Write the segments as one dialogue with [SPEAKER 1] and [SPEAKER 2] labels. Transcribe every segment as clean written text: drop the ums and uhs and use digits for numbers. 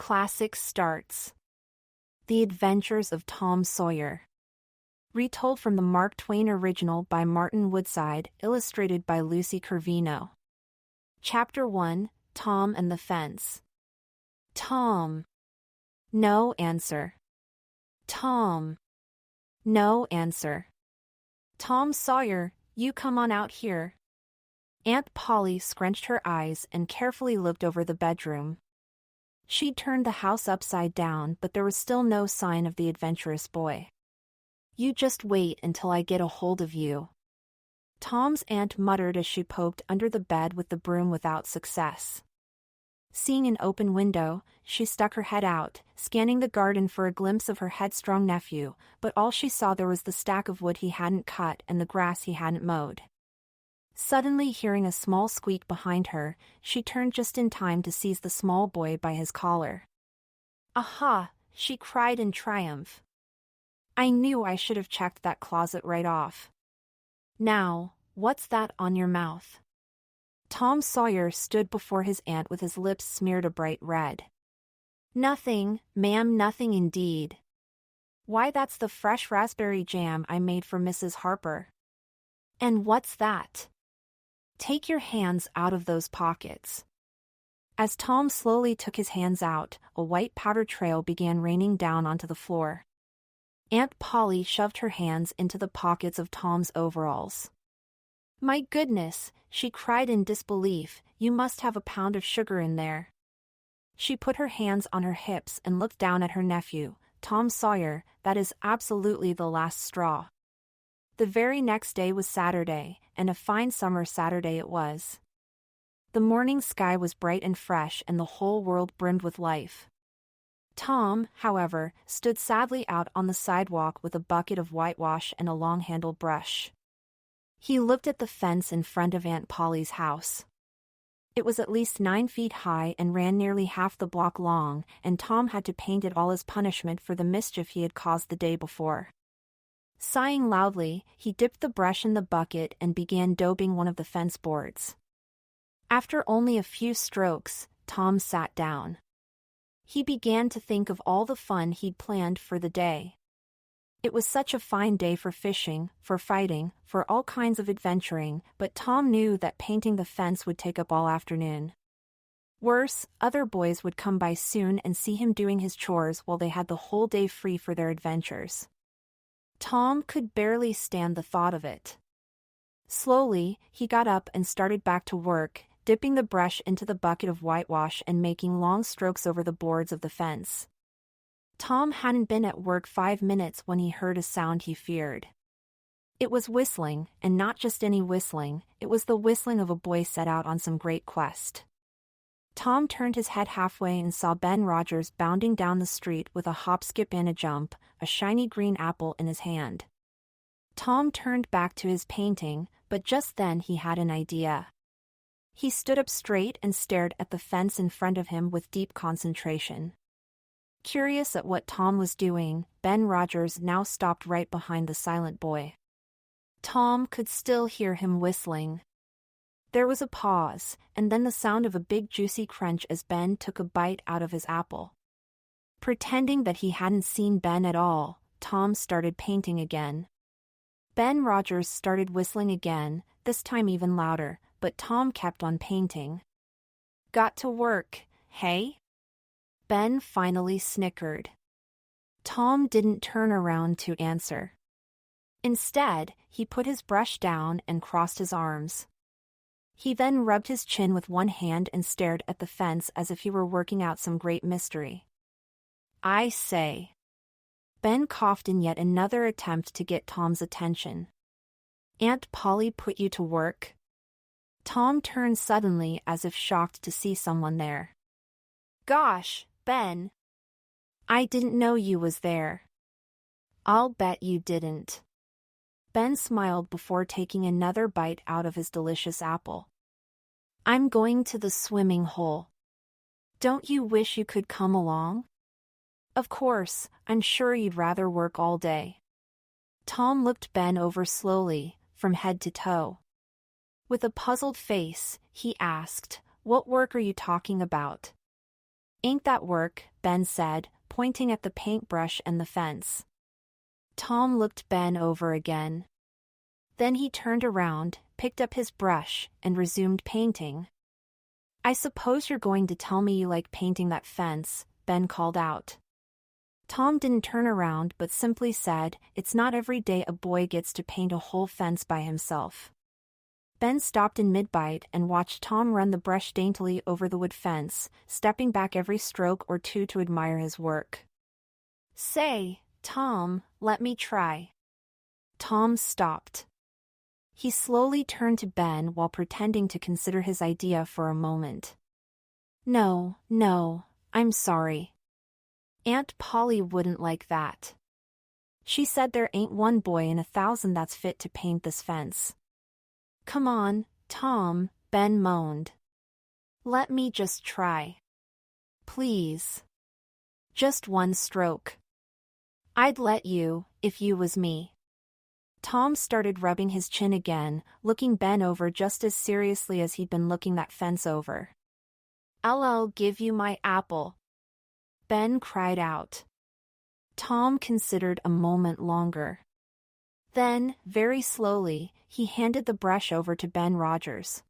[SPEAKER 1] classic starts. The Adventures of Tom Sawyer. Retold from the Mark Twain original by Martin Woodside, illustrated by Lucy Curvino. Chapter 1, Tom and the Fence. Tom. No answer. Tom. No answer. Tom Sawyer, you come on out here. Aunt Polly scrunched her eyes and carefully looked over the bedroom. She'd turned the house upside down, but there was still no sign of the adventurous boy. You just wait until I get a hold of you. Tom's aunt muttered as she poked under the bed with the broom without success. Seeing an open window, she stuck her head out, scanning the garden for a glimpse of her headstrong nephew, but all she saw there was the stack of wood he hadn't cut and the grass he hadn't mowed. Suddenly hearing a small squeak behind her, she turned just in time to seize the small boy by his collar. Aha! She cried in triumph. I knew I should have checked that closet right off. Now, what's that on your mouth? Tom Sawyer stood before his aunt with his lips smeared a bright red. Nothing, ma'am, nothing indeed. Why, that's the fresh raspberry jam I made for Mrs. Harper. And what's that? Take your hands out of those pockets. As Tom slowly took his hands out, a white powder trail began raining down onto the floor. Aunt Polly shoved her hands into the pockets of Tom's overalls. My goodness, she cried in disbelief, you must have a pound of sugar in there. She put her hands on her hips and looked down at her nephew, Tom Sawyer. That is absolutely the last straw. The very next day was Saturday, and a fine summer Saturday it was. The morning sky was bright and fresh and the whole world brimmed with life. Tom, however, stood sadly out on the sidewalk with a bucket of whitewash and a long-handled brush. He looked at the fence in front of Aunt Polly's house. It was at least 9 feet high and ran nearly half the block long, and Tom had to paint it all as punishment for the mischief he had caused the day before. Sighing loudly, he dipped the brush in the bucket and began daubing one of the fence boards. After only a few strokes, Tom sat down. He began to think of all the fun he'd planned for the day. It was such a fine day for fishing, for fighting, for all kinds of adventuring, but Tom knew that painting the fence would take up all afternoon. Worse, other boys would come by soon and see him doing his chores while they had the whole day free for their adventures. Tom could barely stand the thought of it. Slowly, he got up and started back to work, dipping the brush into the bucket of whitewash and making long strokes over the boards of the fence. Tom hadn't been at work 5 minutes when he heard a sound he feared. It was whistling, and not just any whistling, it was the whistling of a boy set out on some great quest. Tom turned his head halfway and saw Ben Rogers bounding down the street with a hop, skip, and a jump, a shiny green apple in his hand. Tom turned back to his painting, but just then he had an idea. He stood up straight and stared at the fence in front of him with deep concentration. Curious at what Tom was doing, Ben Rogers now stopped right behind the silent boy. Tom could still hear him whistling. There was a pause, and then the sound of a big juicy crunch as Ben took a bite out of his apple. Pretending that he hadn't seen Ben at all, Tom started painting again. Ben Rogers started whistling again, this time even louder, but Tom kept on painting. Got to work, hey? Ben finally snickered. Tom didn't turn around to answer. Instead, he put his brush down and crossed his arms. He then rubbed his chin with one hand and stared at the fence as if he were working out some great mystery. I say. Ben coughed in yet another attempt to get Tom's attention. Aunt Polly put you to work? Tom turned suddenly as if shocked to see someone there. Gosh, Ben. I didn't know you was there. I'll bet you didn't. Ben smiled before taking another bite out of his delicious apple. I'm going to the swimming hole. Don't you wish you could come along? Of course, I'm sure you'd rather work all day. Tom looked Ben over slowly, from head to toe. With a puzzled face, he asked, What work are you talking about? Ain't that work, Ben said, pointing at the paintbrush and the fence. Tom looked Ben over again. Then he turned around, picked up his brush, and resumed painting. I suppose you're going to tell me you like painting that fence, Ben called out. Tom didn't turn around but simply said, it's not every day a boy gets to paint a whole fence by himself. Ben stopped in mid-bite and watched Tom run the brush daintily over the wood fence, stepping back every stroke or two to admire his work. Say, Tom, let me try. Tom stopped. He slowly turned to Ben while pretending to consider his idea for a moment. No, I'm sorry. Aunt Polly wouldn't like that. She said there ain't one boy in 1,000 that's fit to paint this fence. Come on, Tom, Ben moaned. Let me just try. Please. Just one stroke. I'd let you, if you was me. Tom started rubbing his chin again, looking Ben over just as seriously as he'd been looking that fence over. I'll give you my apple. Ben cried out. Tom considered a moment longer. Then, very slowly, he handed the brush over to Ben Rogers.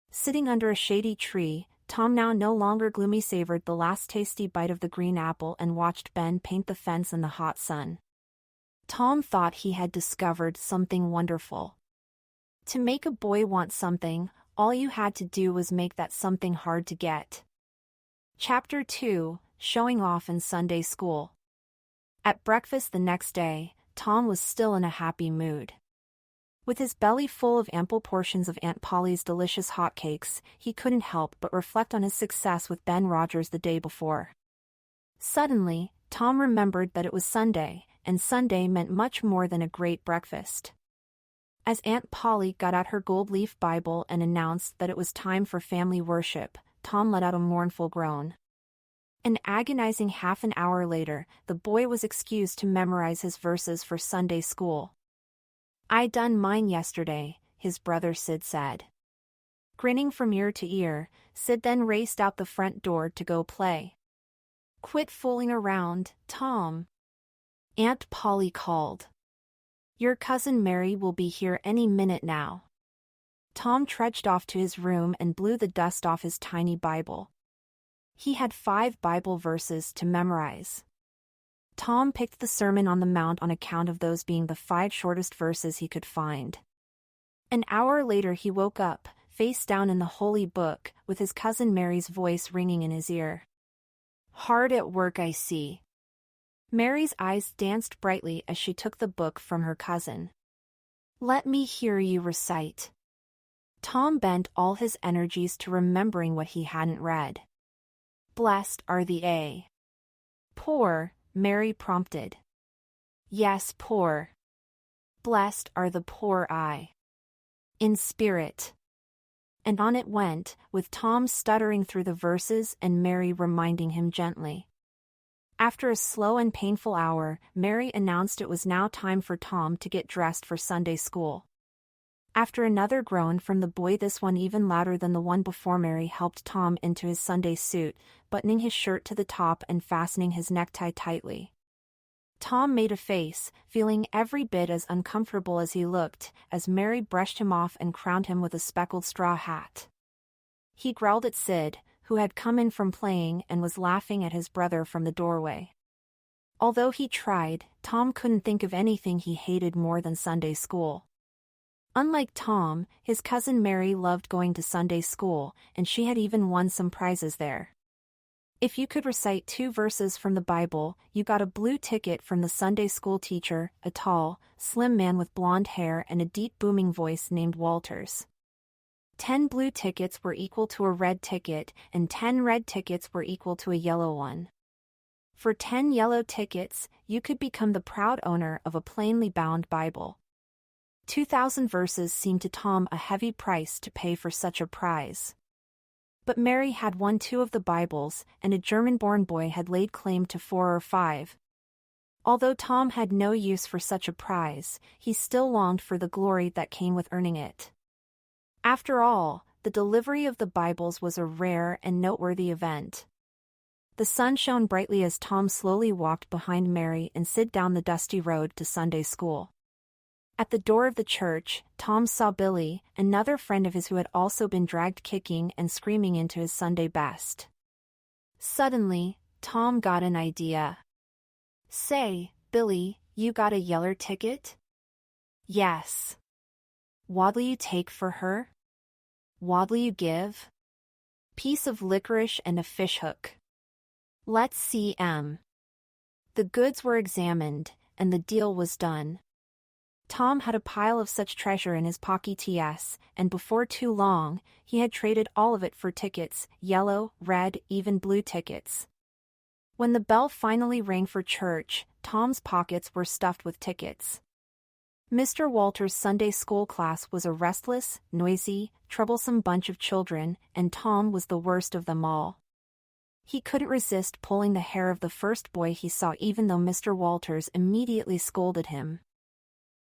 [SPEAKER 1] Sitting under a shady tree, Tom now no longer gloomy savored the last tasty bite of the green apple and watched Ben paint the fence in the hot sun. Tom thought he had discovered something wonderful. To make a boy want something, all you had to do was make that something hard to get. Chapter 2, Showing Off in Sunday School. At breakfast the next day, Tom was still in a happy mood. With his belly full of ample portions of Aunt Polly's delicious hotcakes, he couldn't help but reflect on his success with Ben Rogers the day before. Suddenly, Tom remembered that it was Sunday, and Sunday meant much more than a great breakfast. As Aunt Polly got out her gold leaf Bible and announced that it was time for family worship, Tom let out a mournful groan. An agonizing half an hour later, the boy was excused to memorize his verses for Sunday school. I done mine yesterday, his brother Sid said. Grinning from ear to ear, Sid then raced out the front door to go play. Quit fooling around, Tom. Aunt Polly called. Your cousin Mary will be here any minute now. Tom trudged off to his room and blew the dust off his tiny Bible. He had 5 Bible verses to memorize. Tom picked the Sermon on the Mount on account of those being the 5 shortest verses he could find. An hour later he woke up, face down in the holy book, with his cousin Mary's voice ringing in his ear. Hard at work, I see. Mary's eyes danced brightly as she took the book from her cousin. Let me hear you recite. Tom bent all his energies to remembering what he hadn't read. Blessed are the poor, Mary prompted. Yes, poor. Blessed are the poor in spirit. And on it went, with Tom stuttering through the verses and Mary reminding him gently. After a slow and painful hour, Mary announced it was now time for Tom to get dressed for Sunday school. After another groan from the boy, this one even louder than the one before, Mary helped Tom into his Sunday suit, buttoning his shirt to the top and fastening his necktie tightly. Tom made a face, feeling every bit as uncomfortable as he looked, as Mary brushed him off and crowned him with a speckled straw hat. He growled at Sid, who had come in from playing and was laughing at his brother from the doorway. Although he tried, Tom couldn't think of anything he hated more than Sunday school. Unlike Tom, his cousin Mary loved going to Sunday school, and she had even won some prizes there. If you could recite 2 verses from the Bible, you got a blue ticket from the Sunday school teacher, a tall, slim man with blonde hair and a deep booming voice named Walters. 10 blue tickets were equal to a red ticket, and 10 red tickets were equal to a yellow one. For 10 yellow tickets, you could become the proud owner of a plainly bound Bible. 2,000 verses seemed to Tom a heavy price to pay for such a prize. But Mary had won 2 of the Bibles, and a German-born boy had laid claim to 4 or 5. Although Tom had no use for such a prize, he still longed for the glory that came with earning it. After all, the delivery of the Bibles was a rare and noteworthy event. The sun shone brightly as Tom slowly walked behind Mary and Sid down the dusty road to Sunday school. At the door of the church, Tom saw Billy, another friend of his who had also been dragged kicking and screaming into his Sunday best. Suddenly, Tom got an idea. "Say, Billy, you got a yeller ticket?" "Yes." "What'll you take for her?" "What'll you give?" "Piece of licorice and a fishhook." "Let's see, M." The goods were examined, and the deal was done. Tom had a pile of such treasure in his pockets, and before too long, he had traded all of it for tickets, yellow, red, even blue tickets. When the bell finally rang for church, Tom's pockets were stuffed with tickets. Mr. Walter's Sunday school class was a restless, noisy, troublesome bunch of children, and Tom was the worst of them all. He couldn't resist pulling the hair of the first boy he saw, even though Mr. Walters immediately scolded him.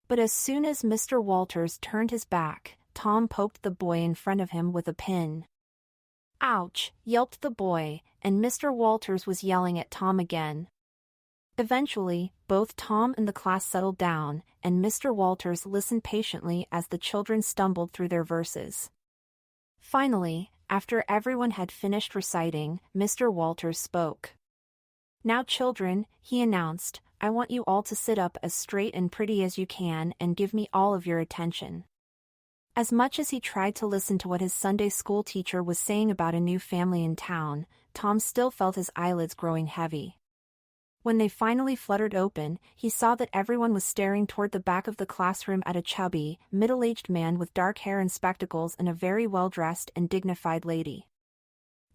[SPEAKER 1] But as soon as Mr. Walters turned his back, Tom poked the boy in front of him with a pin. "Ouch!" yelped the boy, and Mr. Walters was yelling at Tom again. Eventually, both Tom and the class settled down, and Mr. Walters listened patiently as the children stumbled through their verses. Finally, after everyone had finished reciting, Mr. Walters spoke. "Now, children," he announced, "I want you all to sit up as straight and pretty as you can and give me all of your attention." As much as he tried to listen to what his Sunday school teacher was saying about a new family in town, Tom still felt his eyelids growing heavy. When they finally fluttered open, he saw that everyone was staring toward the back of the classroom at a chubby, middle-aged man with dark hair and spectacles and a very well-dressed and dignified lady.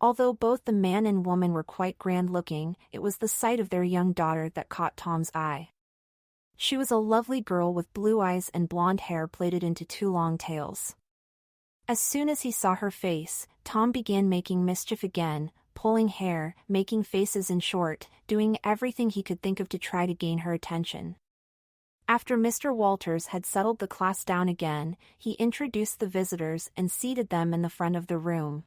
[SPEAKER 1] Although both the man and woman were quite grand-looking, it was the sight of their young daughter that caught Tom's eye. She was a lovely girl with blue eyes and blonde hair plaited into two long tails. As soon as he saw her face, Tom began making mischief again, pulling hair, making faces, in short, doing everything he could think of to try to gain her attention. After Mr. Walters had settled the class down again, he introduced the visitors and seated them in the front of the room.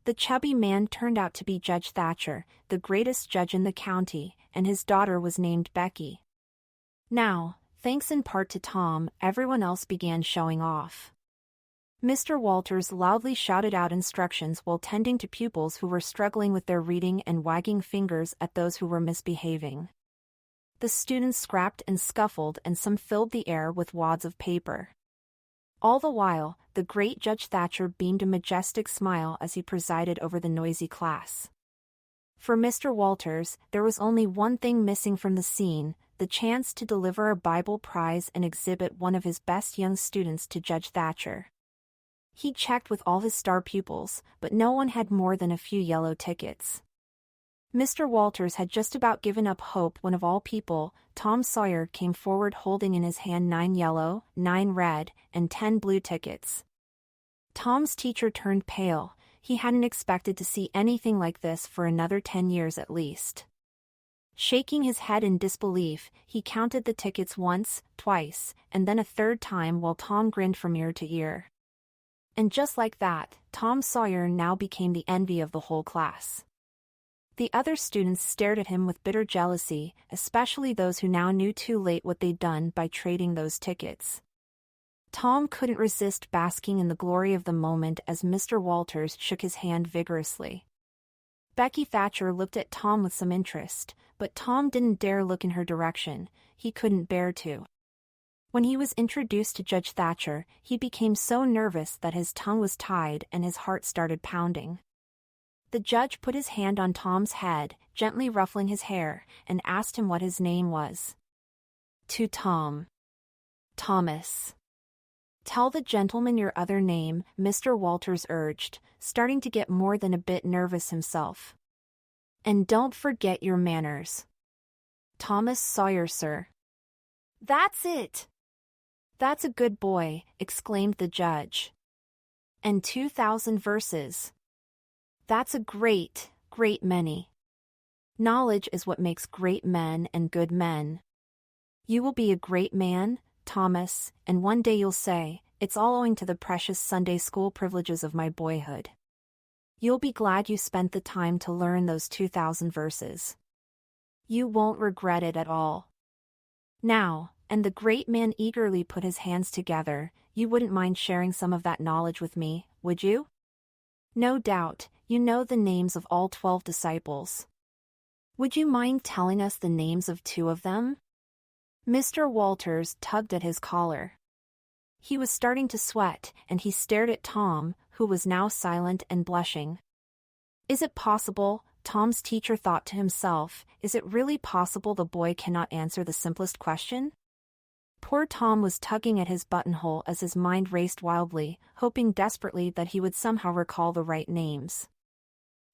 [SPEAKER 1] The chubby man turned out to be Judge Thatcher, the greatest judge in the county, and his daughter was named Becky. Now, thanks in part to Tom, everyone else began showing off. Mr. Walters loudly shouted out instructions while tending to pupils who were struggling with their reading and wagging fingers at those who were misbehaving. The students scrapped and scuffled, and some filled the air with wads of paper. All the while, the great Judge Thatcher beamed a majestic smile as he presided over the noisy class. For Mr. Walters, there was only one thing missing from the scene: the chance to deliver a Bible prize and exhibit one of his best young students to Judge Thatcher. He checked with all his star pupils, but no one had more than a few yellow tickets. Mr. Walters had just about given up hope when, of all people, Tom Sawyer came forward holding in his hand 9 yellow, 9 red, and 10 blue tickets. Tom's teacher turned pale. He hadn't expected to see anything like this for another 10 years at least. Shaking his head in disbelief, he counted the tickets once, twice, and then a third time while Tom grinned from ear to ear. And just like that, Tom Sawyer now became the envy of the whole class. The other students stared at him with bitter jealousy, especially those who now knew too late what they'd done by trading those tickets. Tom couldn't resist basking in the glory of the moment as Mr. Walters shook his hand vigorously. Becky Thatcher looked at Tom with some interest, but Tom didn't dare look in her direction. He couldn't bear to. When he was introduced to Judge Thatcher, he became so nervous that his tongue was tied and his heart started pounding. The judge put his hand on Tom's head, gently ruffling his hair, and asked him what his name was. To Tom. Thomas. Tell the gentleman your other name, Mr. Walters urged, starting to get more than a bit nervous himself. And don't forget your manners. Thomas Sawyer, sir. That's it! That's a good boy, exclaimed the judge. And 2,000 verses. That's a great, great many. Knowledge is what makes great men and good men. You will be a great man, Thomas, and one day you'll say, it's all owing to the precious Sunday school privileges of my boyhood. You'll be glad you spent the time to learn those 2,000 verses. You won't regret it at all. Now, and the great man eagerly put his hands together, you wouldn't mind sharing some of that knowledge with me, would you? No doubt, you know the names of all 12 disciples. Would you mind telling us the names of 2 of them? Mr. Walters tugged at his collar. He was starting to sweat, and he stared at Tom, who was now silent and blushing. Is it possible, Tom's teacher thought to himself, is it really possible the boy cannot answer the simplest question? Poor Tom was tugging at his buttonhole as his mind raced wildly, hoping desperately that he would somehow recall the right names.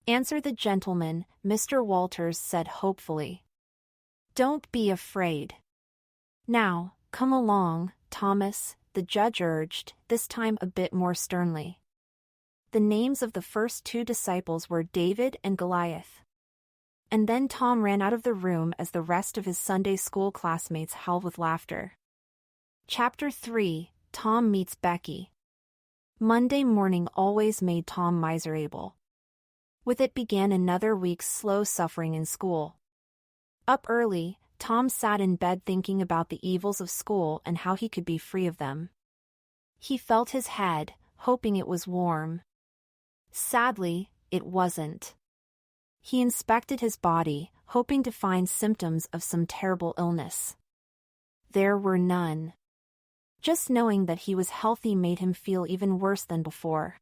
[SPEAKER 1] Answer the gentleman, Mr. Walters said hopefully. Don't be afraid. Now, come along, Thomas, the judge urged, this time a bit more sternly. The names of the first 2 disciples were David and Goliath. And then Tom ran out of the room as the rest of his Sunday school classmates howled with laughter. Chapter 3, Tom Meets Becky. Monday morning always made Tom miserable. With it began another week's slow suffering in school. Up early, Tom sat in bed thinking about the evils of school and how he could be free of them. He felt his head, hoping it was warm. Sadly, it wasn't. He inspected his body, hoping to find symptoms of some terrible illness. There were none. Just knowing that he was healthy made him feel even worse than before.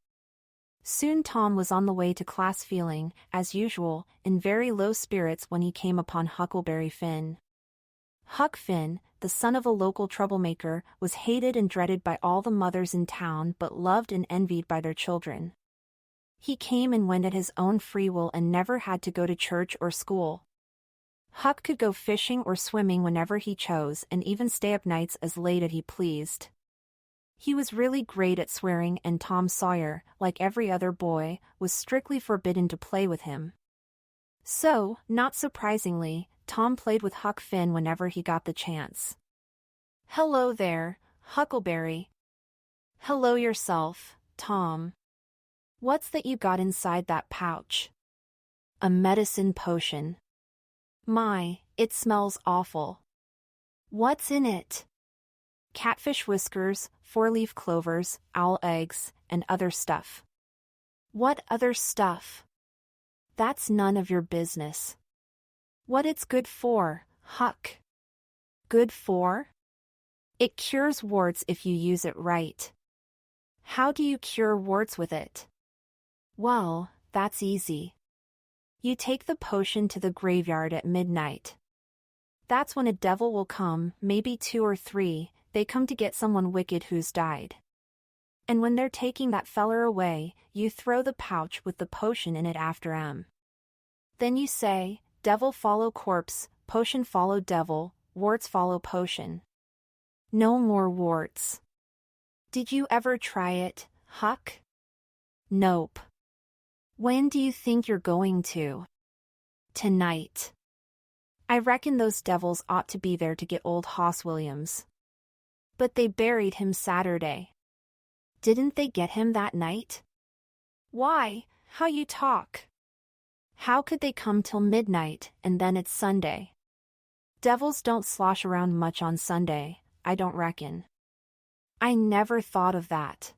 [SPEAKER 1] Soon Tom was on the way to class feeling, as usual, in very low spirits when he came upon Huckleberry Finn. Huck Finn, the son of a local troublemaker, was hated and dreaded by all the mothers in town but loved and envied by their children. He came and went at his own free will and never had to go to church or school. Huck could go fishing or swimming whenever he chose and even stay up nights as late as he pleased. He was really great at swearing, and Tom Sawyer, like every other boy, was strictly forbidden to play with him. So, not surprisingly, Tom played with Huck Finn whenever he got the chance. Hello there, Huckleberry. Hello yourself, Tom. What's that you got inside that pouch? A medicine potion. My, it smells awful. What's in it? Catfish whiskers, 4-leaf clovers, owl eggs, and other stuff. What other stuff? That's none of your business. What it's good for, Huck? Good for? It cures warts if you use it right. How do you cure warts with it? Well, that's easy. You take the potion to the graveyard at midnight. That's when a devil will come, maybe 2 or 3, they come to get someone wicked who's died. And when they're taking that feller away, you throw the pouch with the potion in it after 'em. Then you say, devil follow corpse, potion follow devil, warts follow potion. No more warts. Did you ever try it, Huck? Nope. When do you think you're going to? Tonight. I reckon those devils ought to be there to get old Hoss Williams. But they buried him Saturday. Didn't they get him that night? Why, how you talk. How could they come till midnight, and then it's Sunday? Devils don't slosh around much on Sunday, I don't reckon. I never thought of that.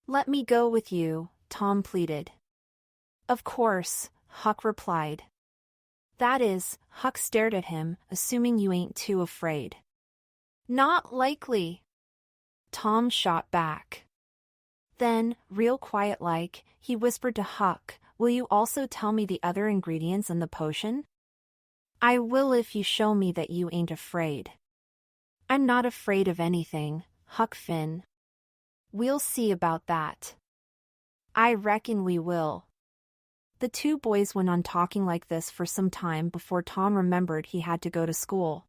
[SPEAKER 1] Let me go with you, Tom pleaded. Of course, Huck replied. That is, Huck stared at him, assuming you ain't too afraid. Not likely. Tom shot back. Then, real quiet-like, he whispered to Huck, will you also tell me the other ingredients in the potion? I will if you show me that you ain't afraid. I'm not afraid of anything, Huck Finn. We'll see about that. I reckon we will. The 2 boys went on talking like this for some time before Tom remembered he had to go to school.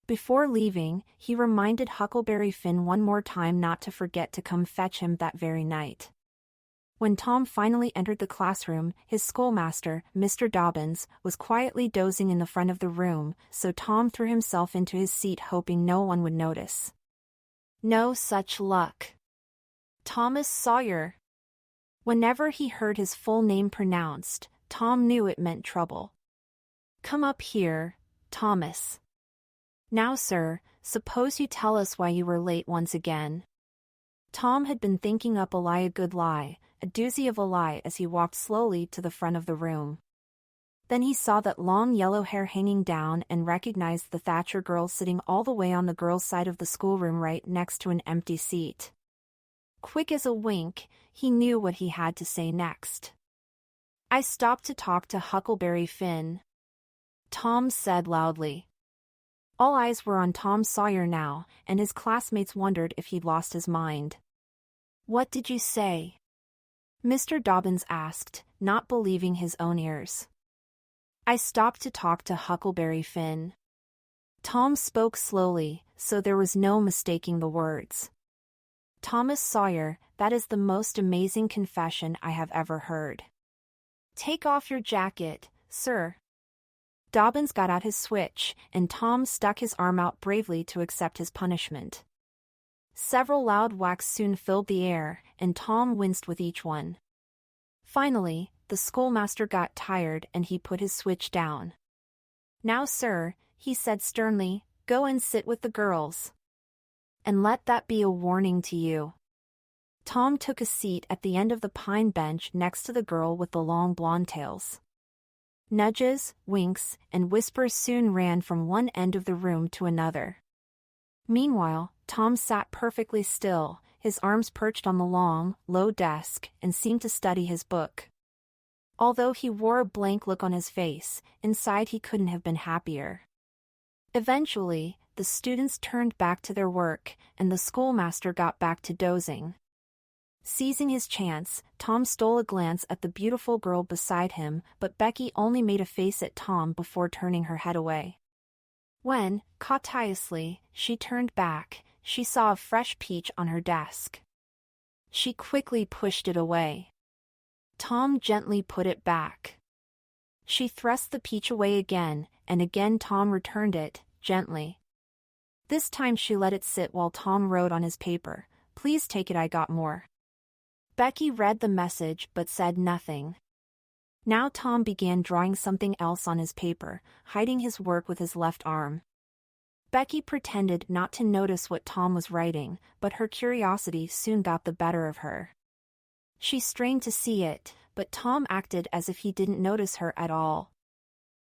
[SPEAKER 1] Before leaving, he reminded Huckleberry Finn one more time not to forget to come fetch him that very night. When Tom finally entered the classroom, his schoolmaster, Mr. Dobbins, was quietly dozing in the front of the room, so Tom threw himself into his seat hoping no one would notice. No such luck. Thomas Sawyer. Whenever he heard his full name pronounced, Tom knew it meant trouble. Come up here, Thomas. Now, sir, suppose you tell us why you were late once again. Tom had been thinking up a good lie, a doozy of a lie as he walked slowly to the front of the room. Then he saw that long yellow hair hanging down and recognized the Thatcher girl sitting all the way on the girls' side of the schoolroom right next to an empty seat. Quick as a wink, he knew what he had to say next. I stopped to talk to Huckleberry Finn, Tom said loudly. All eyes were on Tom Sawyer now, and his classmates wondered if he'd lost his mind. What did you say? Mr. Dobbins asked, not believing his own ears. I stopped to talk to Huckleberry Finn. Tom spoke slowly, so there was no mistaking the words. Thomas Sawyer, that is the most amazing confession I have ever heard. Take off your jacket, sir. Dobbins got out his switch, and Tom stuck his arm out bravely to accept his punishment. Several loud whacks soon filled the air, and Tom winced with each one. Finally, the schoolmaster got tired and he put his switch down. Now, sir, he said sternly, go and sit with the girls. And let that be a warning to you. Tom took a seat at the end of the pine bench next to the girl with the long blonde tails. Nudges, winks, and whispers soon ran from one end of the room to another. Meanwhile, Tom sat perfectly still, his arms perched on the long, low desk, and seemed to study his book. Although he wore a blank look on his face, inside he couldn't have been happier. Eventually, the students turned back to their work, and the schoolmaster got back to dozing. Seizing his chance, Tom stole a glance at the beautiful girl beside him, but Becky only made a face at Tom before turning her head away. When, cautiously, she turned back, she saw a fresh peach on her desk. She quickly pushed it away. Tom gently put it back. She thrust the peach away again, and again Tom returned it, gently. This time she let it sit while Tom wrote on his paper, "Please take it, I got more." Becky read the message but said nothing. Now Tom began drawing something else on his paper, hiding his work with his left arm. Becky pretended not to notice what Tom was writing, but her curiosity soon got the better of her. She strained to see it, but Tom acted as if he didn't notice her at all.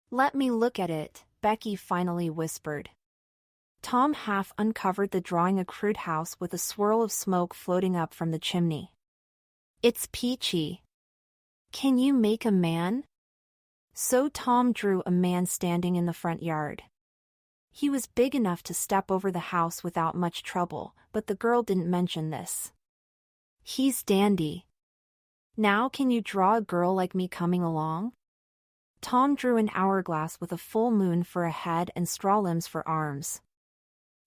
[SPEAKER 1] "Let me look at it," Becky finally whispered. Tom half uncovered the drawing, a crude house with a swirl of smoke floating up from the chimney. "It's peachy. Can you make a man?" So Tom drew a man standing in the front yard. He was big enough to step over the house without much trouble, but the girl didn't mention this. "He's dandy. Now can you draw a girl like me coming along?" Tom drew an hourglass with a full moon for a head and straw limbs for arms.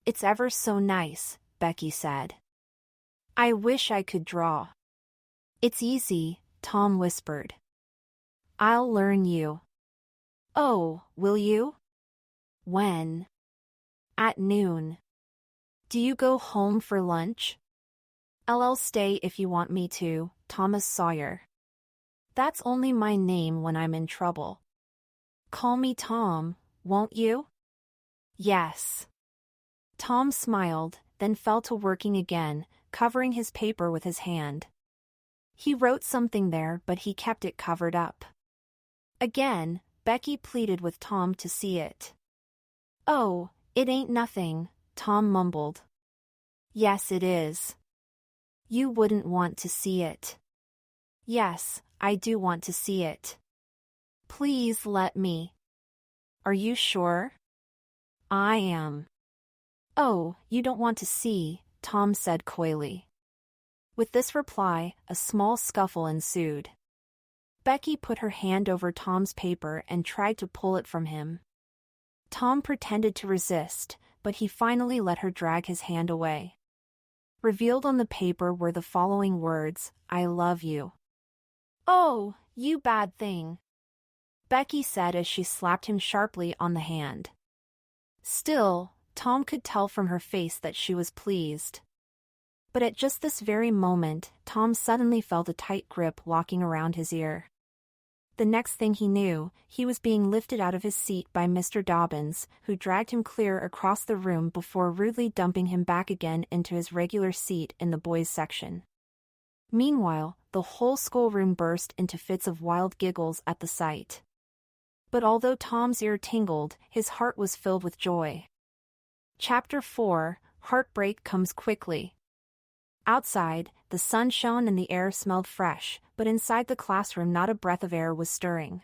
[SPEAKER 1] "It's ever so nice," Becky said. "I wish I could draw." "It's easy," Tom whispered. "I'll learn you." "Oh, will you?" "When?" "At noon." "Do you go home for lunch?" "I'll stay if you want me to, Thomas Sawyer. That's only my name when I'm in trouble. Call me Tom, won't you?" "Yes." Tom smiled, then fell to working again, covering his paper with his hand. He wrote something there, but he kept it covered up. Again, Becky pleaded with Tom to see it. "Oh, it ain't nothing," Tom mumbled. "Yes, it is." "You wouldn't want to see it." "Yes, I do want to see it. Please let me." "Are you sure?" "I am." "Oh, you don't want to see," Tom said coyly. With this reply, a small scuffle ensued. Becky put her hand over Tom's paper and tried to pull it from him. Tom pretended to resist, but he finally let her drag his hand away. Revealed on the paper were the following words, "I love you." "Oh, you bad thing," Becky said as she slapped him sharply on the hand. Still, Tom could tell from her face that she was pleased. But at just this very moment, Tom suddenly felt a tight grip locking around his ear. The next thing he knew, he was being lifted out of his seat by Mr. Dobbins, who dragged him clear across the room before rudely dumping him back again into his regular seat in the boys' section. Meanwhile, the whole schoolroom burst into fits of wild giggles at the sight. But although Tom's ear tingled, his heart was filled with joy. Chapter 4, Heartbreak Comes Quickly. Outside, the sun shone and the air smelled fresh, but inside the classroom not a breath of air was stirring.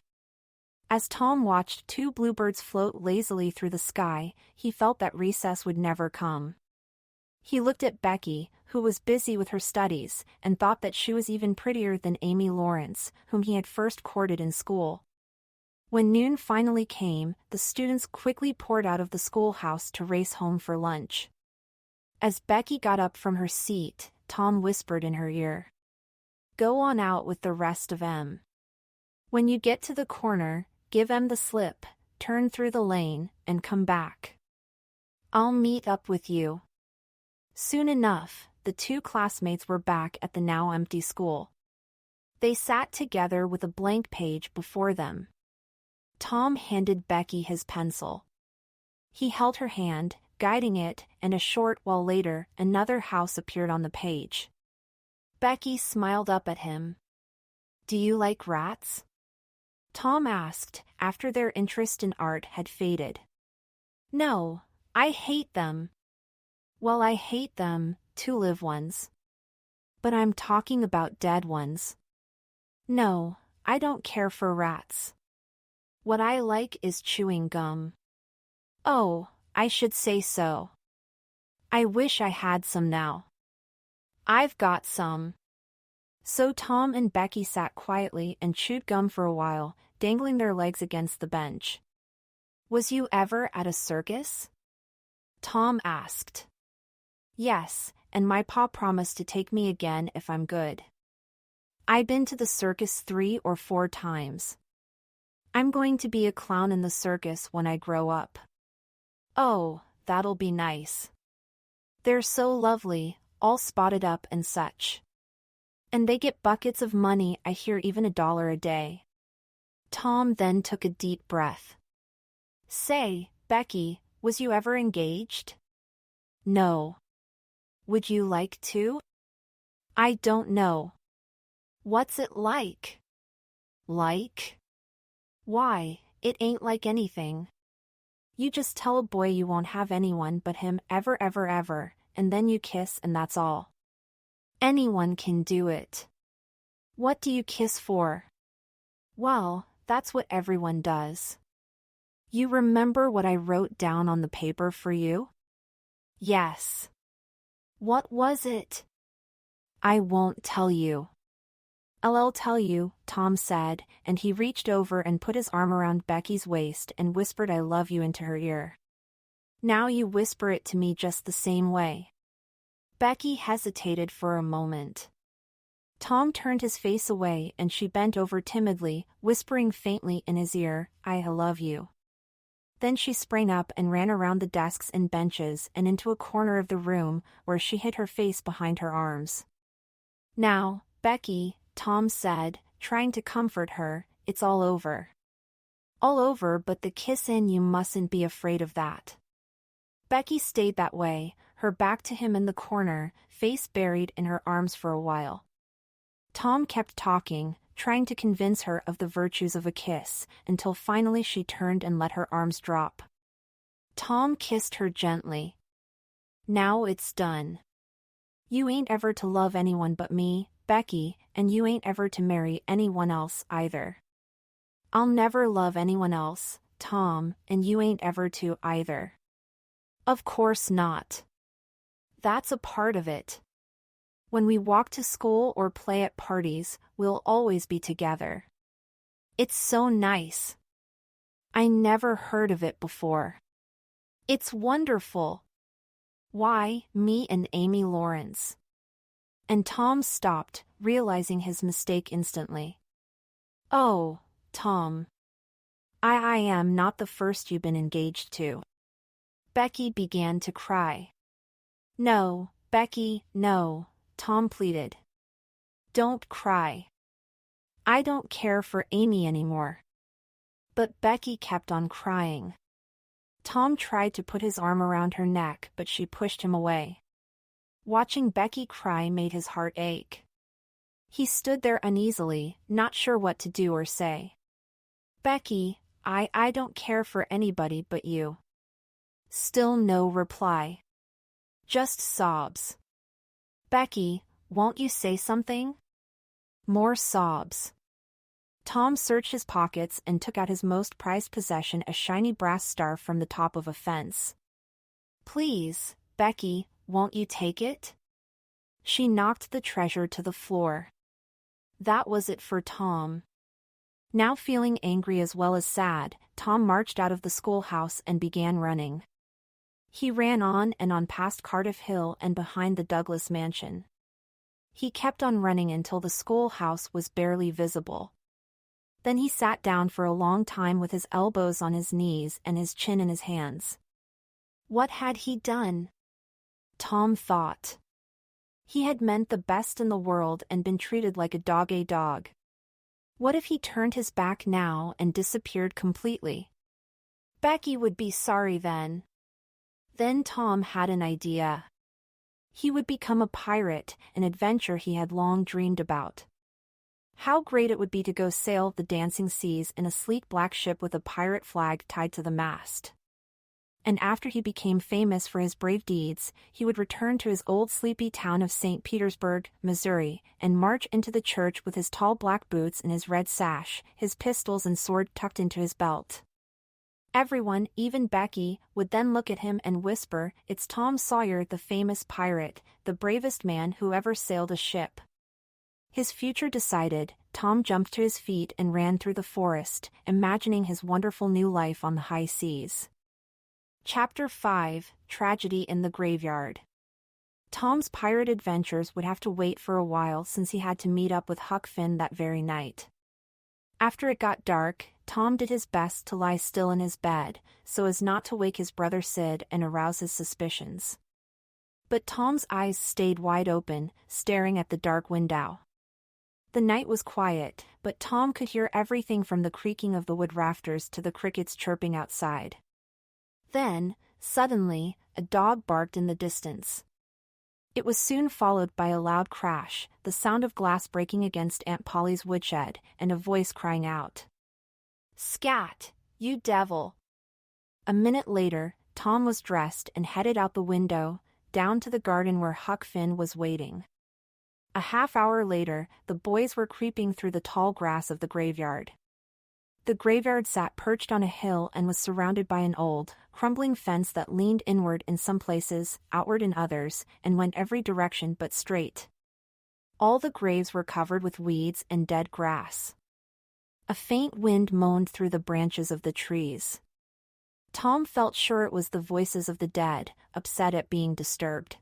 [SPEAKER 1] As Tom watched two bluebirds float lazily through the sky, he felt that recess would never come. He looked at Becky, who was busy with her studies, and thought that she was even prettier than Amy Lawrence, whom he had first courted in school. When noon finally came, the students quickly poured out of the schoolhouse to race home for lunch. As Becky got up from her seat, Tom whispered in her ear, "Go on out with the rest of 'em. When you get to the corner, give 'em the slip, turn through the lane, and come back. I'll meet up with you." Soon enough, the two classmates were back at the now empty school. They sat together with a blank page before them. Tom handed Becky his pencil. He held her hand, guiding it, and a short while later, another house appeared on the page. Becky smiled up at him. "Do you like rats?" Tom asked, after their interest in art had faded. "No, I hate them." "Well, I hate them, too, live ones. But I'm talking about dead ones." "No, I don't care for rats. What I like is chewing gum." "Oh, I should say so. I wish I had some now." "I've got some." So Tom and Becky sat quietly and chewed gum for a while, dangling their legs against the bench. "Was you ever at a circus?" Tom asked. "Yes, and my pa promised to take me again if I'm good. I've been to the circus 3 or 4 times. I'm going to be a clown in the circus when I grow up." "Oh, that'll be nice. They're so lovely, all spotted up and such. And they get buckets of money, I hear, even $1 a day." Tom then took a deep breath. "Say, Becky, was you ever engaged?" "No." "Would you like to?" "I don't know." "What's it like?" "Like? Why, it ain't like anything. You just tell a boy you won't have anyone but him ever, and then you kiss and that's all. Anyone can do it." "What do you kiss for?" "Well, that's what everyone does." "You remember what I wrote down on the paper for you?" "Yes." "What was it?" "I won't tell you." "I'll tell you," Tom said, and he reached over and put his arm around Becky's waist and whispered "I love you" into her ear. "Now you whisper it to me just the same way." Becky hesitated for a moment. Tom turned his face away and she bent over timidly, whispering faintly in his ear, "I love you." Then she sprang up and ran around the desks and benches and into a corner of the room where she hid her face behind her arms. "Now, Becky," Tom said, trying to comfort her, "it's all over." "All over but the kissin', you mustn't be afraid of that." Becky stayed that way, her back to him in the corner, face buried in her arms for a while. Tom kept talking, trying to convince her of the virtues of a kiss, until finally she turned and let her arms drop. Tom kissed her gently. "Now it's done. You ain't ever to love anyone but me, Becky, and you ain't ever to marry anyone else either." "I'll never love anyone else, Tom, and you ain't ever to either." "Of course not. That's a part of it. When we walk to school or play at parties, we'll always be together. It's so nice. I never heard of it before. It's wonderful. Why, me and Amy Lawrence." And Tom stopped, realizing his mistake instantly. "Oh, Tom. I am not the first you've been engaged to." Becky began to cry. "No, Becky, no, Tom pleaded. Don't cry. I don't care for Amy anymore. But Becky kept on crying. Tom tried to put his arm around her neck, but she pushed him away. Watching Becky cry made his heart ache. He stood there uneasily, not sure what to do or say. Becky, I don't care for anybody but you. Still no reply. Just sobs. Becky, won't you say something? More sobs. Tom searched his pockets and took out his most prized possession, a shiny brass star from the top of a fence. Please, Becky, won't you take it? She knocked the treasure to the floor. That was it for Tom. Now feeling angry as well as sad, Tom marched out of the schoolhouse and began running. He ran on and on past Cardiff Hill and behind the Douglas mansion. He kept on running until the schoolhouse was barely visible. Then he sat down for a long time with his elbows on his knees and his chin in his hands. What had he done? Tom thought. He had meant the best in the world and been treated like a dog. What if he turned his back now and disappeared completely? Becky would be sorry then. Then Tom had an idea. He would become a pirate, an adventure he had long dreamed about. How great it would be to go sail the dancing seas in a sleek black ship with a pirate flag tied to the mast. And after he became famous for his brave deeds, he would return to his old sleepy town of St. Petersburg, Missouri, and march into the church with his tall black boots and his red sash, his pistols and sword tucked into his belt. Everyone, even Becky, would then look at him and whisper, "It's Tom Sawyer, the famous pirate, the bravest man who ever sailed a ship." His future decided, Tom jumped to his feet and ran through the forest, imagining his wonderful new life on the high seas. Chapter 5, Tragedy in the Graveyard. Tom's pirate adventures would have to wait for a while since he had to meet up with Huck Finn that very night. After it got dark, Tom did his best to lie still in his bed, so as not to wake his brother Sid and arouse his suspicions. But Tom's eyes stayed wide open, staring at the dark window. The night was quiet, but Tom could hear everything from the creaking of the wood rafters to the crickets chirping outside. Then, suddenly, a dog barked in the distance. It was soon followed by a loud crash, the sound of glass breaking against Aunt Polly's woodshed, and a voice crying out, "Scat, you devil!" A minute later, Tom was dressed and headed out the window, down to the garden where Huck Finn was waiting. A half-hour later, the boys were creeping through the tall grass of the graveyard. The graveyard sat perched on a hill and was surrounded by an old, crumbling fence that leaned inward in some places, outward in others, and went every direction but straight. All the graves were covered with weeds and dead grass. A faint wind moaned through the branches of the trees. Tom felt sure it was the voices of the dead, upset at being disturbed.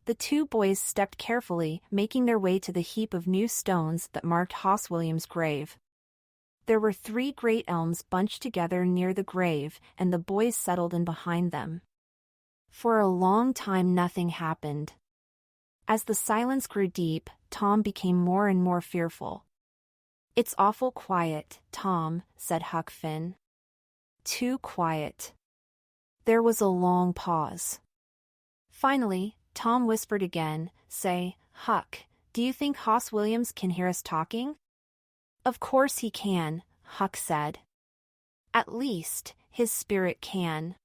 [SPEAKER 1] The two boys stepped carefully, making their way to the heap of new stones that marked Hoss Williams' grave. There were 3 great elms bunched together near the grave, and the boys settled in behind them. For a long time nothing happened. As the silence grew deep, Tom became more and more fearful. "It's awful quiet, Tom," said Huck Finn. "Too quiet." There was a long pause. Finally, Tom whispered again, "Say, Huck, do you think Hoss Williams can hear us talking?" "Of course he can," Huck said. "At least, his spirit can."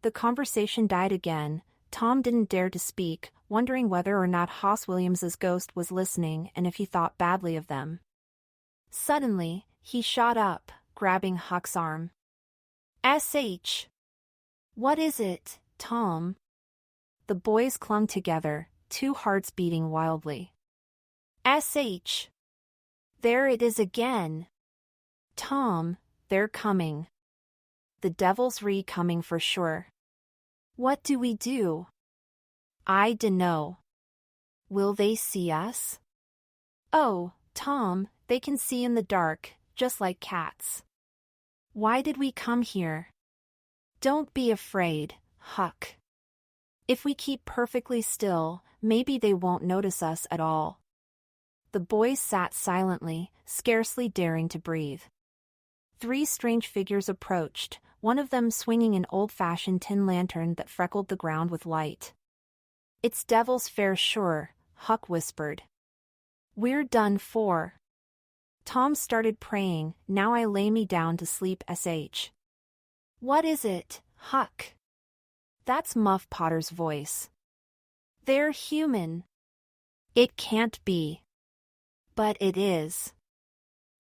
[SPEAKER 1] The conversation died again. Tom didn't dare to speak, wondering whether or not Hoss Williams's ghost was listening and if he thought badly of them. Suddenly, he shot up, grabbing Huck's arm. "SH! What is it, Tom?" The boys clung together, 2 hearts beating wildly. "SH! There it is again! Tom, they're coming. The devil's coming for sure. What do we do?" "I dunno. Will they see us?" "Oh, Tom, they can see in the dark, just like cats. Why did we come here?" "Don't be afraid, Huck. If we keep perfectly still, maybe they won't notice us at all. The boys sat silently, scarcely daring to breathe. 3 strange figures approached, one of them swinging an old-fashioned tin lantern that freckled the ground with light. "It's Devil's Fair sure," Huck whispered. "We're done for." Tom started praying, "Now I lay me down to sleep sh." "What is it, Huck?" That's Muff Potter's voice. "They're human." "It can't be." "But it is."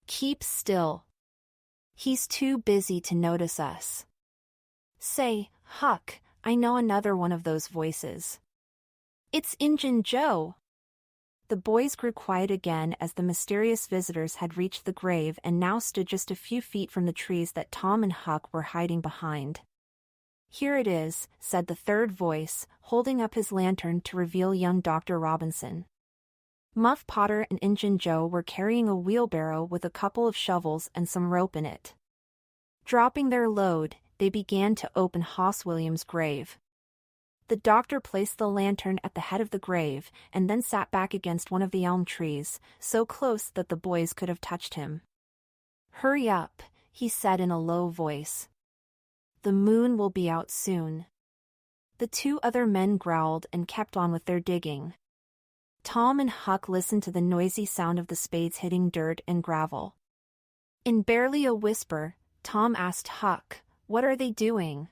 [SPEAKER 1] "Keep still. He's too busy to notice us." "Say, Huck, I know another one of those voices. It's Injun Joe." The boys grew quiet again as the mysterious visitors had reached the grave and now stood just a few feet from the trees that Tom and Huck were hiding behind. "Here it is," said the third voice, holding up his lantern to reveal young Dr. Robinson. Muff Potter and Injun Joe were carrying a wheelbarrow with a couple of shovels and some rope in it. Dropping their load, they began to open Hoss Williams' grave. The doctor placed the lantern at the head of the grave and then sat back against one of the elm trees, so close that the boys could have touched him. "Hurry up," he said in a low voice. "The moon will be out soon." The 2 other men growled and kept on with their digging. Tom and Huck listened to the noisy sound of the spades hitting dirt and gravel. In barely a whisper, Tom asked Huck, "What are they doing?"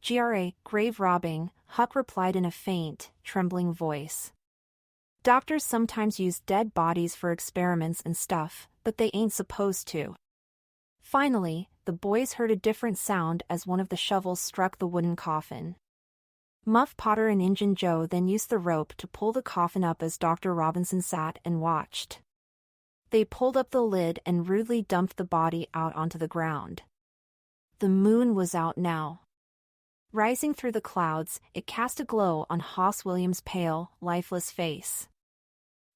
[SPEAKER 1] "Grave robbing," Huck replied in a faint, trembling voice. "Doctors sometimes use dead bodies for experiments and stuff, but they ain't supposed to." Finally, the boys heard a different sound as one of the shovels struck the wooden coffin. Muff Potter and Injun Joe then used the rope to pull the coffin up as Dr. Robinson sat and watched. They pulled up the lid and rudely dumped the body out onto the ground. The moon was out now. Rising through the clouds, it cast a glow on Hoss Williams' pale, lifeless face.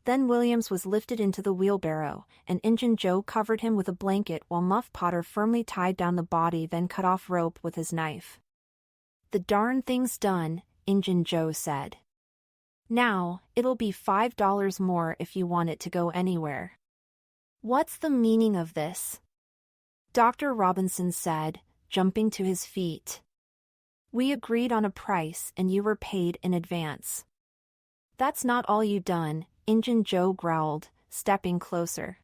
[SPEAKER 1] Then Williams was lifted into the wheelbarrow, and Injun Joe covered him with a blanket while Muff Potter firmly tied down the body, then cut off rope with his knife. "The darn thing's done," Injun Joe said. "Now, it'll be $5 more if you want it to go anywhere." "What's the meaning of this?" Dr. Robinson said, jumping to his feet. "We agreed on a price and you were paid in advance." "That's not all you done," Injun Joe growled, stepping closer.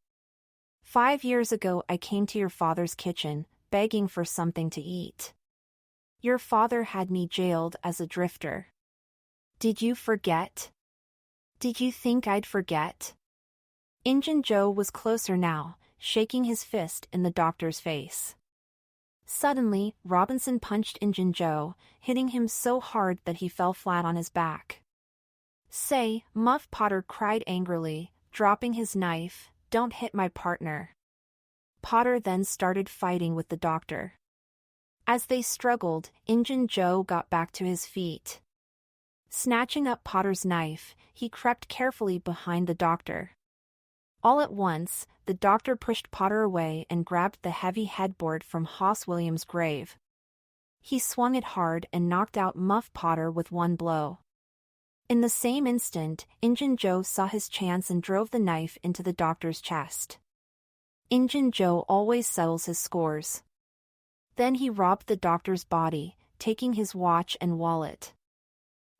[SPEAKER 1] 5 years ago I came to your father's kitchen, begging for something to eat. Your father had me jailed as a drifter. Did you forget? Did you think I'd forget?" Injun Joe was closer now, shaking his fist in the doctor's face. Suddenly, Robinson punched Injun Joe, hitting him so hard that he fell flat on his back. "Say," Muff Potter cried angrily, dropping his knife, "don't hit my partner." Potter then started fighting with the doctor. As they struggled, Injun Joe got back to his feet. Snatching up Potter's knife, he crept carefully behind the doctor. All at once, the doctor pushed Potter away and grabbed the heavy headboard from Hoss Williams' grave. He swung it hard and knocked out Muff Potter with one blow. In the same instant, Injun Joe saw his chance and drove the knife into the doctor's chest. Injun Joe always settles his scores. Then he robbed the doctor's body, taking his watch and wallet.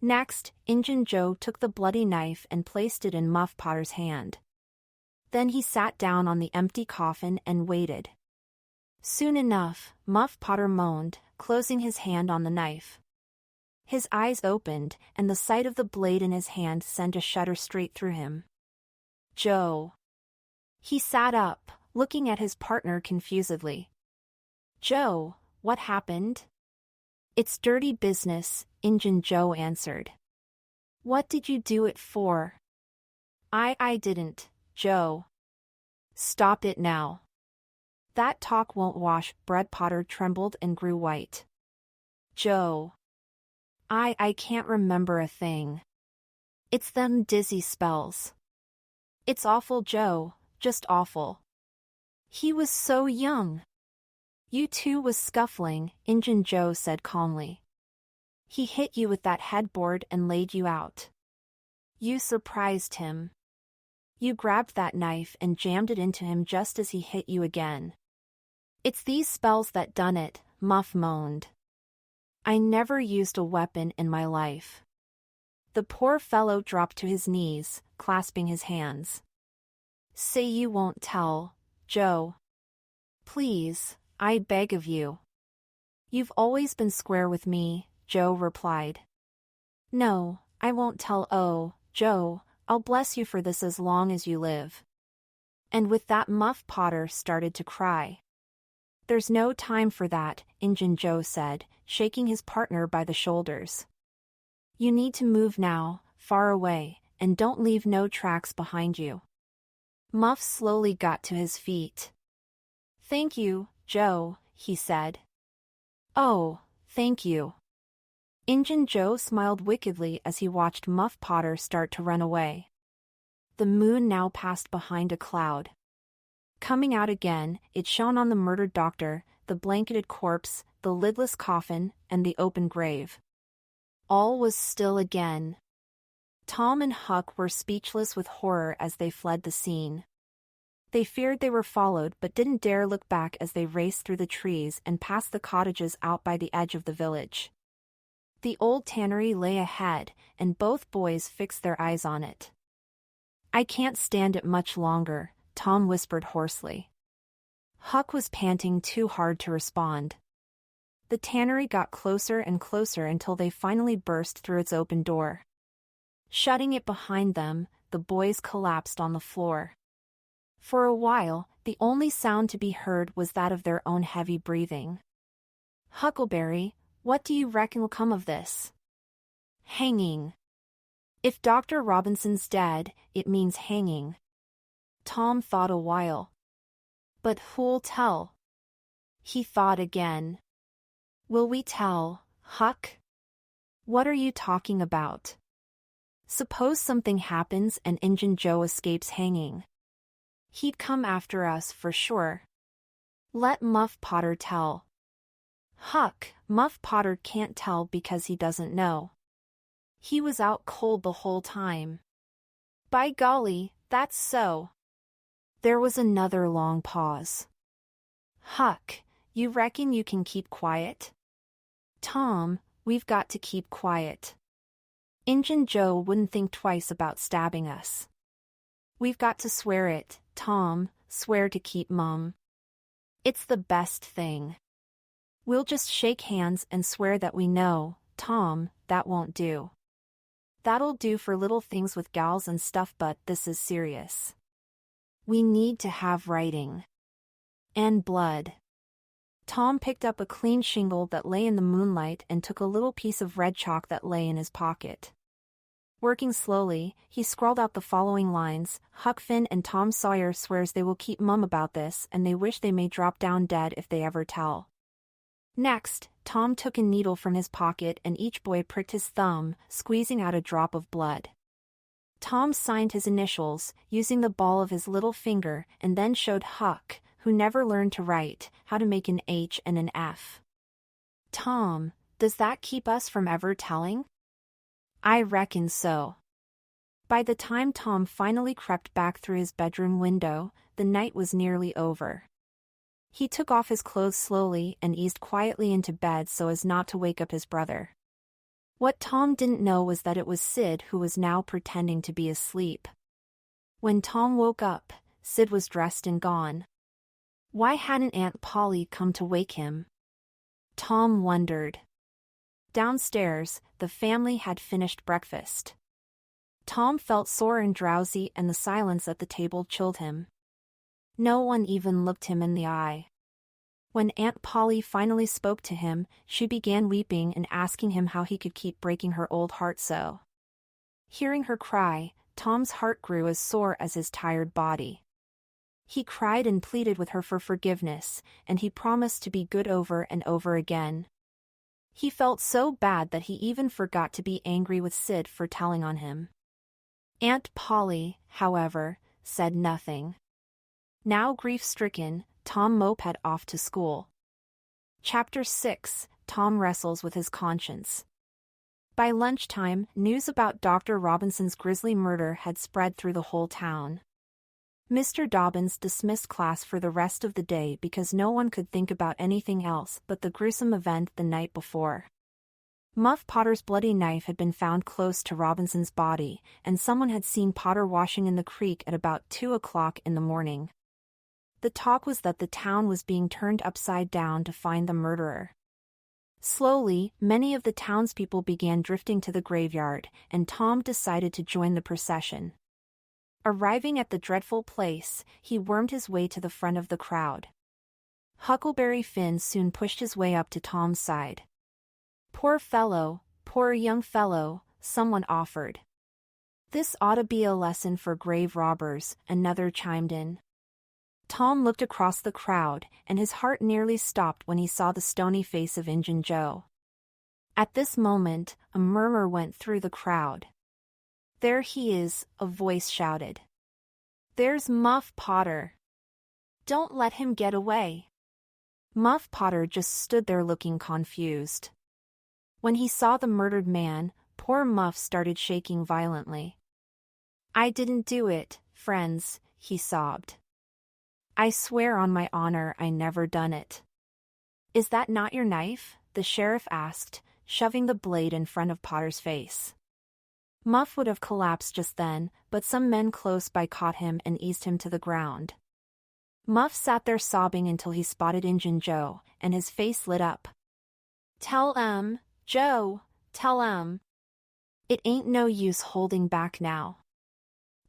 [SPEAKER 1] Next, Injun Joe took the bloody knife and placed it in Muff Potter's hand. Then he sat down on the empty coffin and waited. Soon enough, Muff Potter moaned, closing his hand on the knife. His eyes opened, and the sight of the blade in his hand sent a shudder straight through him. "Joe." He sat up, looking at his partner confusedly. "Joe, what happened?" "It's dirty business," Injun Joe answered. "What did you do it for?" I didn't, Joe." "Stop it now." "That talk won't wash." Bread Potter trembled and grew white. "Joe." I can't remember a thing. It's them dizzy spells." "It's awful, Joe, just awful." "He was so young." "You two was scuffling," Injun Joe said calmly. He hit you with that headboard and laid you out. You surprised him. You grabbed that knife and jammed it into him just as he hit you again. It's these spells that done it, Muff moaned. I never used a weapon in my life. The poor fellow dropped to his knees, clasping his hands. Say you won't tell, Joe. Please, I beg of you. You've always been square with me, Joe replied. No, I won't tell. Oh, Joe, I'll bless you for this as long as you live. And with that Muff Potter started to cry. There's no time for that, Injun Joe said, shaking his partner by the shoulders. You need to move now, far away, and don't leave no tracks behind you. Muff slowly got to his feet. Thank you, Joe, he said. Oh, thank you. Injun Joe smiled wickedly as he watched Muff Potter start to run away. The moon now passed behind a cloud. Coming out again, it shone on the murdered doctor, the blanketed corpse, the lidless coffin, and the open grave. All was still again. Tom and Huck were speechless with horror as they fled the scene. They feared they were followed but didn't dare look back as they raced through the trees and past the cottages out by the edge of the village. The old tannery lay ahead, and both boys fixed their eyes on it. I can't stand it much longer, Tom whispered hoarsely. Huck was panting too hard to respond. The tannery got closer and closer until they finally burst through its open door. Shutting it behind them, the boys collapsed on the floor. For a while, the only sound to be heard was that of their own heavy breathing. Huckleberry, what do you reckon will come of this? Hanging. If Dr. Robinson's dead, it means hanging. Tom thought a while. But who'll tell? He thought again. Will we tell, Huck? What are you talking about? Suppose something happens and Injun Joe escapes hanging. He'd come after us for sure. Let Muff Potter tell. Huck, Muff Potter can't tell because he doesn't know. He was out cold the whole time. By golly, that's so. There was another long pause. Huck, you reckon you can keep quiet? Tom, we've got to keep quiet. Injun Joe wouldn't think twice about stabbing us. We've got to swear it, Tom, swear to keep mum. It's the best thing. We'll just shake hands and swear that we know, Tom, that won't do. That'll do for little things with gals and stuff, but this is serious. We need to have writing. And blood. Tom picked up a clean shingle that lay in the moonlight and took a little piece of red chalk that lay in his pocket. Working slowly, he scrawled out the following lines: Huck Finn and Tom Sawyer swears they will keep mum about this and they wish they may drop down dead if they ever tell. Next, Tom took a needle from his pocket and each boy pricked his thumb, squeezing out a drop of blood. Tom signed his initials, using the ball of his little finger, and then showed Huck, who never learned to write, how to make an H and an F. Tom, does that keep us from ever telling? I reckon so. By the time Tom finally crept back through his bedroom window, the night was nearly over. He took off his clothes slowly and eased quietly into bed so as not to wake up his brother. What Tom didn't know was that it was Sid who was now pretending to be asleep. When Tom woke up, Sid was dressed and gone. Why hadn't Aunt Polly come to wake him? Tom wondered. Downstairs, the family had finished breakfast. Tom felt sore and drowsy and the silence at the table chilled him. No one even looked him in the eye. When Aunt Polly finally spoke to him, she began weeping and asking him how he could keep breaking her old heart so. Hearing her cry, Tom's heart grew as sore as his tired body. He cried and pleaded with her for forgiveness, and he promised to be good over and over again. He felt so bad that he even forgot to be angry with Sid for telling on him. Aunt Polly, however, said nothing. Now grief-stricken, Tom moped off to school. Chapter 6: Tom wrestles with his conscience. By lunchtime, news about Dr. Robinson's grisly murder had spread through the whole town. Mr. Dobbins dismissed class for the rest of the day because no one could think about anything else but the gruesome event the night before. Muff Potter's bloody knife had been found close to Robinson's body, and someone had seen Potter washing in the creek at about 2 o'clock in the morning. The talk was that the town was being turned upside down to find the murderer. Slowly, many of the townspeople began drifting to the graveyard, and Tom decided to join the procession. Arriving at the dreadful place, he wormed his way to the front of the crowd. Huckleberry Finn soon pushed his way up to Tom's side. "Poor fellow, poor young fellow," someone offered. "This ought to be a lesson for grave robbers," another chimed in. Tom looked across the crowd, and his heart nearly stopped when he saw the stony face of Injun Joe. At this moment, a murmur went through the crowd. "There he is," a voice shouted. "There's Muff Potter. Don't let him get away." Muff Potter just stood there looking confused. When he saw the murdered man, poor Muff started shaking violently. "I didn't do it, friends," he sobbed. "I swear on my honor I never done it." "Is that not your knife?" the sheriff asked, shoving the blade in front of Potter's face. Muff would have collapsed just then, but some men close by caught him and eased him to the ground. Muff sat there sobbing until he spotted Injun Joe, and his face lit up. "Tell 'em, Joe, tell 'em. It ain't no use holding back now."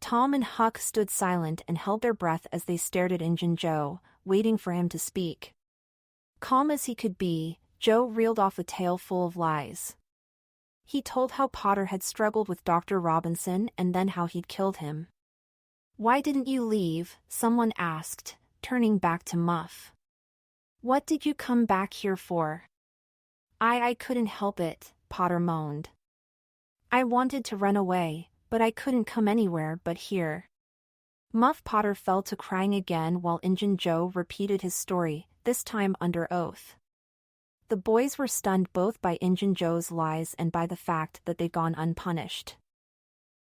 [SPEAKER 1] Tom and Huck stood silent and held their breath as they stared at Injun Joe, waiting for him to speak. Calm as he could be, Joe reeled off a tale full of lies. He told how Potter had struggled with Dr. Robinson and then how he'd killed him. "Why didn't you leave?" someone asked, turning back to Muff. "What did you come back here for?" I couldn't help it," Potter moaned. "I wanted to run away, but I couldn't come anywhere but here." Muff Potter fell to crying again while Injun Joe repeated his story, this time under oath. The boys were stunned both by Injun Joe's lies and by the fact that they'd gone unpunished.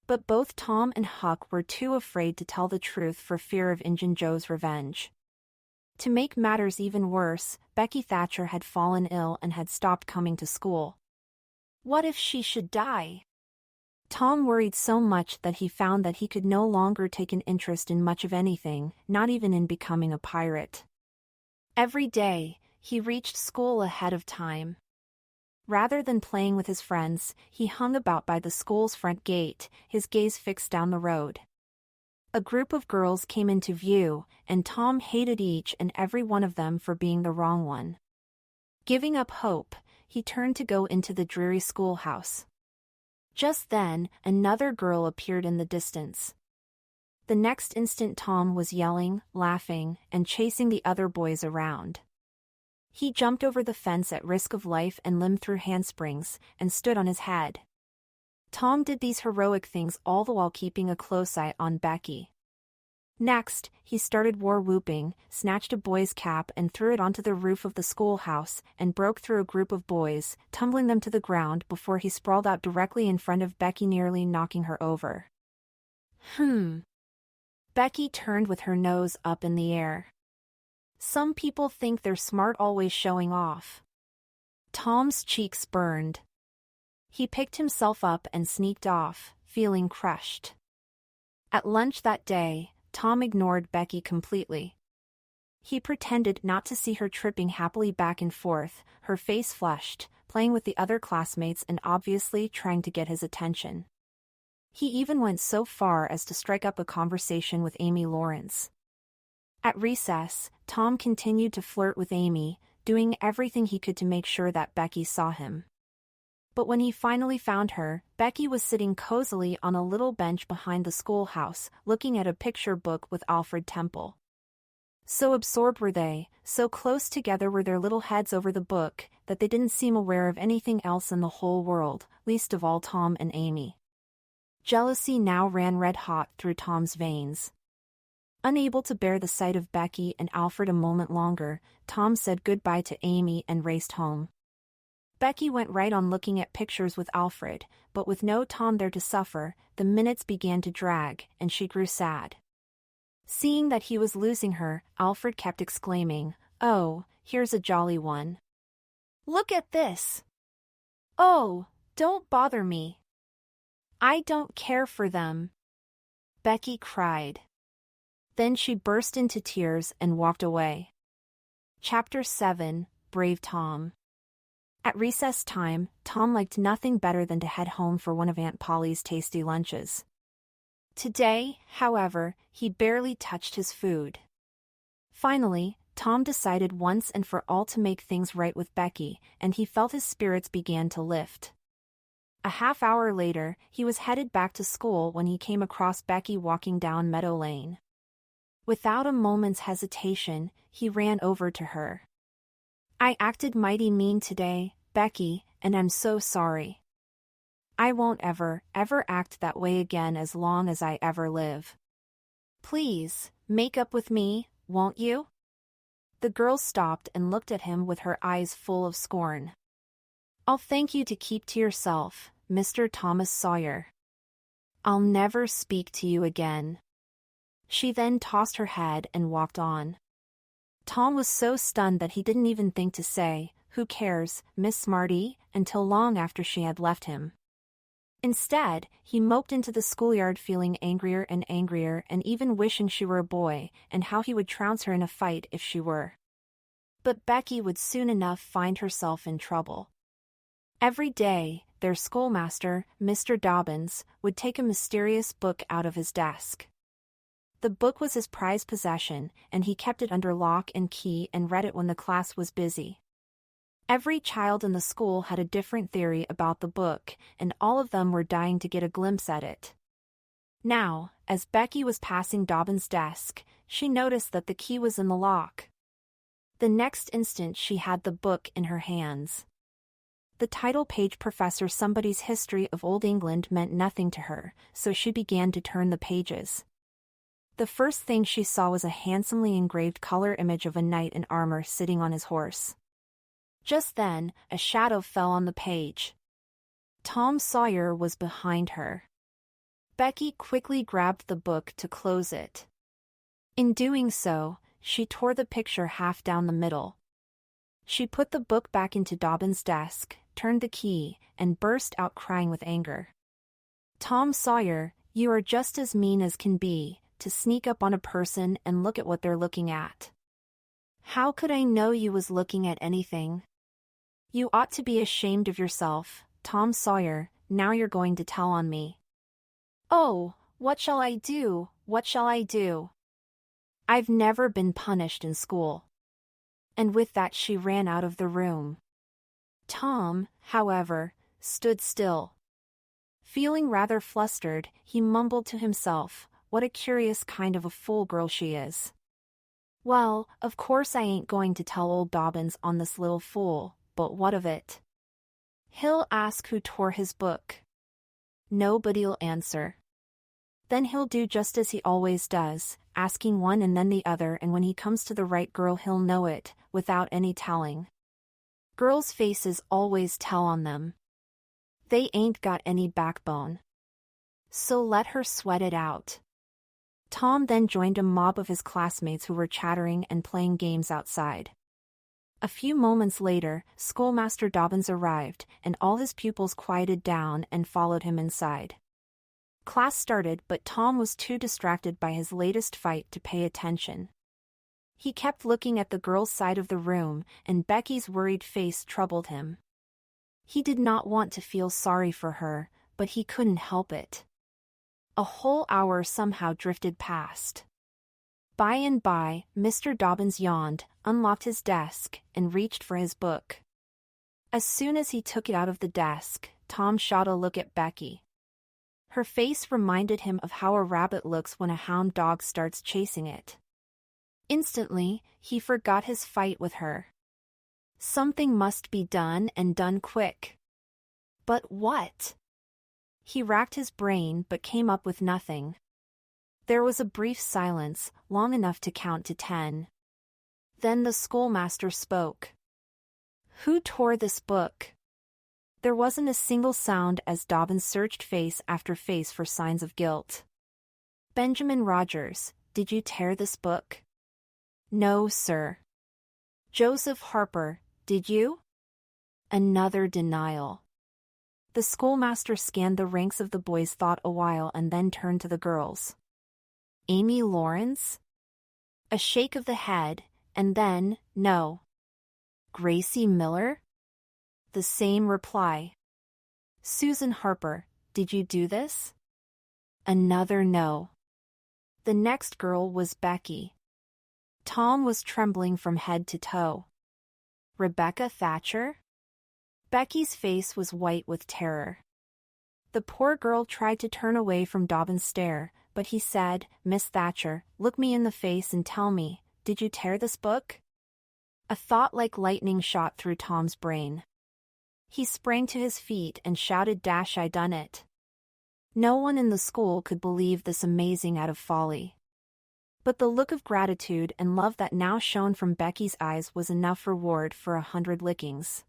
[SPEAKER 1] But both Tom and Huck were too afraid to tell the truth for fear of Injun Joe's revenge. To make matters even worse, Becky Thatcher had fallen ill and had stopped coming to school. What if she should die? Tom worried so much that he found that he could no longer take an interest in much of anything, not even in becoming a pirate. Every day, he reached school ahead of time. Rather than playing with his friends, he hung about by the school's front gate, his gaze fixed down the road. A group of girls came into view, and Tom hated each and every one of them for being the wrong one. Giving up hope, he turned to go into the dreary schoolhouse. Just then, another girl appeared in the distance. The next instant Tom was yelling, laughing, and chasing the other boys around. He jumped over the fence at risk of life and limb through handsprings, and stood on his head. Tom did these heroic things all the while keeping a close eye on Becky. Next, he started war-whooping, snatched a boy's cap and threw it onto the roof of the schoolhouse, and broke through a group of boys, tumbling them to the ground before he sprawled out directly in front of Becky, nearly knocking her over. Becky turned with her nose up in the air. "Some people think they're smart always showing off." Tom's cheeks burned. He picked himself up and sneaked off, feeling crushed. At lunch that day, Tom ignored Becky completely. He pretended not to see her tripping happily back and forth, her face flushed, playing with the other classmates and obviously trying to get his attention. He even went so far as to strike up a conversation with Amy Lawrence. At recess, Tom continued to flirt with Amy, doing everything he could to make sure that Becky saw him. But when he finally found her, Becky was sitting cozily on a little bench behind the schoolhouse, looking at a picture book with Alfred Temple. So absorbed were they, so close together were their little heads over the book, that they didn't seem aware of anything else in the whole world, least of all Tom and Amy. Jealousy now ran red-hot through Tom's veins. Unable to bear the sight of Becky and Alfred a moment longer, Tom said goodbye to Amy and raced home. Becky went right on looking at pictures with Alfred, but with no Tom there to suffer, the minutes began to drag, and she grew sad. Seeing that he was losing her, Alfred kept exclaiming, "Oh, here's a jolly one. Look at this. Oh, don't bother me. I don't care for them," Becky cried. Then she burst into tears and walked away. Chapter 7, Brave Tom. At recess time, Tom liked nothing better than to head home for one of Aunt Polly's tasty lunches. Today, however, he barely touched his food. Finally, Tom decided once and for all to make things right with Becky, and he felt his spirits began to lift. A half hour later, he was headed back to school when he came across Becky walking down Meadow Lane. Without a moment's hesitation, he ran over to her. "I acted mighty mean today, Becky, and I'm so sorry. I won't ever act that way again as long as I ever live. Please, make up with me, won't you?" The girl stopped and looked at him with her eyes full of scorn. "I'll thank you to keep to yourself, Mr. Thomas Sawyer. I'll never speak to you again." She then tossed her head and walked on. Tom was so stunned that he didn't even think to say, "Who cares, Miss Smarty," until long after she had left him. Instead, he moped into the schoolyard feeling angrier and even wishing she were a boy, and how he would trounce her in a fight if she were. But Becky would soon enough find herself in trouble. Every day, their schoolmaster, Mr. Dobbins, would take a mysterious book out of his desk. The book was his prized possession, and he kept it under lock and key and read it when the class was busy. Every child in the school had a different theory about the book, and all of them were dying to get a glimpse at it. Now, as Becky was passing Dobbins' desk, she noticed that the key was in the lock. The next instant she had the book in her hands. The title page Professor Somebody's History of Old England meant nothing to her, so she began to turn the pages. The first thing she saw was a handsomely engraved color image of a knight in armor sitting on his horse. Just then, a shadow fell on the page. Tom Sawyer was behind her. Becky quickly grabbed the book to close it. In doing so, she tore the picture half down the middle. She put the book back into Dobbins' desk, turned the key, and burst out crying with anger. "Tom Sawyer, you are just as mean as can be, to sneak up on a person and look at what they're looking at. How could I know you was looking at anything? You ought to be ashamed of yourself, Tom Sawyer, now you're going to tell on me. Oh, what shall I do, what shall I do? I've never been punished in school." And with that she ran out of the room. Tom, however, stood still. Feeling rather flustered, he mumbled to himself, "What a curious kind of a fool girl she is. Well, of course I ain't going to tell old Dobbins on this little fool, but what of it? He'll ask who tore his book. Nobody'll answer. Then he'll do just as he always does, asking one and then the other, and when he comes to the right girl he'll know it, without any telling. Girls' faces always tell on them. They ain't got any backbone. So let her sweat it out." Tom then joined a mob of his classmates who were chattering and playing games outside. A few moments later, Schoolmaster Dobbins arrived, and all his pupils quieted down and followed him inside. Class started, but Tom was too distracted by his latest fight to pay attention. He kept looking at the girl's side of the room, and Becky's worried face troubled him. He did not want to feel sorry for her, but he couldn't help it. A whole hour somehow drifted past. By and by, Mr. Dobbins yawned, unlocked his desk, and reached for his book. As soon as he took it out of the desk, Tom shot a look at Becky. Her face reminded him of how a rabbit looks when a hound dog starts chasing it. Instantly, he forgot his fight with her. Something must be done, and done quick. But what? He racked his brain but came up with nothing. There was a brief silence, long enough to count to 10. Then the schoolmaster spoke. "Who tore this book?" There wasn't a single sound as Dobbin searched face after face for signs of guilt. Benjamin Rogers, did you tear this book? No, sir. Joseph Harper, did you? Another denial. The schoolmaster scanned the ranks of the boys thought a while and then turned to the girls. Amy Lawrence? A shake of the head, and then, no. Gracie Miller? The same reply. Susan Harper, did you do this? Another no. The next girl was Becky. Tom was trembling from head to toe. Rebecca Thatcher? Becky's face was white with terror. The poor girl tried to turn away from Dobbin's stare, but he said, Miss Thatcher, look me in the face and tell me, did you tear this book? A thought like lightning shot through Tom's brain. He sprang to his feet and shouted, I done it. No one in the school could believe this amazing act of folly. But the look of gratitude and love that now shone from Becky's eyes was enough reward for 100 lickings.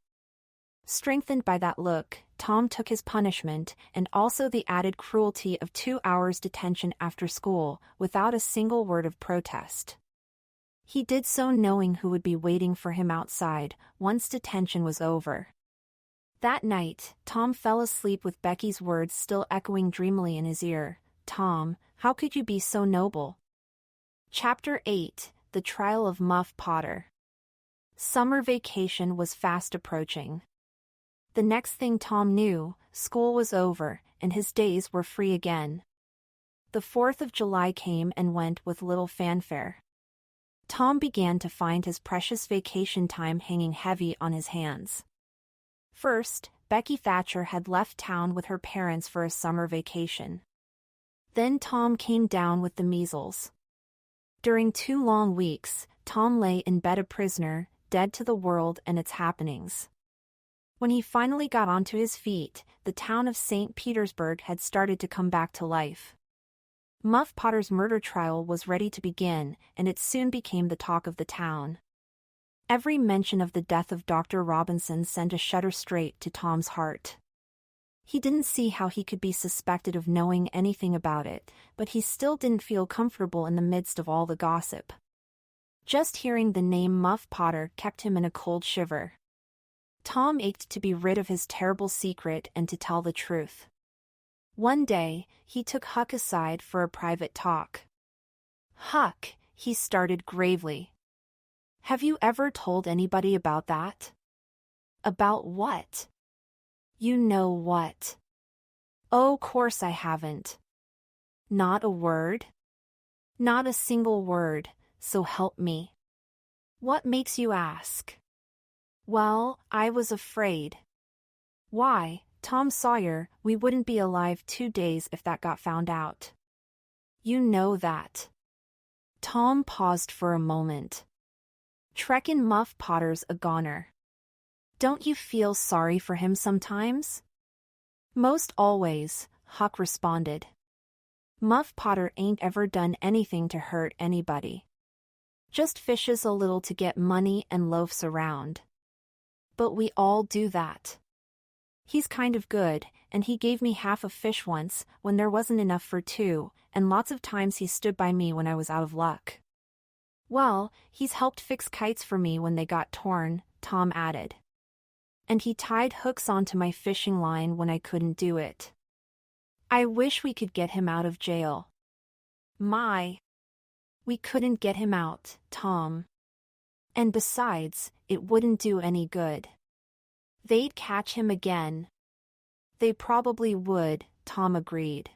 [SPEAKER 1] Strengthened by that look, Tom took his punishment and also the added cruelty of 2 hours detention after school, without a single word of protest. He did so knowing who would be waiting for him outside once detention was over. That night, Tom fell asleep with Becky's words still echoing dreamily in his ear. Tom, how could you be so noble? Chapter 8, The Trial of Muff Potter. Summer vacation was fast approaching. The next thing Tom knew, school was over, and his days were free again. The 4th of July came and went with little fanfare. Tom began to find his precious vacation time hanging heavy on his hands. First, Becky Thatcher had left town with her parents for a summer vacation. Then Tom came down with the measles. During 2 long weeks, Tom lay in bed a prisoner, dead to the world and its happenings. When he finally got onto his feet, the town of St. Petersburg had started to come back to life. Muff Potter's murder trial was ready to begin, and it soon became the talk of the town. Every mention of the death of Dr. Robinson sent a shudder straight to Tom's heart. He didn't see how he could be suspected of knowing anything about it, but he still didn't feel comfortable in the midst of all the gossip. Just hearing the name Muff Potter kept him in a cold shiver. Tom ached to be rid of his terrible secret and to tell the truth. One day, he took Huck aside for a private talk. Huck, he started gravely. Have you ever told anybody about that? About what? You know what. Oh, course I haven't. Not a word? Not a single word, so help me. What makes you ask? Well, I was afraid. Why, Tom Sawyer, we wouldn't be alive 2 days if that got found out. You know that. Tom paused for a moment. Treckin' Muff Potter's a goner. Don't you feel sorry for him sometimes? Most always, Huck responded. Muff Potter ain't ever done anything to hurt anybody. Just fishes a little to get money and loafs around. But we all do that. He's kind of good, and he gave me half a fish once when there wasn't enough for 2, and lots of times he stood by me when I was out of luck. Well, he's helped fix kites for me when they got torn, Tom added. And he tied hooks onto my fishing line when I couldn't do it. I wish we could get him out of jail. My. We couldn't get him out, Tom. And besides, it wouldn't do any good. They'd catch him again. They probably would, Tom agreed.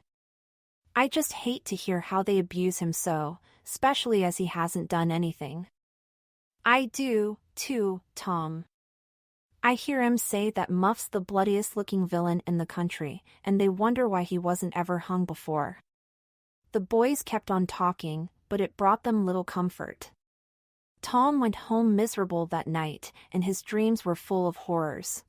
[SPEAKER 1] I just hate to hear how they abuse him so, especially as he hasn't done anything. I do, too, Tom. I hear 'em say that Muff's the bloodiest-looking villain in the country, and they wonder why he wasn't ever hung before. The boys kept on talking, but it brought them little comfort. Tom went home miserable that night, and his dreams were full of horrors.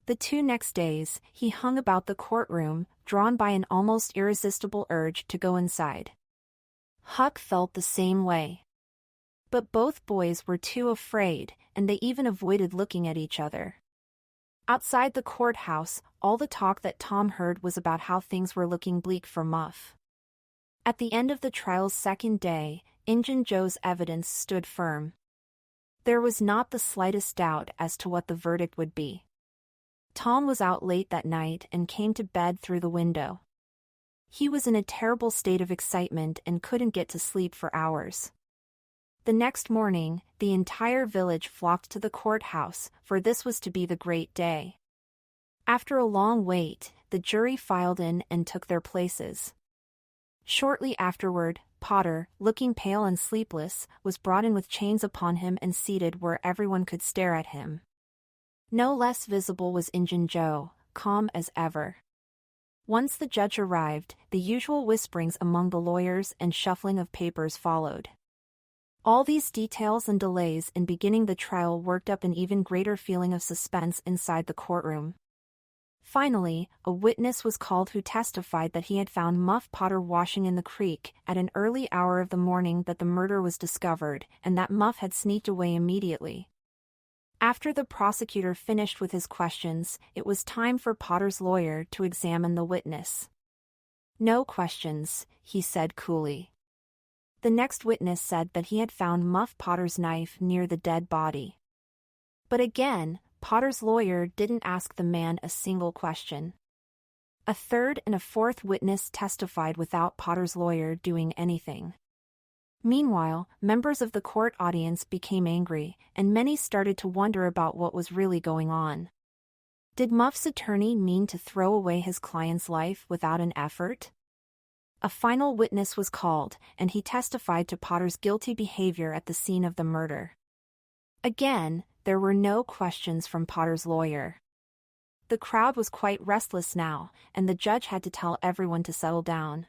[SPEAKER 1] The 2 next days, he hung about the courtroom, drawn by an almost irresistible urge to go inside. Huck felt the same way. But both boys were too afraid, and they even avoided looking at each other. Outside the courthouse, all the talk that Tom heard was about how things were looking bleak for Muff. At the end of the trial's second day, Injun Joe's evidence stood firm. There was not the slightest doubt as to what the verdict would be. Tom was out late that night and came to bed through the window. He was in a terrible state of excitement and couldn't get to sleep for hours. The next morning, the entire village flocked to the courthouse, for this was to be the great day. After a long wait, the jury filed in and took their places. Shortly afterward, Potter, looking pale and sleepless, was brought in with chains upon him and seated where everyone could stare at him. No less visible was Injun Joe, calm as ever. Once the judge arrived, the usual whisperings among the lawyers and shuffling of papers followed. All these details and delays in beginning the trial worked up an even greater feeling of suspense inside the courtroom. Finally, a witness was called who testified that he had found Muff Potter washing in the creek at an early hour of the morning that the murder was discovered, and that Muff had sneaked away immediately. After the prosecutor finished with his questions, it was time for Potter's lawyer to examine the witness. "No questions," he said coolly. The next witness said that he had found Muff Potter's knife near the dead body. But again, Potter's lawyer didn't ask the man a single question. A third and a fourth witness testified without Potter's lawyer doing anything. Meanwhile, members of the court audience became angry, and many started to wonder about what was really going on. Did Muff's attorney mean to throw away his client's life without an effort? A final witness was called, and he testified to Potter's guilty behavior at the scene of the murder. Again, there were no questions from Potter's lawyer. The crowd was quite restless now, and the judge had to tell everyone to settle down.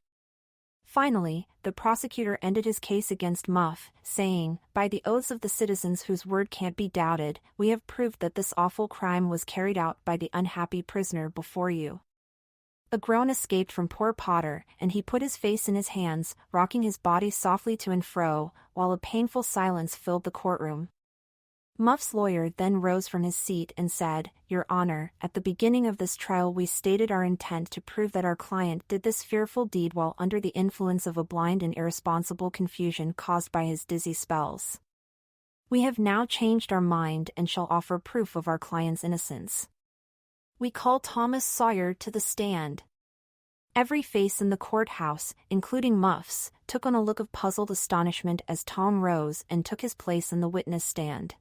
[SPEAKER 1] Finally, the prosecutor ended his case against Muff, saying, "By the oaths of the citizens whose word can't be doubted, we have proved that this awful crime was carried out by the unhappy prisoner before you." A groan escaped from poor Potter, and he put his face in his hands, rocking his body softly to and fro, while a painful silence filled the courtroom. Muff's lawyer then rose from his seat and said, "Your Honor, at the beginning of this trial we stated our intent to prove that our client did this fearful deed while under the influence of a blind and irresponsible confusion caused by his dizzy spells. We have now changed our mind and shall offer proof of our client's innocence. We call Thomas Sawyer to the stand." Every face in the courthouse, including Muff's, took on a look of puzzled astonishment as Tom rose and took his place in the witness stand.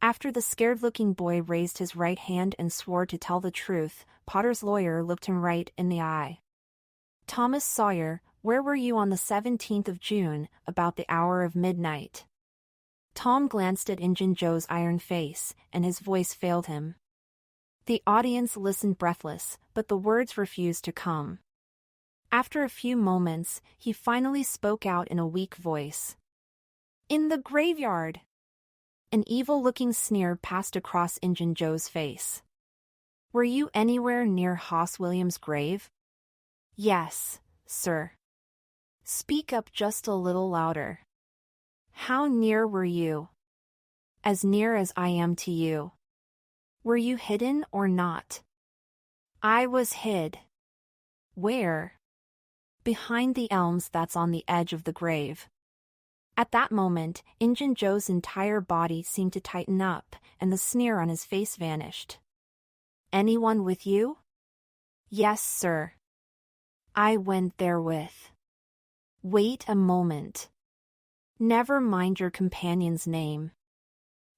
[SPEAKER 1] After the scared-looking boy raised his right hand and swore to tell the truth, Potter's lawyer looked him right in the eye. "Thomas Sawyer, where were you on the 17th of June, about the hour of midnight?" Tom glanced at Injun Joe's iron face, and his voice failed him. The audience listened breathless, but the words refused to come. After a few moments, he finally spoke out in a weak voice. "In the graveyard!" An evil-looking sneer passed across Injun Joe's face. "Were you anywhere near Hoss Williams' grave?" "Yes, sir." "Speak up just a little louder." "How near were you?" "As near as I am to you." "Were you hidden or not?" "I was hid." "Where?" "Behind the elms that's on the edge of the grave." At that moment, Injun Joe's entire body seemed to tighten up, and the sneer on his face vanished. "Anyone with you?" "Yes, sir." "I went there with." "Wait a moment. Never mind your companion's name.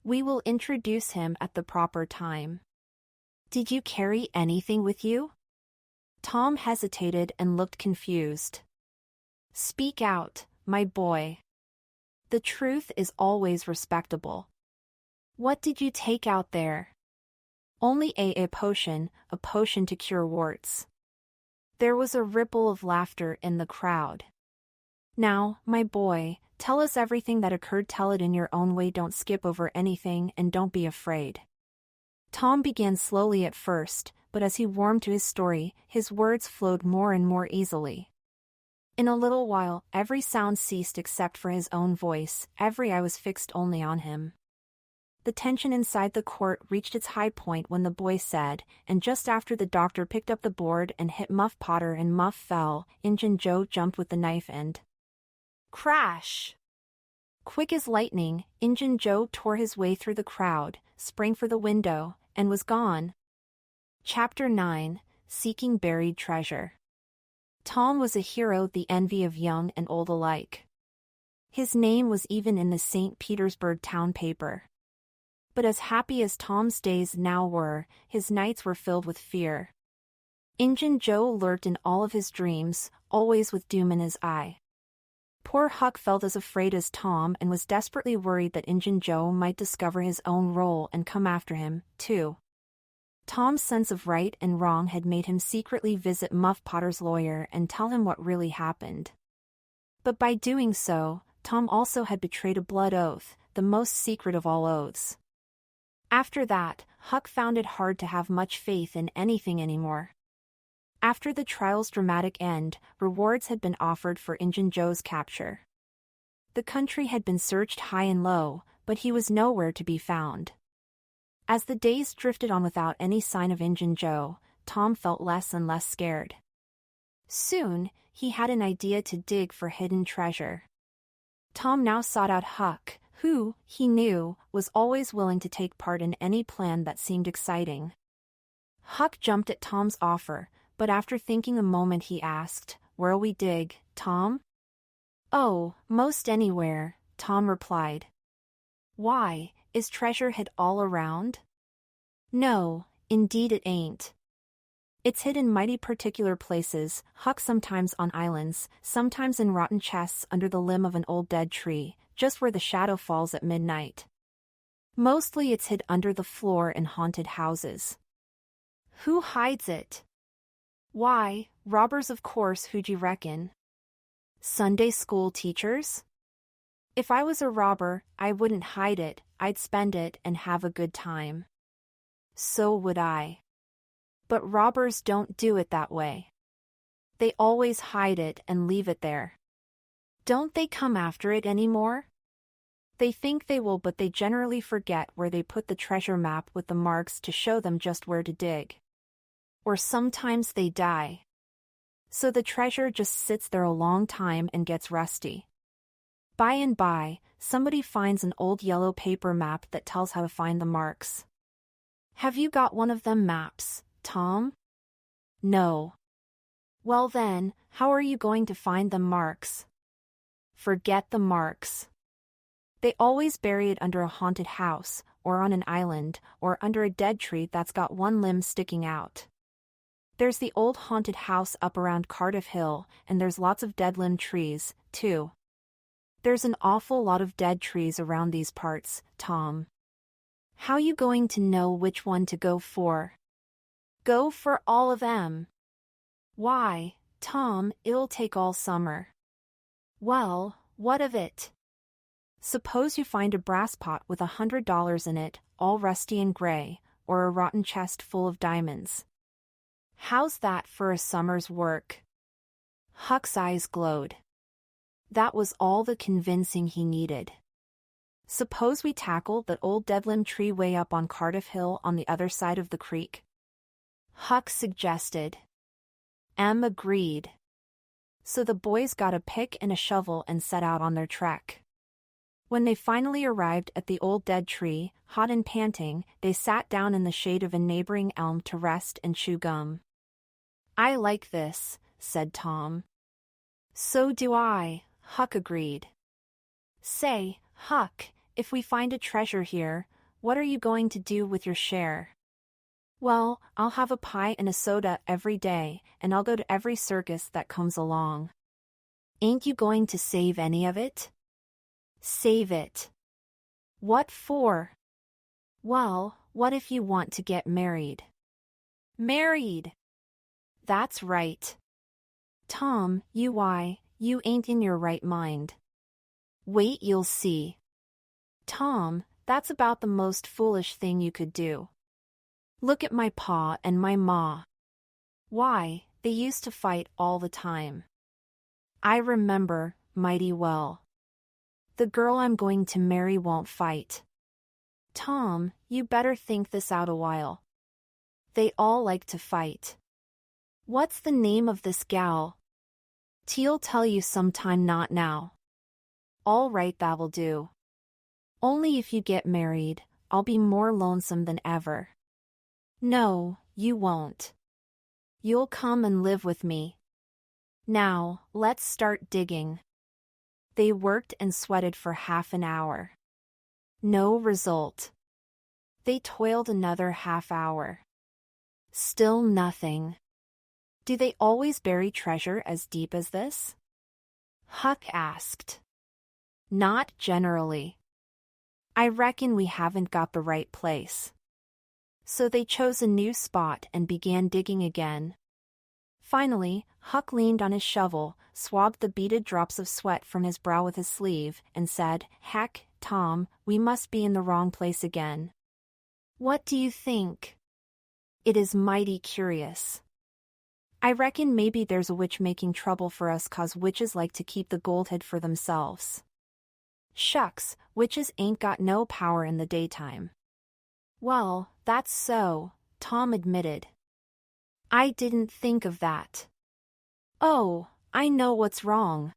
[SPEAKER 1] We will introduce him at the proper time. Did you carry anything with you?" Tom hesitated and looked confused. "Speak out, my boy. The truth is always respectable. What did you take out there?" "Only a potion to cure warts." There was a ripple of laughter in the crowd. "Now, my boy, tell us everything that occurred. Tell it in your own way. Don't skip over anything and don't be afraid." Tom began slowly at first, but as he warmed to his story, his words flowed more and more easily. In a little while, every sound ceased except for his own voice, every eye was fixed only on him. The tension inside the court reached its high point when the boy said, and just after the doctor picked up the board and hit Muff Potter and Muff fell, Injun Joe jumped with the knife and crash! Quick as lightning, Injun Joe tore his way through the crowd, sprang for the window, and was gone. Chapter 9, Seeking Buried Treasure. Tom was a hero, the envy of young and old alike. His name was even in the St. Petersburg town paper. But as happy as Tom's days now were, his nights were filled with fear. Injun Joe lurked in all of his dreams, always with doom in his eye. Poor Huck felt as afraid as Tom and was desperately worried that Injun Joe might discover his own role and come after him, too. Tom's sense of right and wrong had made him secretly visit Muff Potter's lawyer and tell him what really happened. But by doing so, Tom also had betrayed a blood oath, the most secret of all oaths. After that, Huck found it hard to have much faith in anything anymore. After the trial's dramatic end, rewards had been offered for Injun Joe's capture. The country had been searched high and low, but he was nowhere to be found. As the days drifted on without any sign of Injun Joe, Tom felt less and less scared. Soon, he had an idea to dig for hidden treasure. Tom now sought out Huck, who, he knew, was always willing to take part in any plan that seemed exciting. Huck jumped at Tom's offer, but after thinking a moment he asked, "Where'll we dig, Tom?" "Oh, most anywhere," Tom replied. "Why, is treasure hid all around?" "No, indeed it ain't. It's hid in mighty particular places, Huck, sometimes on islands, sometimes in rotten chests under the limb of an old dead tree, just where the shadow falls at midnight. Mostly it's hid under the floor in haunted houses." "Who hides it?" "Why, robbers, of course. Who'd you reckon? Sunday school teachers? If I was a robber, I wouldn't hide it, I'd spend it and have a good time." "So would I. But robbers don't do it that way. They always hide it and leave it there." "Don't they come after it anymore?" "They think they will, but they generally forget where they put the treasure map with the marks to show them just where to dig. Or sometimes they die. So the treasure just sits there a long time and gets rusty. By and by, somebody finds an old yellow paper map that tells how to find the marks." "Have you got one of them maps, Tom?" "No." "Well then, how are you going to find the marks?" "Forget the marks. They always bury it under a haunted house, or on an island, or under a dead tree that's got one limb sticking out. There's the old haunted house up around Cardiff Hill, and there's lots of dead limb trees, too. There's an awful lot of dead trees around these parts, Tom. How you going to know which one to go for?" "Go for all of them." "Why, Tom, it'll take all summer." "Well, what of it? Suppose you find a brass pot with $100 in it, all rusty and gray, or a rotten chest full of diamonds. How's that for a summer's work?" Huck's eyes glowed. That was all the convincing he needed. "Suppose we tackle that old deadlimb tree way up on Cardiff Hill on the other side of the creek?" Huck suggested. Em agreed. So the boys got a pick and a shovel and set out on their trek. When they finally arrived at the old dead tree, hot and panting, they sat down in the shade of a neighboring elm to rest and chew gum. "I like this," said Tom. "So do I," Huck agreed. "Say, Huck, if we find a treasure here, what are you going to do with your share?" "Well, I'll have a pie and a soda every day, and I'll go to every circus that comes along." "Ain't you going to save any of it?" "Save it? What for?" "Well, what if you want to get married?" "Married!" "That's right. Tom, you ain't in your right mind." "Wait, you'll see." "Tom, that's about the most foolish thing you could do. Look at my pa and my ma. Why, they used to fight all the time. I remember, mighty well. The girl I'm going to marry won't fight. Tom, you better think this out a while. They all like to fight. What's the name of this gal? T'll tell you sometime, not now. All right, that'll do. Only if you get married, I'll be more lonesome than ever. No, you won't. You'll come and live with me. Now, let's start digging. They worked and sweated for half an hour. No result. They toiled another half hour. Still nothing. Do they always bury treasure as deep as this? Huck asked. Not generally. I reckon we haven't got the right place. So they chose a new spot and began digging again. Finally, Huck leaned on his shovel, swabbed the beaded drops of sweat from his brow with his sleeve, and said, Heck, Tom, we must be in the wrong place again. What do you think? It is mighty curious. I reckon maybe there's a witch making trouble for us 'cause witches like to keep the gold hid for themselves. Shucks, witches ain't got no power in the daytime. Well, that's so, Tom admitted. I didn't think of that. Oh, I know what's wrong.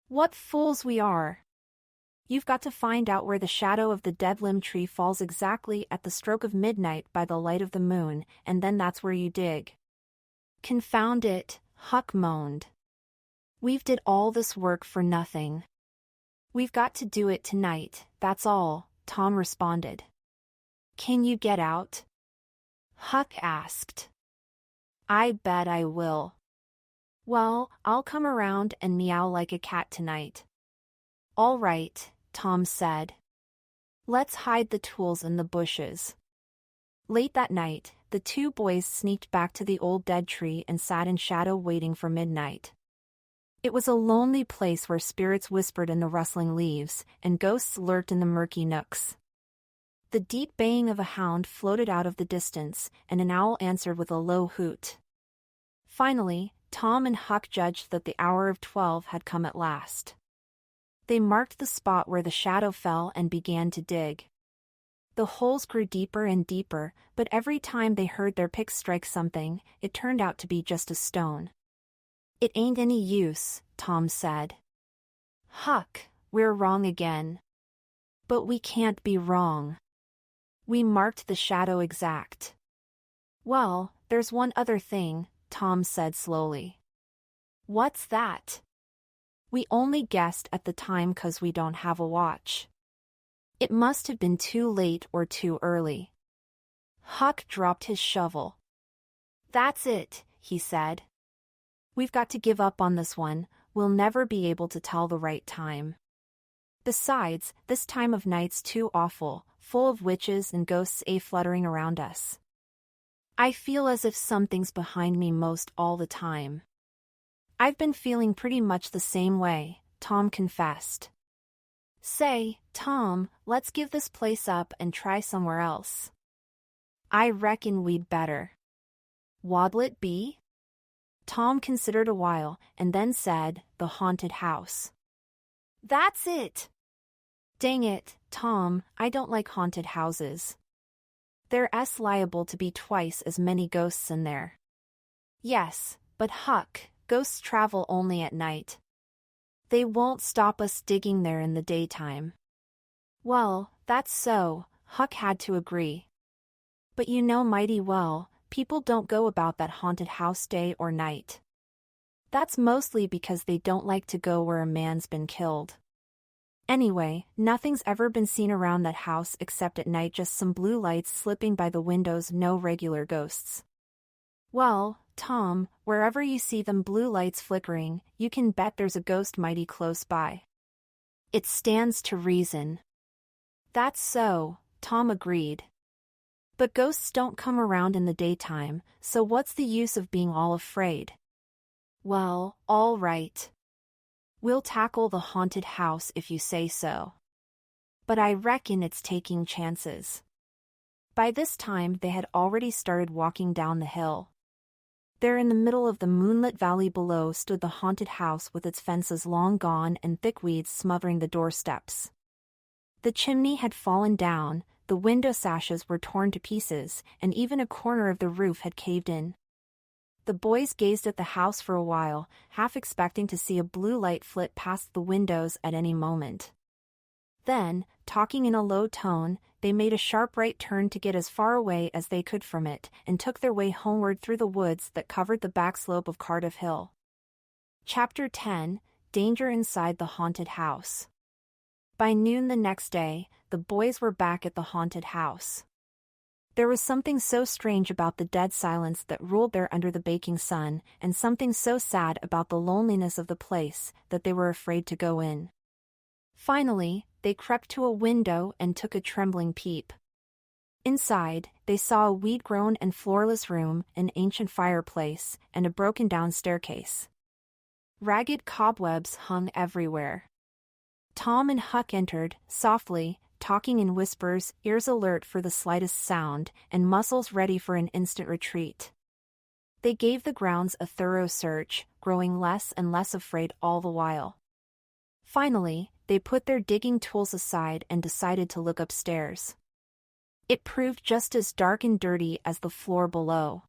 [SPEAKER 1] What fools we are. You've got to find out where the shadow of the dead limb tree falls exactly at the stroke of midnight by the light of the moon, and then that's where you dig. Confound it, Huck moaned. We've did all this work for nothing. We've got to do it tonight, that's all, Tom responded. Can you get out? Huck asked. I bet I will. Well, I'll come around and meow like a cat tonight. All right, Tom said. Let's hide the tools in the bushes. Late that night, the two boys sneaked back to the old dead tree and sat in shadow waiting for midnight. It was a lonely place where spirits whispered in the rustling leaves, and ghosts lurked in the murky nooks. The deep baying of a hound floated out of the distance, and an owl answered with a low hoot. Finally, Tom and Huck judged that the hour of 12 had come at last. They marked the spot where the shadow fell and began to dig. The holes grew deeper and deeper, but every time they heard their picks strike something, it turned out to be just a stone. It ain't any use, Tom said. Huck, we're wrong again. But we can't be wrong. We marked the shadow exact. Well, there's one other thing, Tom said slowly. What's that? We only guessed at the time 'cause we don't have a watch. It must have been too late or too early. Huck dropped his shovel. That's it, he said. We've got to give up on this one, we'll never be able to tell the right time. Besides, this time of night's too awful, full of witches and ghosts fluttering around us. I feel as if something's behind me most all the time. I've been feeling pretty much the same way, Tom confessed. Say, Tom, let's give this place up and try somewhere else. I reckon we'd better. What'll it be? Tom considered a while and then said, the haunted house. That's it! Dang it, Tom, I don't like haunted houses. They're liable to be twice as many ghosts in there. Yes, but Huck, ghosts travel only at night. They won't stop us digging there in the daytime. Well, that's so, Huck had to agree. But you know mighty well, people don't go about that haunted house day or night. That's mostly because they don't like to go where a man's been killed. Anyway, nothing's ever been seen around that house except at night, just some blue lights slipping by the windows, no regular ghosts. Well, Tom, wherever you see them blue lights flickering, you can bet there's a ghost mighty close by. It stands to reason. That's so, Tom agreed. But ghosts don't come around in the daytime, so what's the use of being all afraid? Well, all right. We'll tackle the haunted house if you say so. But I reckon it's taking chances. By this time they had already started walking down the hill. There in the middle of the moonlit valley below stood the haunted house with its fences long gone and thick weeds smothering the doorsteps. The chimney had fallen down, the window sashes were torn to pieces, and even a corner of the roof had caved in. The boys gazed at the house for a while, half expecting to see a blue light flit past the windows at any moment. Then, talking in a low tone, they made a sharp right turn to get as far away as they could from it, and took their way homeward through the woods that covered the back slope of Cardiff Hill. Chapter 10: Danger Inside the Haunted House. By noon the next day, the boys were back at the haunted house. There was something so strange about the dead silence that ruled there under the baking sun, and something so sad about the loneliness of the place, that they were afraid to go in. Finally, they crept to a window and took a trembling peep. Inside, they saw a weed-grown and floorless room, an ancient fireplace, and a broken-down staircase. Ragged cobwebs hung everywhere. Tom and Huck entered, softly, talking in whispers, ears alert for the slightest sound, and muscles ready for an instant retreat. They gave the grounds a thorough search, growing less and less afraid all the while. Finally, they put their digging tools aside and decided to look upstairs. It proved just as dark and dirty as the floor below.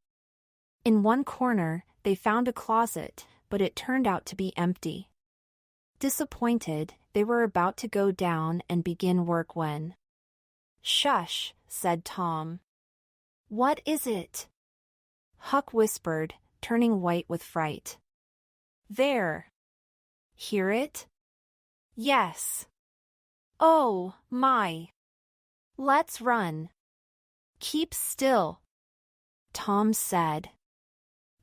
[SPEAKER 1] In one corner, they found a closet, but it turned out to be empty. Disappointed, they were about to go down and begin work when... "Shush," said Tom. "What is it?" Huck whispered, turning white with fright. "There." "Hear it?" "Yes." "Oh, my. Let's run." "Keep still," Tom said.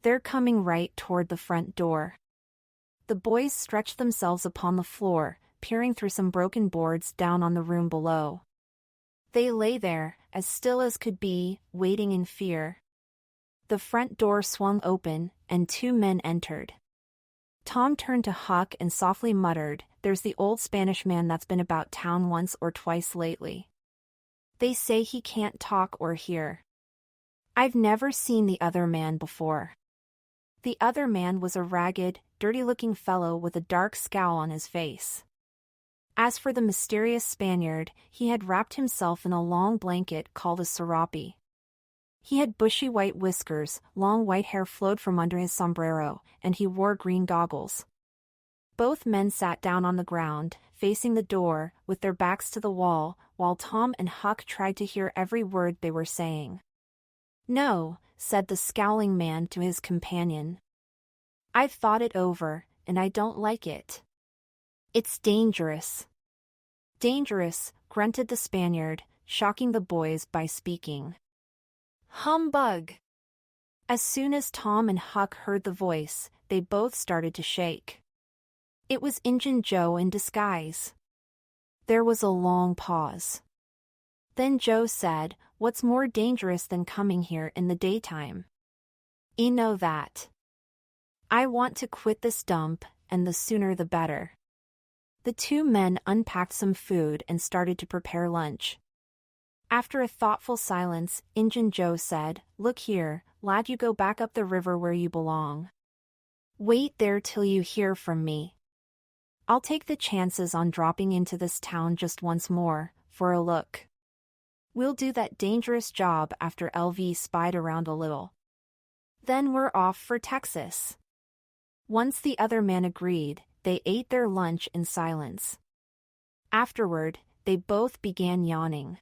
[SPEAKER 1] "They're coming right toward the front door." The boys stretched themselves upon the floor, peering through some broken boards down on the room below. They lay there, as still as could be, waiting in fear. The front door swung open, and two men entered. Tom turned to Huck and softly muttered, "There's the old Spanish man that's been about town once or twice lately. They say he can't talk or hear. I've never seen the other man before." The other man was a ragged, dirty-looking fellow with a dark scowl on his face. As for the mysterious Spaniard, he had wrapped himself in a long blanket called a serape. He had bushy white whiskers, long white hair flowed from under his sombrero, and he wore green goggles. Both men sat down on the ground, facing the door, with their backs to the wall, while Tom and Huck tried to hear every word they were saying. "No," said the scowling man to his companion. "I've thought it over, and I don't like it. It's dangerous." "Dangerous," grunted the Spaniard, shocking the boys by speaking. "Humbug!" As soon as Tom and Huck heard the voice, they both started to shake. It was Injun Joe in disguise. There was a long pause. Then Joe said, "What's more dangerous than coming here in the daytime? You know that. I want to quit this dump, and the sooner the better." The two men unpacked some food and started to prepare lunch. After a thoughtful silence, Injun Joe said, "Look here, lad, you go back up the river where you belong. Wait there till you hear from me. I'll take the chances on dropping into this town just once more, for a look. We'll do that dangerous job after LV spied around a little. Then we're off for Texas." Once the other man agreed, they ate their lunch in silence. Afterward, they both began yawning.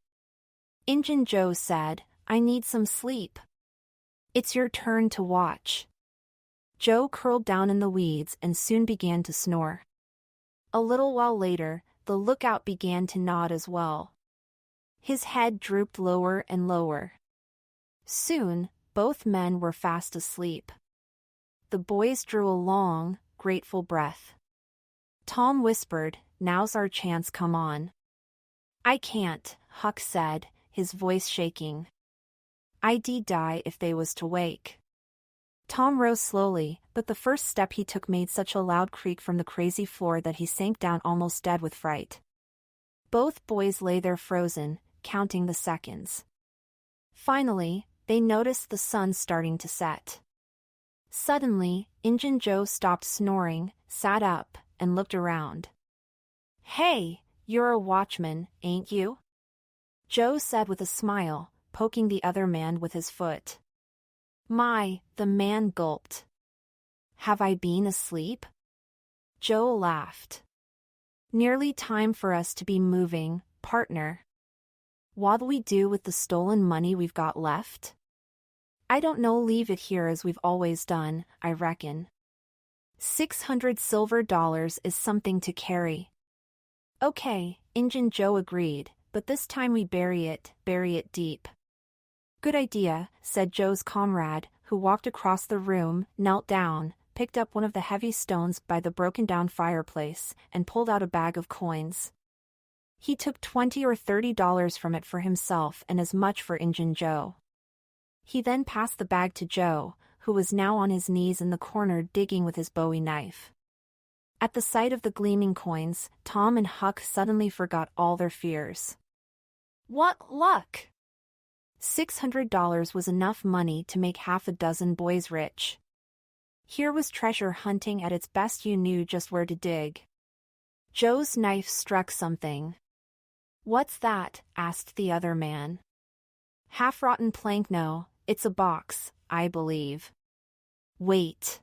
[SPEAKER 1] Injun Joe said, "I need some sleep." "It's your turn to watch." Joe curled down in the weeds and soon began to snore. A little while later, the lookout began to nod as well. His head drooped lower and lower. Soon, both men were fast asleep. The boys drew a long, grateful breath. Tom whispered, "Now's our chance, come on." "I can't," Huck said, his voice shaking. "I'd die if they was to wake." Tom rose slowly, but the first step he took made such a loud creak from the crazy floor that he sank down almost dead with fright. Both boys lay there frozen, counting the seconds. Finally, they noticed the sun starting to set. Suddenly, Injun Joe stopped snoring, sat up, and looked around. "Hey, you're a watchman, ain't you?" Joe said with a smile, poking the other man with his foot. My, the man gulped. Have I been asleep? Joe laughed. Nearly time for us to be moving, partner. What'll we do with the stolen money we've got left? I don't know, leave it here as we've always done, I reckon. 600 silver dollars is something to carry. Okay, Injun Joe agreed, but this time we bury it deep. Good idea, said Joe's comrade, who walked across the room, knelt down, picked up one of the heavy stones by the broken-down fireplace, and pulled out a bag of coins. He took $20 or $30 from it for himself and as much for Injun Joe. He then passed the bag to Joe, who was now on his knees in the corner digging with his bowie knife. At the sight of the gleaming coins, Tom and Huck suddenly forgot all their fears. What luck! $600 was enough money to make half a dozen boys rich. Here was treasure hunting at its best. You knew just where to dig. Joe's knife struck something. What's that? Asked the other man. Half-rotten plank. No, it's a box, I believe. Wait.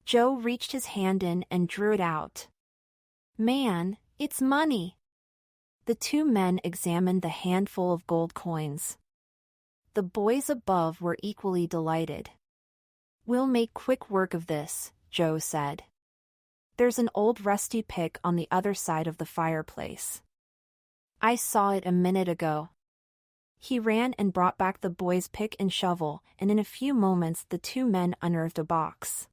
[SPEAKER 1] Joe reached his hand in and drew it out. Man, it's money. The two men examined the handful of gold coins. The boys above were equally delighted. We'll make quick work of this, Joe said. There's an old rusty pick on the other side of the fireplace. I saw it a minute ago. He ran and brought back the boy's pick and shovel, and in a few moments the two men unearthed a box.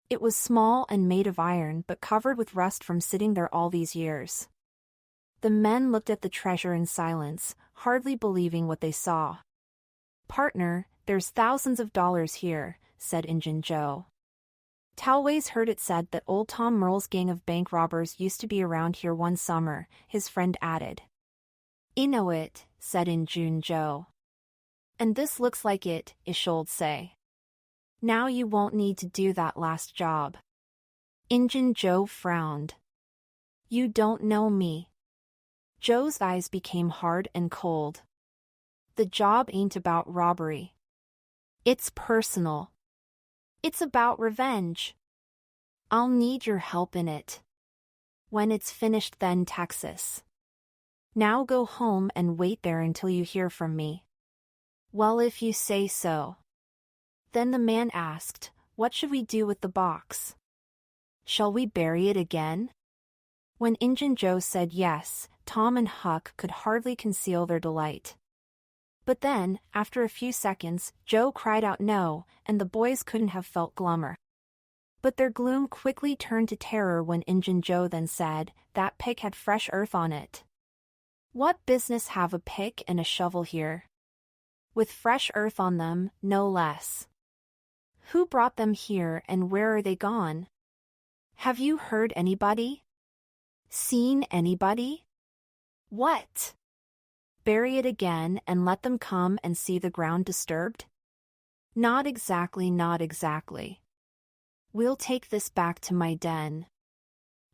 [SPEAKER 1] It was small and made of iron but covered with rust from sitting there all these years. The men looked at the treasure in silence, hardly believing what they saw. Partner, there's thousands of dollars here, said Injun Joe. Talways heard it said that old Tom Merle's gang of bank robbers used to be around here one summer, his friend added. I know it, said Injun Joe. And this looks like it, Ishold say. Now you won't need to do that last job. Injun Joe frowned. You don't know me. Joe's eyes became hard and cold. The job ain't about robbery. It's personal. It's about revenge. I'll need your help in it. When it's finished then Texas. Now go home and wait there until you hear from me. Well, if you say so. Then the man asked, what should we do with the box? Shall we bury it again? When Injun Joe said yes, Tom and Huck could hardly conceal their delight. But then, after a few seconds, Joe cried out no, and the boys couldn't have felt glummer. But their gloom quickly turned to terror when Injun Joe then said, that pick had fresh earth on it. What business have a pick and a shovel here? With fresh earth on them, no less. Who brought them here and where are they gone? Have you heard anybody? Seen anybody? What? Bury it again and let them come and see the ground disturbed? Not exactly, not exactly. We'll take this back to my den.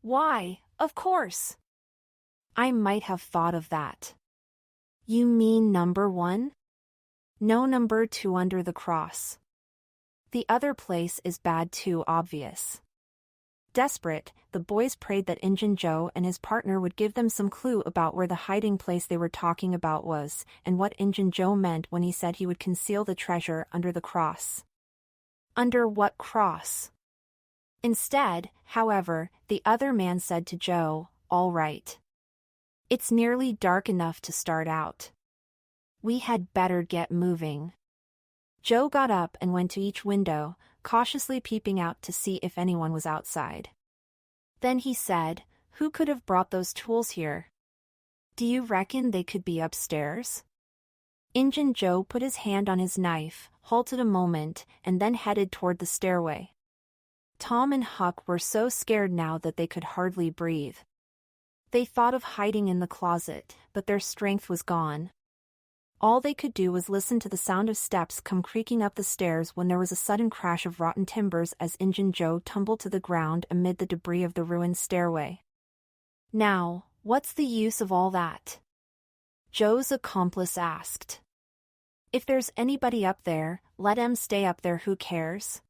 [SPEAKER 1] Why, of course. I might have thought of that. You mean number 1? No, number 2 under the cross. The other place is bad too obvious. Desperate, the boys prayed that Injun Joe and his partner would give them some clue about where the hiding place they were talking about was, and what Injun Joe meant when he said he would conceal the treasure under the cross. Under what cross? Instead, however, the other man said to Joe, all right. It's nearly dark enough to start out. We had better get moving. Joe got up and went to each window, cautiously peeping out to see if anyone was outside. Then he said, who could have brought those tools here? Do you reckon they could be upstairs? Injun Joe put his hand on his knife, halted a moment, and then headed toward the stairway. Tom and Huck were so scared now that they could hardly breathe. They thought of hiding in the closet, but their strength was gone. All they could do was listen to the sound of steps come creaking up the stairs when there was a sudden crash of rotten timbers as Injun Joe tumbled to the ground amid the debris of the ruined stairway. Now, what's the use of all that? Joe's accomplice asked. If there's anybody up there, let 'em stay up there, who cares?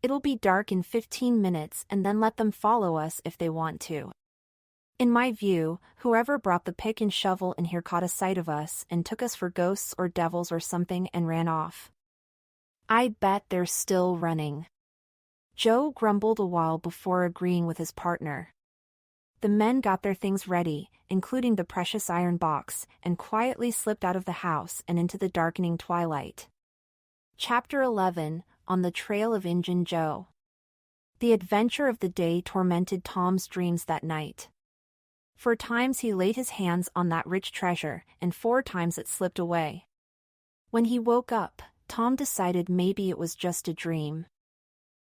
[SPEAKER 1] It'll be dark in 15 minutes and then let them follow us if they want to. In my view, whoever brought the pick and shovel in here caught a sight of us and took us for ghosts or devils or something and ran off. I bet they're still running. Joe grumbled a while before agreeing with his partner. The men got their things ready, including the precious iron box, and quietly slipped out of the house and into the darkening twilight. Chapter 11, On the Trail of Injun Joe. The adventure of the day tormented Tom's dreams that night. 4 times he laid his hands on that rich treasure, and 4 times it slipped away. When he woke up, Tom decided maybe it was just a dream.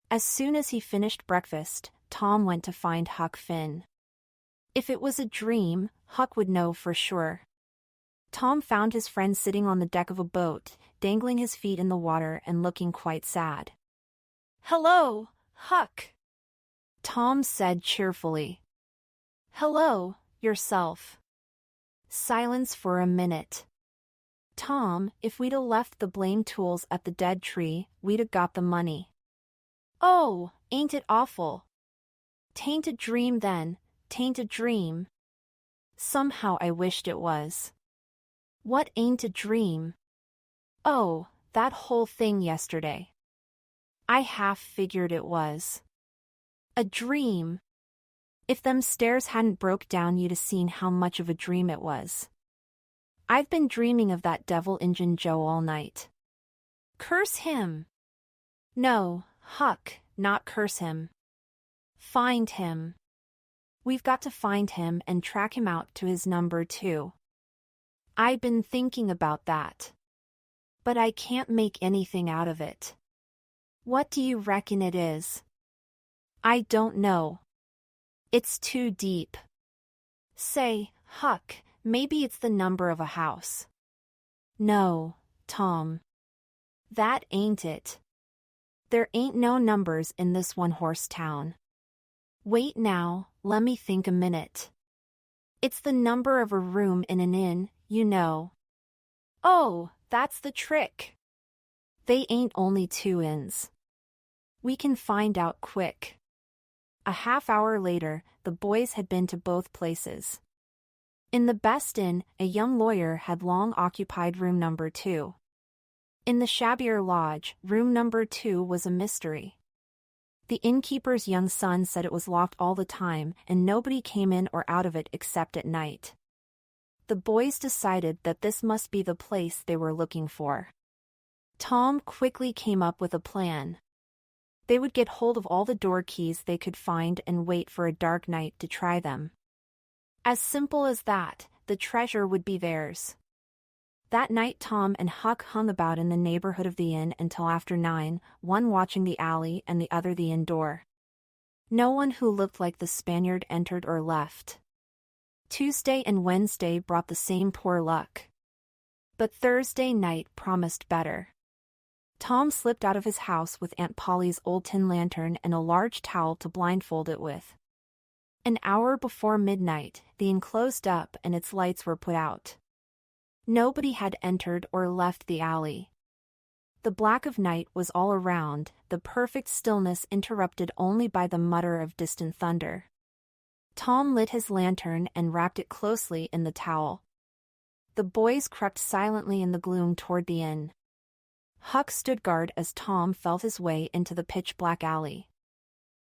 [SPEAKER 1] As soon as he finished breakfast, Tom went to find Huck Finn. If it was a dream, Huck would know for sure. Tom found his friend sitting on the deck of a boat, dangling his feet in the water and looking quite sad. "Hello, Huck," Tom said cheerfully. "Hello, yourself." Silence for a minute. "Tom, if we'd 'a' left the blame tools at the dead tree, we'd 'a' got the money." "Oh, ain't it awful?" "'Tain't a dream then, 'tain't a dream." Somehow I wished it was. "What ain't a dream?" "Oh, that whole thing yesterday." I half figured it was. A dream. If them stairs hadn't broke down, you'd 'a' seen how much of a dream it was. I've been dreaming of that devil Injun Joe all night. Curse him. No, Huck, not curse him. Find him. We've got to find him and track him out to his number 2. I've been thinking about that. But I can't make anything out of it. What do you reckon it is? I don't know. It's too deep. Say, Huck, maybe it's the number of a house. No, Tom. That ain't it. There ain't no numbers in this one-horse town. Wait now, lemme think a minute. It's the number of a room in an inn, you know. Oh, that's the trick. They ain't only 2 inns. We can find out quick. A half hour later, the boys had been to both places. In the best inn, a young lawyer had long occupied room number 2. In the shabbier lodge, room number 2 was a mystery. The innkeeper's young son said it was locked all the time and nobody came in or out of it except at night. The boys decided that this must be the place they were looking for. Tom quickly came up with a plan. They would get hold of all the door keys they could find and wait for a dark night to try them. As simple as that, the treasure would be theirs. That night Tom and Huck hung about in the neighborhood of the inn until after 9, one watching the alley and the other the inn door. No one who looked like the Spaniard entered or left. Tuesday and Wednesday brought the same poor luck. But Thursday night promised better. Tom slipped out of his house with Aunt Polly's old tin lantern and a large towel to blindfold it with. An hour before midnight, the inn closed up and its lights were put out. Nobody had entered or left the alley. The black of night was all around, the perfect stillness interrupted only by the mutter of distant thunder. Tom lit his lantern and wrapped it closely in the towel. The boys crept silently in the gloom toward the inn. Huck stood guard as Tom felt his way into the pitch-black alley.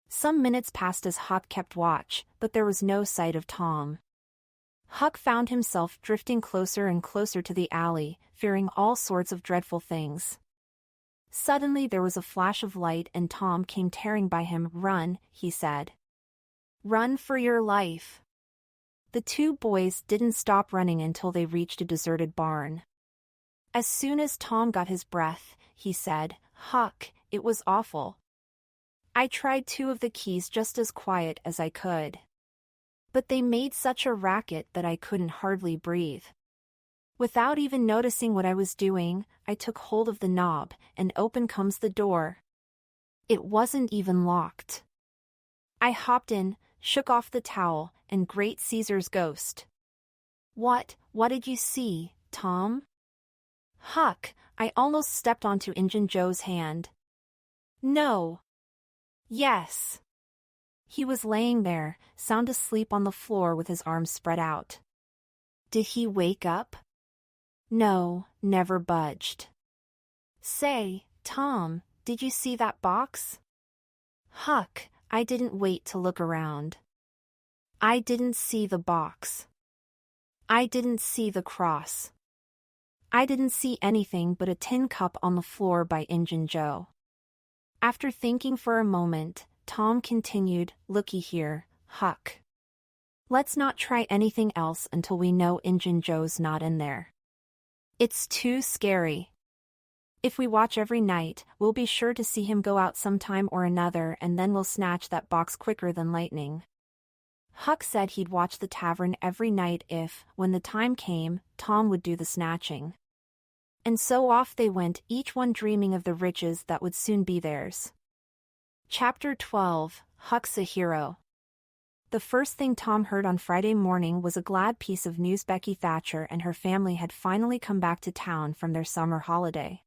[SPEAKER 1] Some minutes passed as Huck kept watch, but there was no sight of Tom. Huck found himself drifting closer and closer to the alley, fearing all sorts of dreadful things. Suddenly there was a flash of light and Tom came tearing by him. "Run," he said. "Run for your life." The 2 boys didn't stop running until they reached a deserted barn. As soon as Tom got his breath, he said, "Huck, it was awful. I tried 2 of the keys just as quiet as I could. But they made such a racket that I couldn't hardly breathe. Without even noticing what I was doing, I took hold of the knob, and open comes the door. It wasn't even locked. I hopped in, shook off the towel, and great Caesar's ghost. What What did you see, Tom? Huck, I almost stepped onto Injun Joe's hand. No. Yes. He was laying there, sound asleep on the floor with his arms spread out. Did he wake up? No, never budged. Say, Tom, did you see that box? Huck, I didn't wait to look around. I didn't see the box. I didn't see the cross. I didn't see anything but a tin cup on the floor by Injun Joe. After thinking for a moment, Tom continued, "Looky here, Huck. Let's not try anything else until we know Injun Joe's not in there. It's too scary. If we watch every night, we'll be sure to see him go out sometime or another, and then we'll snatch that box quicker than lightning." Huck said he'd watch the tavern every night if, when the time came, Tom would do the snatching. And so off they went, each one dreaming of the riches that would soon be theirs. Chapter 12, Huck's a Hero. The first thing Tom heard on Friday morning was a glad piece of news. Becky Thatcher and her family had finally come back to town from their summer holiday.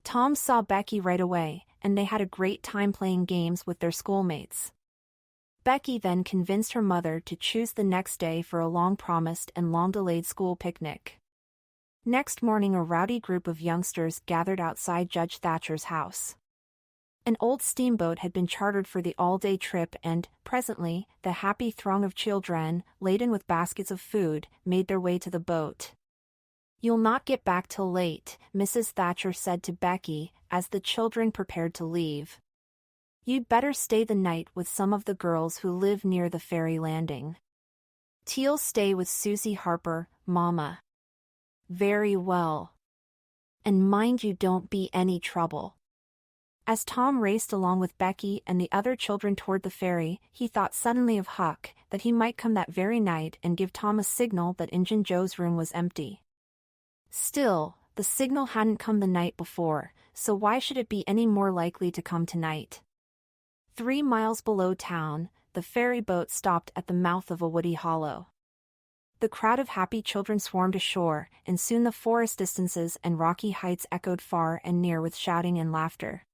[SPEAKER 1] Tom saw Becky right away, and they had a great time playing games with their schoolmates. Becky then convinced her mother to choose the next day for a long-promised and long-delayed school picnic. Next morning, a rowdy group of youngsters gathered outside Judge Thatcher's house. An old steamboat had been chartered for the all-day trip, and, presently, the happy throng of children, laden with baskets of food, made their way to the boat. "You'll not get back till late," Mrs. Thatcher said to Becky, as the children prepared to leave. "You'd better stay the night with some of the girls who live near the ferry landing." "Teal stay with Susie Harper, Mama." "Very well. And mind you don't be any trouble." As Tom raced along with Becky and the other children toward the ferry, he thought suddenly of Huck, that he might come that very night and give Tom a signal that Injun Joe's room was empty. Still, the signal hadn't come the night before, so why should it be any more likely to come tonight? 3 miles below town, the ferry boat stopped at the mouth of a woody hollow. The crowd of happy children swarmed ashore, and soon the forest distances and rocky heights echoed far and near with shouting and laughter.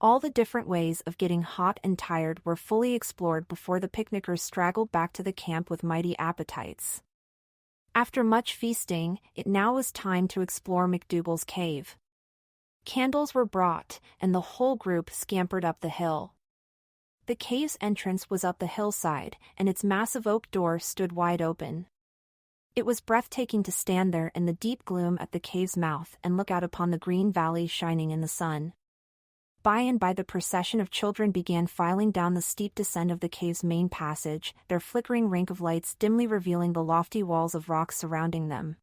[SPEAKER 1] All the different ways of getting hot and tired were fully explored before the picnickers straggled back to the camp with mighty appetites. After much feasting, it now was time to explore McDougal's cave. Candles were brought, and the whole group scampered up the hill. The cave's entrance was up the hillside, and its massive oak door stood wide open. It was breathtaking to stand there in the deep gloom at the cave's mouth and look out upon the green valley shining in the sun. By and by the procession of children began filing down the steep descent of the cave's main passage, their flickering rink of lights dimly revealing the lofty walls of rock surrounding them.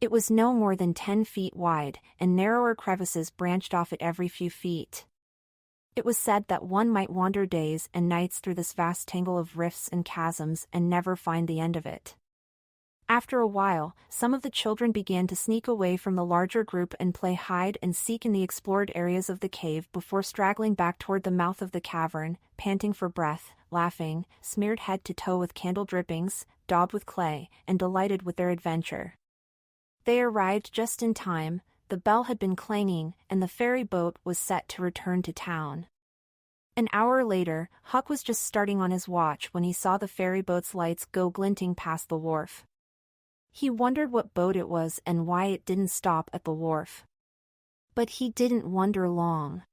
[SPEAKER 1] It was no more than 10 feet wide, and narrower crevices branched off it every few feet. It was said that one might wander days and nights through this vast tangle of rifts and chasms and never find the end of it. After a while, some of the children began to sneak away from the larger group and play hide and seek in the explored areas of the cave before straggling back toward the mouth of the cavern, panting for breath, laughing, smeared head to toe with candle drippings, daubed with clay, and delighted with their adventure. They arrived just in time. The bell had been clanging, and the ferry boat was set to return to town. An hour later, Huck was just starting on his watch when he saw the ferry boat's lights go glinting past the wharf. He wondered what boat it was and why it didn't stop at the wharf. But he didn't wonder long.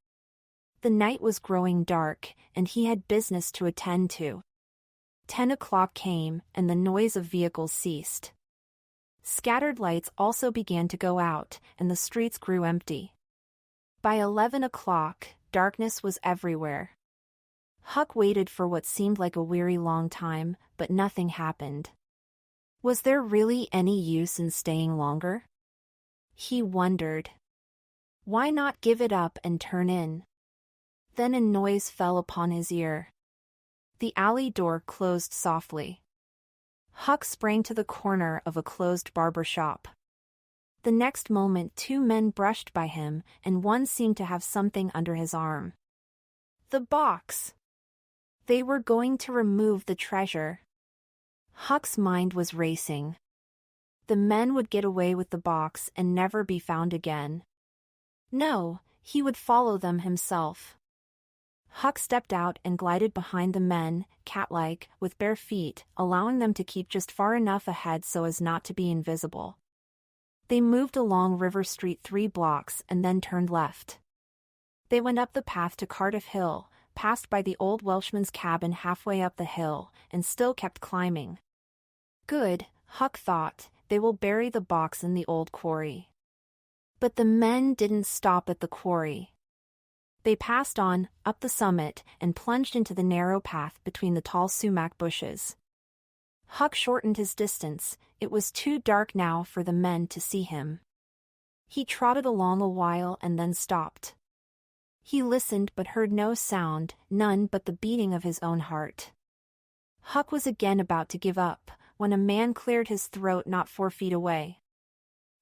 [SPEAKER 1] The night was growing dark, and he had business to attend to. 10 o'clock came, and the noise of vehicles ceased. Scattered lights also began to go out, and the streets grew empty. By 11 o'clock, darkness was everywhere. Huck waited for what seemed like a weary long time, but nothing happened. Was there really any use in staying longer? He wondered. Why not give it up and turn in? Then a noise fell upon his ear. The alley door closed softly. Huck sprang to the corner of a closed barber shop. The next moment 2 men brushed by him, and one seemed to have something under his arm. The box! They were going to remove the treasure. Huck's mind was racing. The men would get away with the box and never be found again. No, he would follow them himself. Huck stepped out and glided behind the men, cat-like, with bare feet, allowing them to keep just far enough ahead so as not to be invisible. They moved along River Street 3 blocks and then turned left. They went up the path to Cardiff Hill, passed by the old Welshman's cabin halfway up the hill, and still kept climbing. Good, Huck thought, they will bury the box in the old quarry. But the men didn't stop at the quarry. They passed on, up the summit, and plunged into the narrow path between the tall sumac bushes. Huck shortened his distance. It was too dark now for the men to see him. He trotted along a while and then stopped. He listened but heard no sound, none but the beating of his own heart. Huck was again about to give up, when a man cleared his throat not 4 feet away.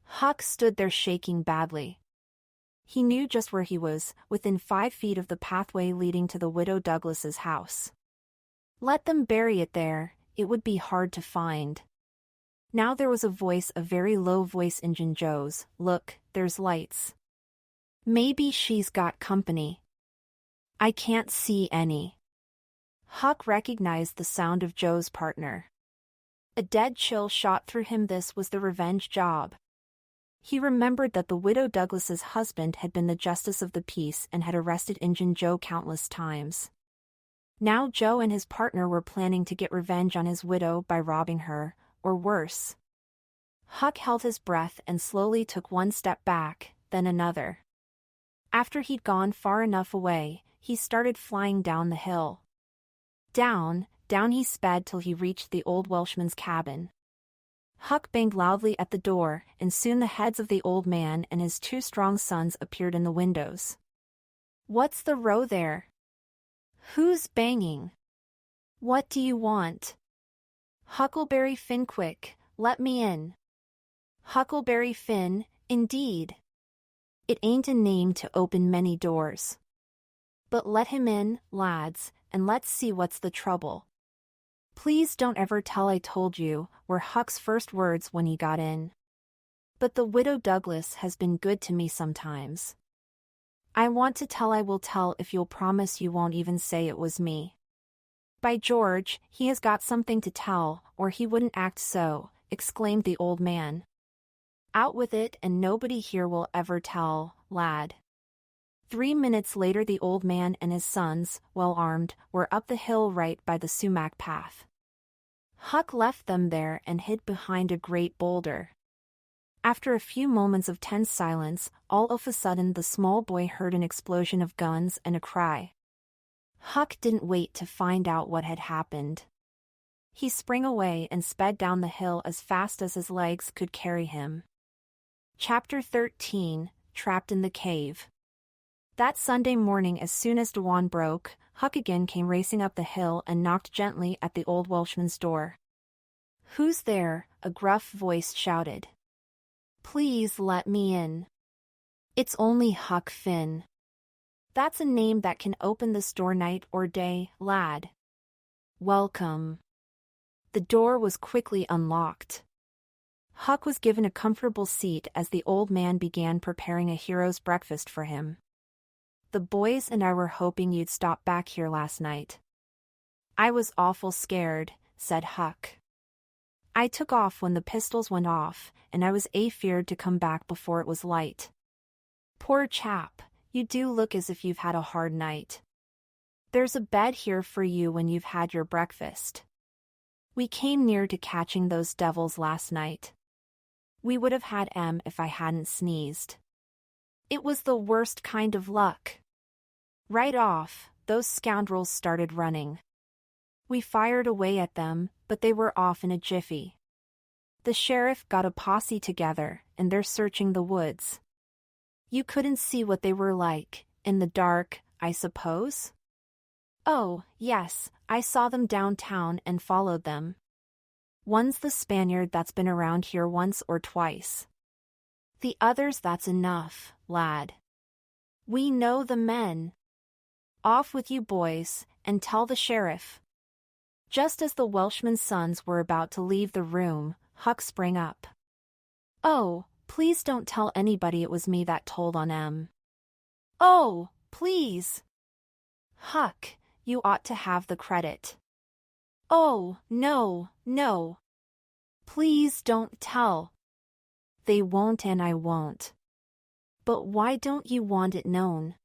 [SPEAKER 1] Huck stood there shaking badly. He knew just where he was, within 5 feet of the pathway leading to the widow Douglas's house. Let them bury it there, it would be hard to find. Now there was a very low voice in Joe's. Look, there's lights. Maybe she's got company. I can't see any. Huck recognized the sound of Joe's partner. A dead chill shot through him. This was the revenge job. He remembered that the widow Douglas's husband had been the justice of the peace and had arrested Injun Joe countless times. Now Joe and his partner were planning to get revenge on his widow by robbing her, or worse. Huck held his breath and slowly took 1 step back, then another. After he'd gone far enough away, he started flying down the hill. Down, down he sped till he reached the old Welshman's cabin. Huck banged loudly at the door, and soon the heads of the old man and his 2 strong sons appeared in the windows. What's the row there? Who's banging? What do you want? Huckleberry Finn, quick, let me in. Huckleberry Finn, indeed. It ain't a name to open many doors. But let him in, lads, and let's see what's the trouble. Please don't ever tell I told you, were Huck's first words when he got in. But the widow Douglas has been good to me sometimes. I want to tell. I will tell if you'll promise you won't even say it was me. By George, he has got something to tell, or he wouldn't act so, exclaimed the old man. Out with it, and nobody here will ever tell, lad. 3 minutes later the old man and his sons, well armed, were up the hill right by the sumac path. Huck left them there and hid behind a great boulder. After a few moments of tense silence, all of a sudden the small boy heard an explosion of guns and a cry. Huck didn't wait to find out what had happened. He sprang away and sped down the hill as fast as his legs could carry him. Chapter 13, Trapped in the Cave. That Sunday morning, as soon as dawn broke, Huck again came racing up the hill and knocked gently at the old Welshman's door. Who's there? A gruff voice shouted. Please let me in. It's only Huck Finn. That's a name that can open this door night or day, lad. Welcome. The door was quickly unlocked. Huck was given a comfortable seat as the old man began preparing a hero's breakfast for him. The boys and I were hoping you'd stop back here last night. I was awful scared, said Huck. I took off when the pistols went off, and I was afeared to come back before it was light. Poor chap, you do look as if you've had a hard night. There's a bed here for you when you've had your breakfast. We came near to catching those devils last night. We would have had M if I hadn't sneezed. It was the worst kind of luck. Right off, those scoundrels started running. We fired away at them, but they were off in a jiffy. The sheriff got a posse together, and they're searching the woods. You couldn't see what they were like, in the dark, I suppose? Oh, yes, I saw them downtown and followed them. One's the Spaniard that's been around here once or twice. The others, that's enough, lad. We know the men. Off with you boys, and tell the sheriff. Just as the Welshman's sons were about to leave the room, Huck sprang up. Oh, please don't tell anybody it was me that told on Em. Oh, please. Huck, you ought to have the credit. Oh, no, no. Please don't tell. They won't and I won't. But why don't you want it known?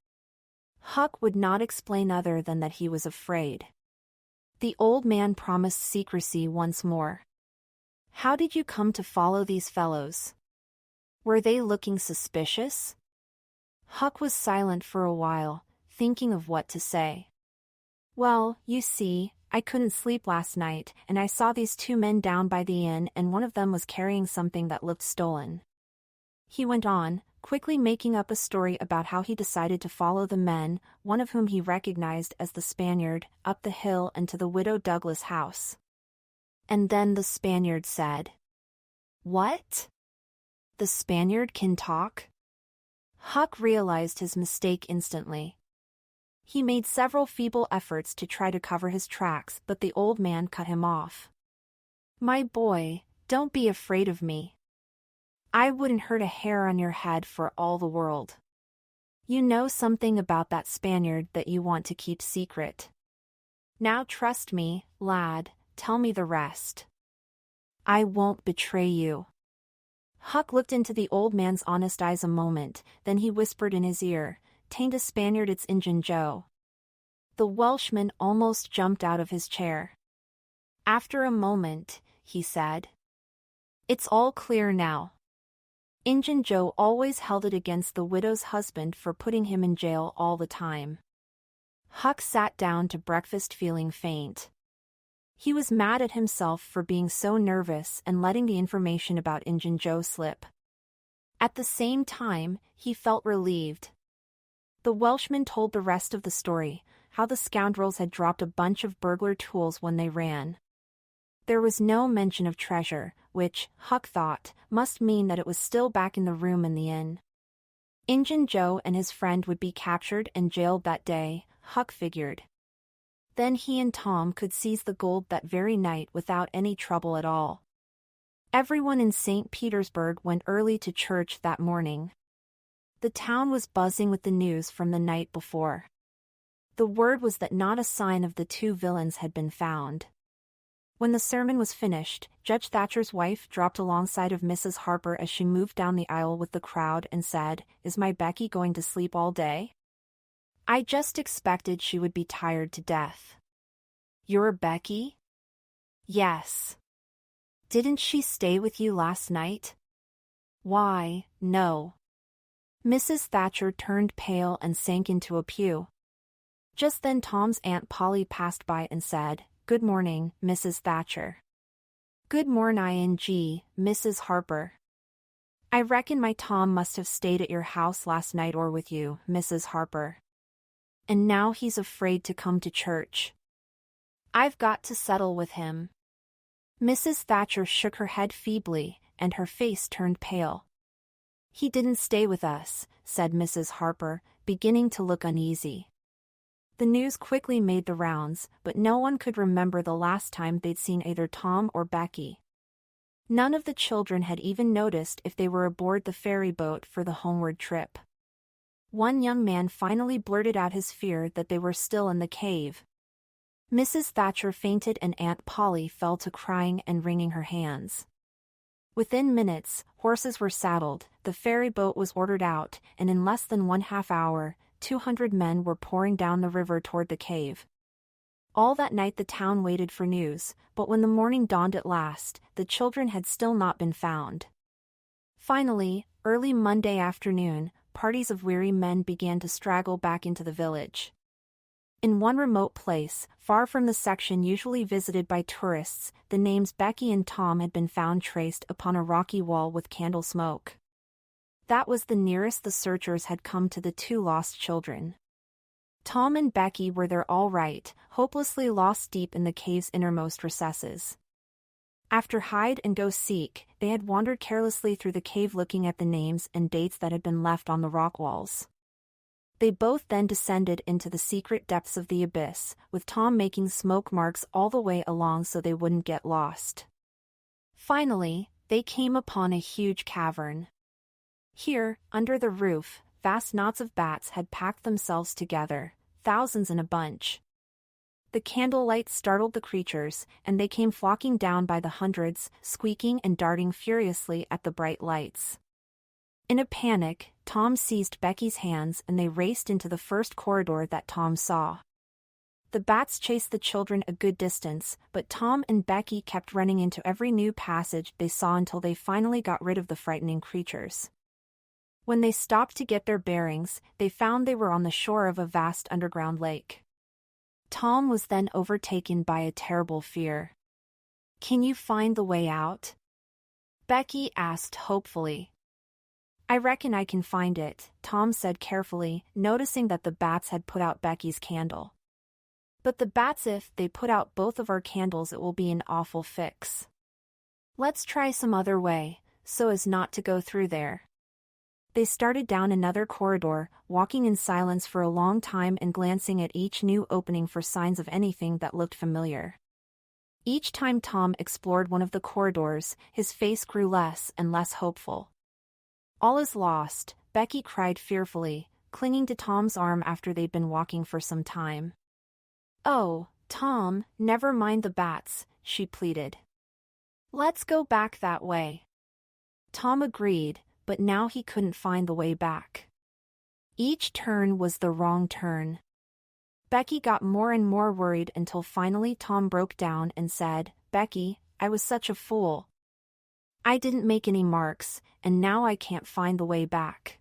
[SPEAKER 1] Huck would not explain other than that he was afraid. The old man promised secrecy once more. How did you come to follow these fellows? Were they looking suspicious? Huck was silent for a while, thinking of what to say. Well, you see, I couldn't sleep last night, and I saw these two men down by the inn, and one of them was carrying something that looked stolen. He went on, quickly making up a story about how he decided to follow the men, one of whom he recognized as the Spaniard, up the hill and to the widow Douglas' house. And then the Spaniard said, "What? The Spaniard can talk?" Huck realized his mistake instantly. He made several feeble efforts to try to cover his tracks, but the old man cut him off. "My boy, don't be afraid of me. I wouldn't hurt a hair on your head for all the world. You know something about that Spaniard that you want to keep secret. Now trust me, lad, tell me the rest. I won't betray you." Huck looked into the old man's honest eyes a moment, then he whispered in his ear, "'Tain't a Spaniard, it's Injun Joe." The Welshman almost jumped out of his chair. After a moment, he said, "It's all clear now. Injun Joe always held it against the widow's husband for putting him in jail all the time." Huck sat down to breakfast feeling faint. He was mad at himself for being so nervous and letting the information about Injun Joe slip. At the same time, he felt relieved. The Welshman told the rest of the story, how the scoundrels had dropped a bunch of burglar tools when they ran. There was no mention of treasure, which, Huck thought, must mean that it was still back in the room in the inn. Injun Joe and his friend would be captured and jailed that day, Huck figured. Then he and Tom could seize the gold that very night without any trouble at all. Everyone in St. Petersburg went early to church that morning. The town was buzzing with the news from the night before. The word was that not a sign of the two villains had been found. When the sermon was finished, Judge Thatcher's wife dropped alongside of Mrs. Harper as she moved down the aisle with the crowd and said, "Is my Becky going to sleep all day? I just expected she would be tired to death." "Your Becky?" "Yes. Didn't she stay with you last night?" "Why, no." Mrs. Thatcher turned pale and sank into a pew. Just then Tom's Aunt Polly passed by and said, "Good morning, Mrs. Thatcher." "Good morning, Mrs. Harper. I reckon my Tom must have stayed at your house last night or with you, Mrs. Harper. And now he's afraid to come to church. I've got to settle with him." Mrs. Thatcher shook her head feebly, and her face turned pale. "He didn't stay with us," said Mrs. Harper, beginning to look uneasy. The news quickly made the rounds, but no one could remember the last time they'd seen either Tom or Becky. None of the children had even noticed if they were aboard the ferry boat for the homeward trip. One young man finally blurted out his fear that they were still in the cave. Mrs. Thatcher fainted and Aunt Polly fell to crying and wringing her hands. Within minutes, horses were saddled, the ferry boat was ordered out, and in less than 1/2 hour, 200 men were pouring down the river toward the cave. All that night the town waited for news, but when the morning dawned at last, the children had still not been found. Finally, early Monday afternoon, parties of weary men began to straggle back into the village. In one remote place, far from the section usually visited by tourists, the names Becky and Tom had been found traced upon a rocky wall with candle smoke. That was the nearest the searchers had come to the two lost children. Tom and Becky were there all right, hopelessly lost deep in the cave's innermost recesses. After hide-and-go-seek, they had wandered carelessly through the cave looking at the names and dates that had been left on the rock walls. They both then descended into the secret depths of the abyss, with Tom making smoke marks all the way along so they wouldn't get lost. Finally, they came upon a huge cavern. Here, under the roof, vast knots of bats had packed themselves together, thousands in a bunch. The candlelight startled the creatures, and they came flocking down by the hundreds, squeaking and darting furiously at the bright lights. In a panic, Tom seized Becky's hands and they raced into the first corridor that Tom saw. The bats chased the children a good distance, but Tom and Becky kept running into every new passage they saw until they finally got rid of the frightening creatures. When they stopped to get their bearings, they found they were on the shore of a vast underground lake. Tom was then overtaken by a terrible fear. "Can you find the way out?" Becky asked hopefully. "I reckon I can find it," Tom said carefully, noticing that the bats had put out Becky's candle. "But the bats, if they put out both of our candles, it will be an awful fix. Let's try some other way, so as not to go through there." They started down another corridor, walking in silence for a long time and glancing at each new opening for signs of anything that looked familiar. Each time Tom explored one of the corridors, his face grew less and less hopeful. "All is lost," Becky cried fearfully, clinging to Tom's arm after they'd been walking for some time. "Oh, Tom, never mind the bats," she pleaded. "Let's go back that way." Tom agreed, but now he couldn't find the way back. Each turn was the wrong turn. Becky got more and more worried until finally Tom broke down and said, "Becky, I was such a fool. I didn't make any marks, and now I can't find the way back."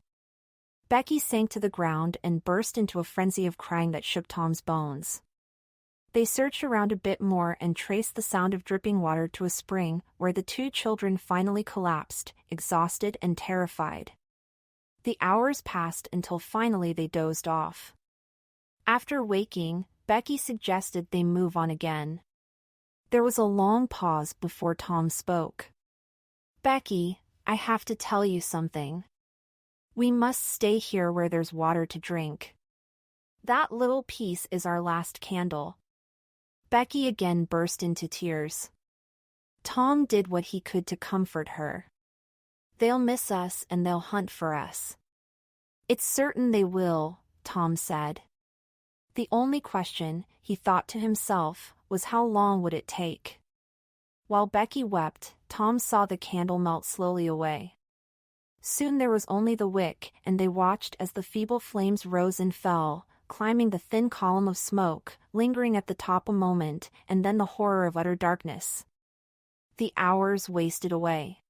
[SPEAKER 1] Becky sank to the ground and burst into a frenzy of crying that shook Tom's bones. They searched around a bit more and traced the sound of dripping water to a spring, where the two children finally collapsed, exhausted and terrified. The hours passed until finally they dozed off. After waking, Becky suggested they move on again. There was a long pause before Tom spoke. "Becky, I have to tell you something. We must stay here where there's water to drink. That little piece is our last candle." Becky again burst into tears. Tom did what he could to comfort her. "They'll miss us and they'll hunt for us." "It's certain they will," Tom said. The only question, he thought to himself, was how long would it take? While Becky wept, Tom saw the candle melt slowly away. Soon there was only the wick, and they watched as the feeble flames rose and fell, climbing the thin column of smoke, lingering at the top a moment, and then the horror of utter darkness. The hours wasted away.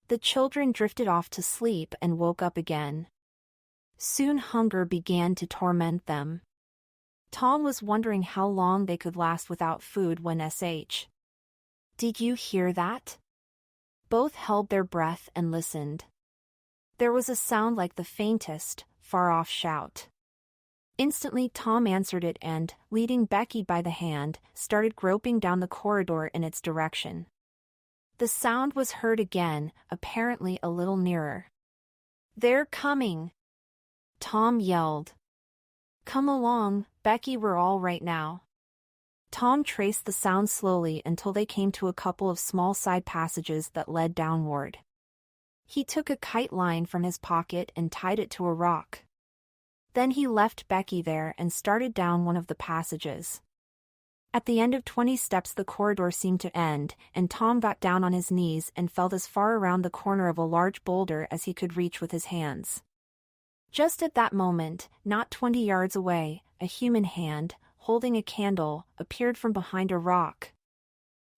[SPEAKER 1] The children drifted off to sleep and woke up again. Soon hunger began to torment them. Tom was wondering how long they could last without food when "Did you hear that?" Both held their breath and listened. There was a sound like the faintest, far-off shout. Instantly Tom answered it and, leading Becky by the hand, started groping down the corridor in its direction. The sound was heard again, apparently a little nearer. "They're coming!" Tom yelled. "Come along, Becky, we're all right now." Tom traced the sound slowly until they came to a couple of small side passages that led downward. He took a kite line from his pocket and tied it to a rock. Then he left Becky there and started down one of the passages. At the end of 20 steps the corridor seemed to end, and Tom got down on his knees and felt as far around the corner of a large boulder as he could reach with his hands. Just at that moment, not 20 yards away, a human hand, holding a candle, appeared from behind a rock.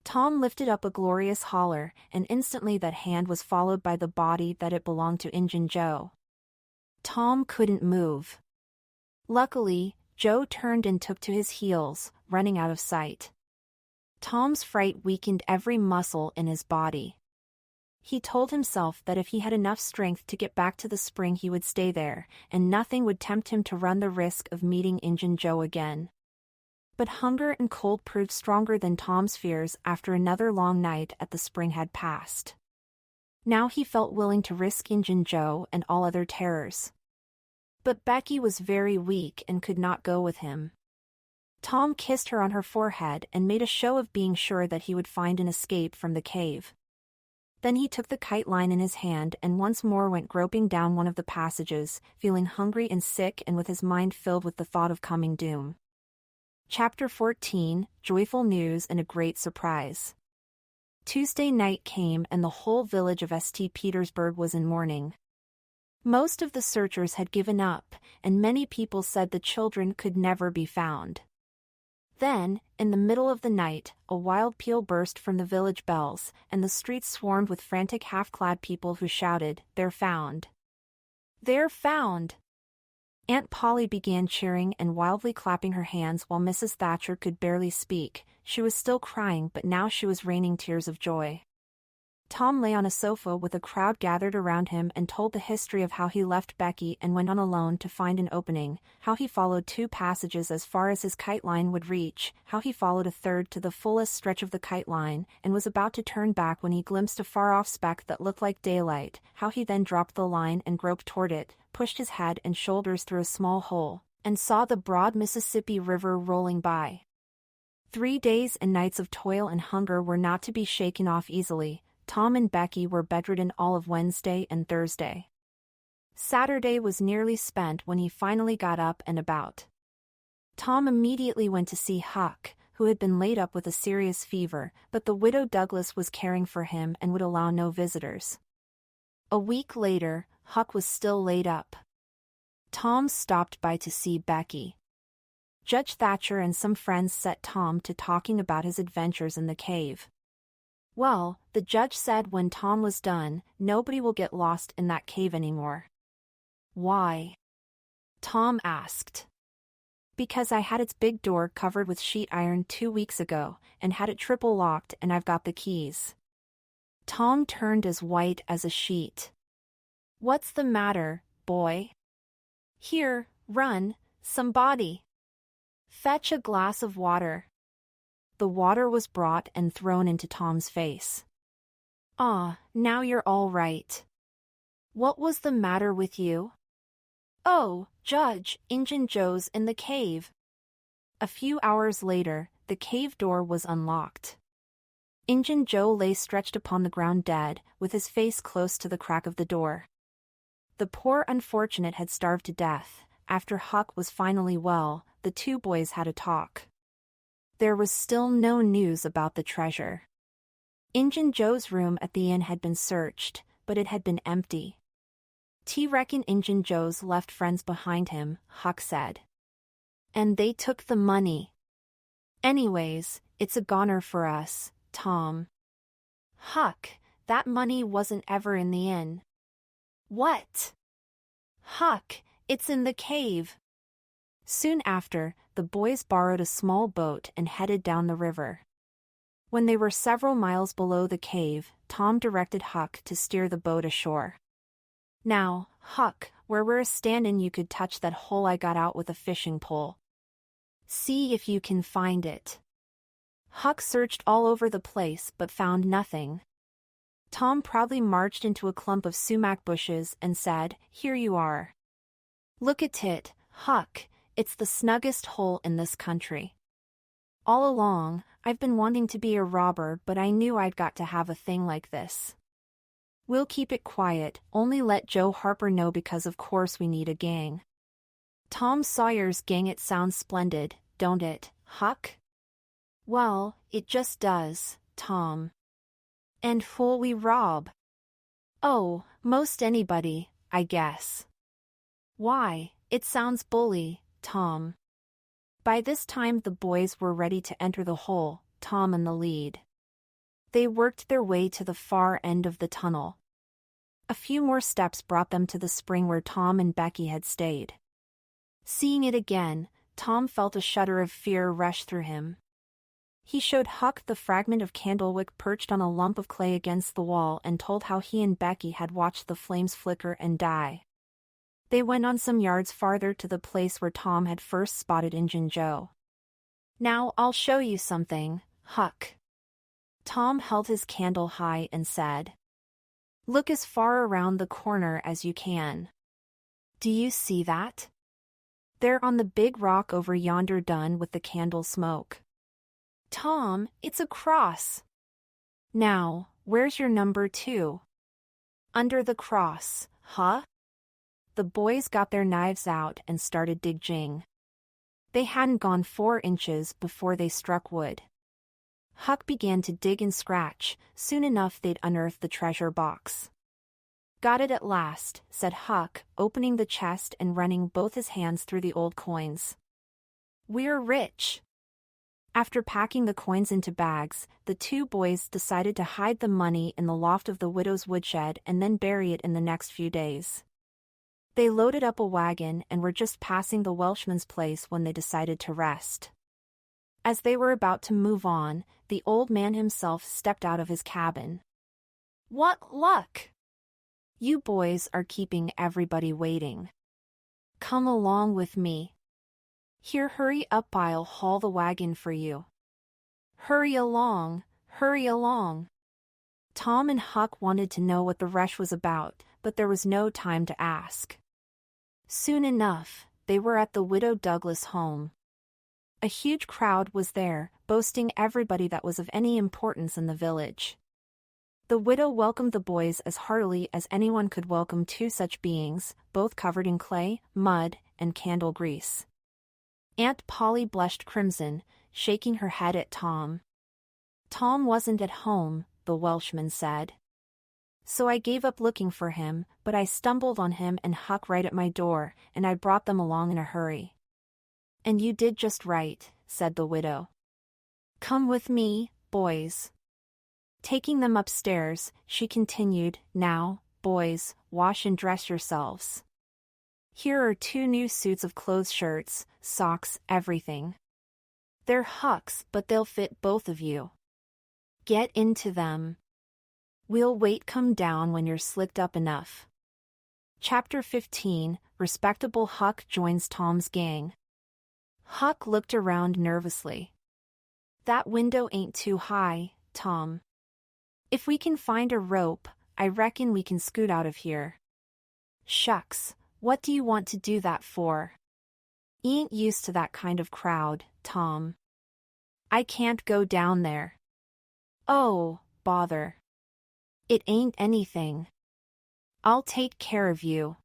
[SPEAKER 1] Tom lifted up a glorious holler, and instantly that hand was followed by the body that it belonged to Injun Joe. Tom couldn't move. Luckily, Joe turned and took to his heels, running out of sight. Tom's fright weakened every muscle in his body. He told himself that if he had enough strength to get back to the spring he would stay there, and nothing would tempt him to run the risk of meeting Injun Joe again. But hunger and cold proved stronger than Tom's fears after another long night at the spring had passed. Now he felt willing to risk Injun Joe and all other terrors. But Becky was very weak and could not go with him. Tom kissed her on her forehead and made a show of being sure that he would find an escape from the cave. Then he took the kite line in his hand and once more went groping down one of the passages, feeling hungry and sick and with his mind filled with the thought of coming doom. Chapter 14, Joyful News and a Great Surprise. Tuesday night came and the whole village of St. Petersburg was in mourning. Most of the searchers had given up, and many people said the children could never be found. Then, in the middle of the night, a wild peal burst from the village bells, and the streets swarmed with frantic half-clad people who shouted, "They're found! They're found!" Aunt Polly began cheering and wildly clapping her hands while Mrs. Thatcher could barely speak. She was still crying, but now she was raining tears of joy. Tom lay on a sofa with a crowd gathered around him and told the history of how he left Becky and went on alone to find an opening, how he followed 2 passages as far as his kite line would reach, how he followed a third to the fullest stretch of the kite line, and was about to turn back when he glimpsed a far-off speck that looked like daylight, how he then dropped the line and groped toward it, pushed his head and shoulders through a small hole, and saw the broad Mississippi River rolling by. 3 days and nights of toil and hunger were not to be shaken off easily. Tom and Becky were bedridden all of Wednesday and Thursday. Saturday was nearly spent when he finally got up and about. Tom immediately went to see Huck, who had been laid up with a serious fever, but the widow Douglas was caring for him and would allow no visitors. A week later, Huck was still laid up. Tom stopped by to see Becky. Judge Thatcher and some friends set Tom to talking about his adventures in the cave. Well, the judge said when Tom was done, nobody will get lost in that cave anymore. Why? Tom asked. Because I had its big door covered with sheet iron 2 weeks ago, and had it triple locked and I've got the keys. Tom turned as white as a sheet. What's the matter, boy? Here, run, somebody. Fetch a glass of water. The water was brought and thrown into Tom's face. Ah, now you're all right. What was the matter with you? Oh, Judge, Injun Joe's in the cave. A few hours later, the cave door was unlocked. Injun Joe lay stretched upon the ground dead, with his face close to the crack of the door. The poor unfortunate had starved to death. After Huck was finally well, the 2 boys had a talk. There was still no news about the treasure. Injun Joe's room at the inn had been searched, but it had been empty. "T reckon Injun Joe's left friends behind him," Huck said. "And they took the money. Anyways, it's a goner for us, Tom." "Huck, that money wasn't ever in the inn." "What?" "Huck, it's in the cave." Soon after, the boys borrowed a small boat and headed down the river. When they were several miles below the cave, Tom directed Huck to steer the boat ashore. "Now, Huck, where we're standin' you could touch that hole I got out with a fishing pole. See if you can find it." Huck searched all over the place but found nothing. Tom proudly marched into a clump of sumac bushes and said, "Here you are. Look at it, Huck. It's the snuggest hole in this country. All along, I've been wanting to be a robber, but I knew I'd got to have a thing like this. We'll keep it quiet, only let Joe Harper know because of course we need a gang." Tom Sawyer's gang. It sounds splendid, don't it, Huck? Well, it just does, Tom. And who'll we rob? Oh, most anybody, I guess. Why, it sounds bully, Tom. By this time the boys were ready to enter the hole, Tom in the lead. They worked their way to the far end of the tunnel. A few more steps brought them to the spring where Tom and Becky had stayed. Seeing it again, Tom felt a shudder of fear rush through him. He showed Huck the fragment of candlewick perched on a lump of clay against the wall and told how he and Becky had watched the flames flicker and die. They went on some yards farther to the place where Tom had first spotted Injun Joe. "Now I'll show you something, Huck." Tom held his candle high and said, "Look as far around the corner as you can. Do you see that? There on the big rock over yonder done with the candle smoke. Tom, it's a cross. Now, Where's your number 2? Under the cross, huh? The boys got their knives out and started digging. They hadn't gone 4 inches before they struck wood. Huck began to dig and scratch. Soon enough they'd unearthed the treasure box. Got it at last, said Huck, opening the chest and running both his hands through the old coins. We're rich. After packing the coins into bags, the 2 boys decided to hide the money in the loft of the widow's woodshed and then bury it in the next few days. They loaded up a wagon and were just passing the Welshman's place when they decided to rest. As they were about to move on, the old man himself stepped out of his cabin. What luck! You boys are keeping everybody waiting. Come along with me. Here, hurry up, I'll haul the wagon for you. Hurry along, hurry along. Tom and Huck wanted to know what the rush was about, but there was no time to ask. Soon enough, they were at the widow Douglas' home. A huge crowd was there, boasting everybody that was of any importance in the village. The widow welcomed the boys as heartily as anyone could welcome 2 such beings, both covered in clay, mud, and candle grease. Aunt Polly blushed crimson, shaking her head at Tom. Tom wasn't at home, the Welshman said. So I gave up looking for him, but I stumbled on him and Huck right at my door, and I brought them along in a hurry. And you did just right, said the widow. Come with me, boys. Taking them upstairs, she continued, Now, boys, wash and dress yourselves. Here are 2 new suits of clothes, shirts, socks, everything. They're Huck's, but they'll fit both of you. Get into them. We'll wait come down when you're slicked up enough. Chapter 15, Respectable Huck joins Tom's gang. Huck looked around nervously. That window ain't too high, Tom. If we can find a rope, I reckon we can scoot out of here. Shucks, what do you want to do that for? Ain't used to that kind of crowd, Tom. I can't go down there. Oh, bother. It ain't anything. I'll take care of you.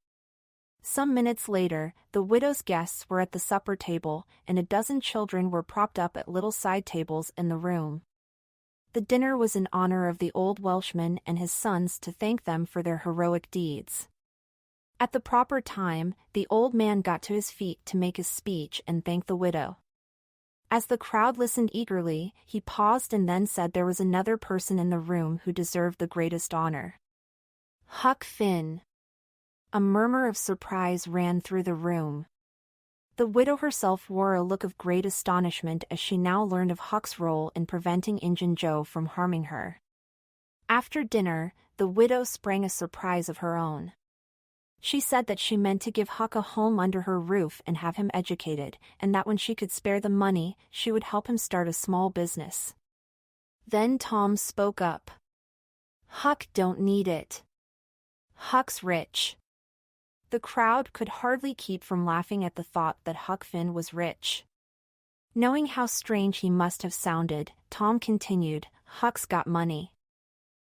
[SPEAKER 1] Some minutes later, the widow's guests were at the supper table, and a dozen children were propped up at little side tables in the room. The dinner was in honor of the old Welshman and his sons to thank them for their heroic deeds. At the proper time, the old man got to his feet to make his speech and thank the widow. As the crowd listened eagerly, he paused and then said there was another person in the room who deserved the greatest honor. Huck Finn. A murmur of surprise ran through the room. The widow herself wore a look of great astonishment as she now learned of Huck's role in preventing Injun Joe from harming her. After dinner, the widow sprang a surprise of her own. She said that she meant to give Huck a home under her roof and have him educated, and that when she could spare the money, she would help him start a small business. Then Tom spoke up. Huck don't need it. Huck's rich. The crowd could hardly keep from laughing at the thought that Huck Finn was rich. Knowing how strange he must have sounded, Tom continued, Huck's got money.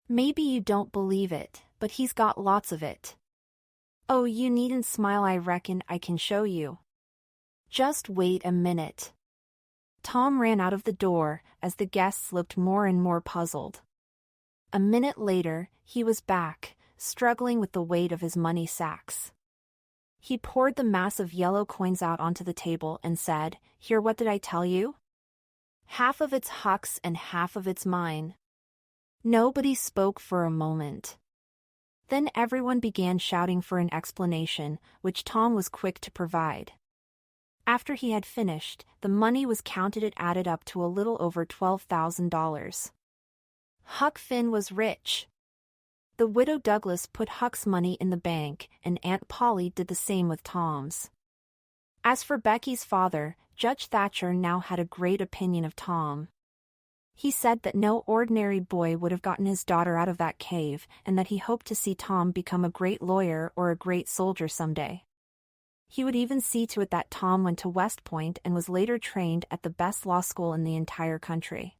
[SPEAKER 1] Maybe you don't believe it, but he's got lots of it. Oh, you needn't smile, I reckon I can show you. Just wait a minute. Tom ran out of the door, as the guests looked more and more puzzled. A minute later, he was back, struggling with the weight of his money sacks. He poured the mass of yellow coins out onto the table and said, Here, what did I tell you? Half of it's Huck's and half of it's mine. Nobody spoke for a moment. Then everyone began shouting for an explanation, which Tom was quick to provide. After he had finished, the money was counted and added up to a little over $12,000. Huck Finn was rich. The widow Douglas put Huck's money in the bank, and Aunt Polly did the same with Tom's. As for Becky's father, Judge Thatcher now had a great opinion of Tom. He said that no ordinary boy would have gotten his daughter out of that cave, and that he hoped to see Tom become a great lawyer or a great soldier someday. He would even see to it that Tom went to West Point and was later trained at the best law school in the entire country.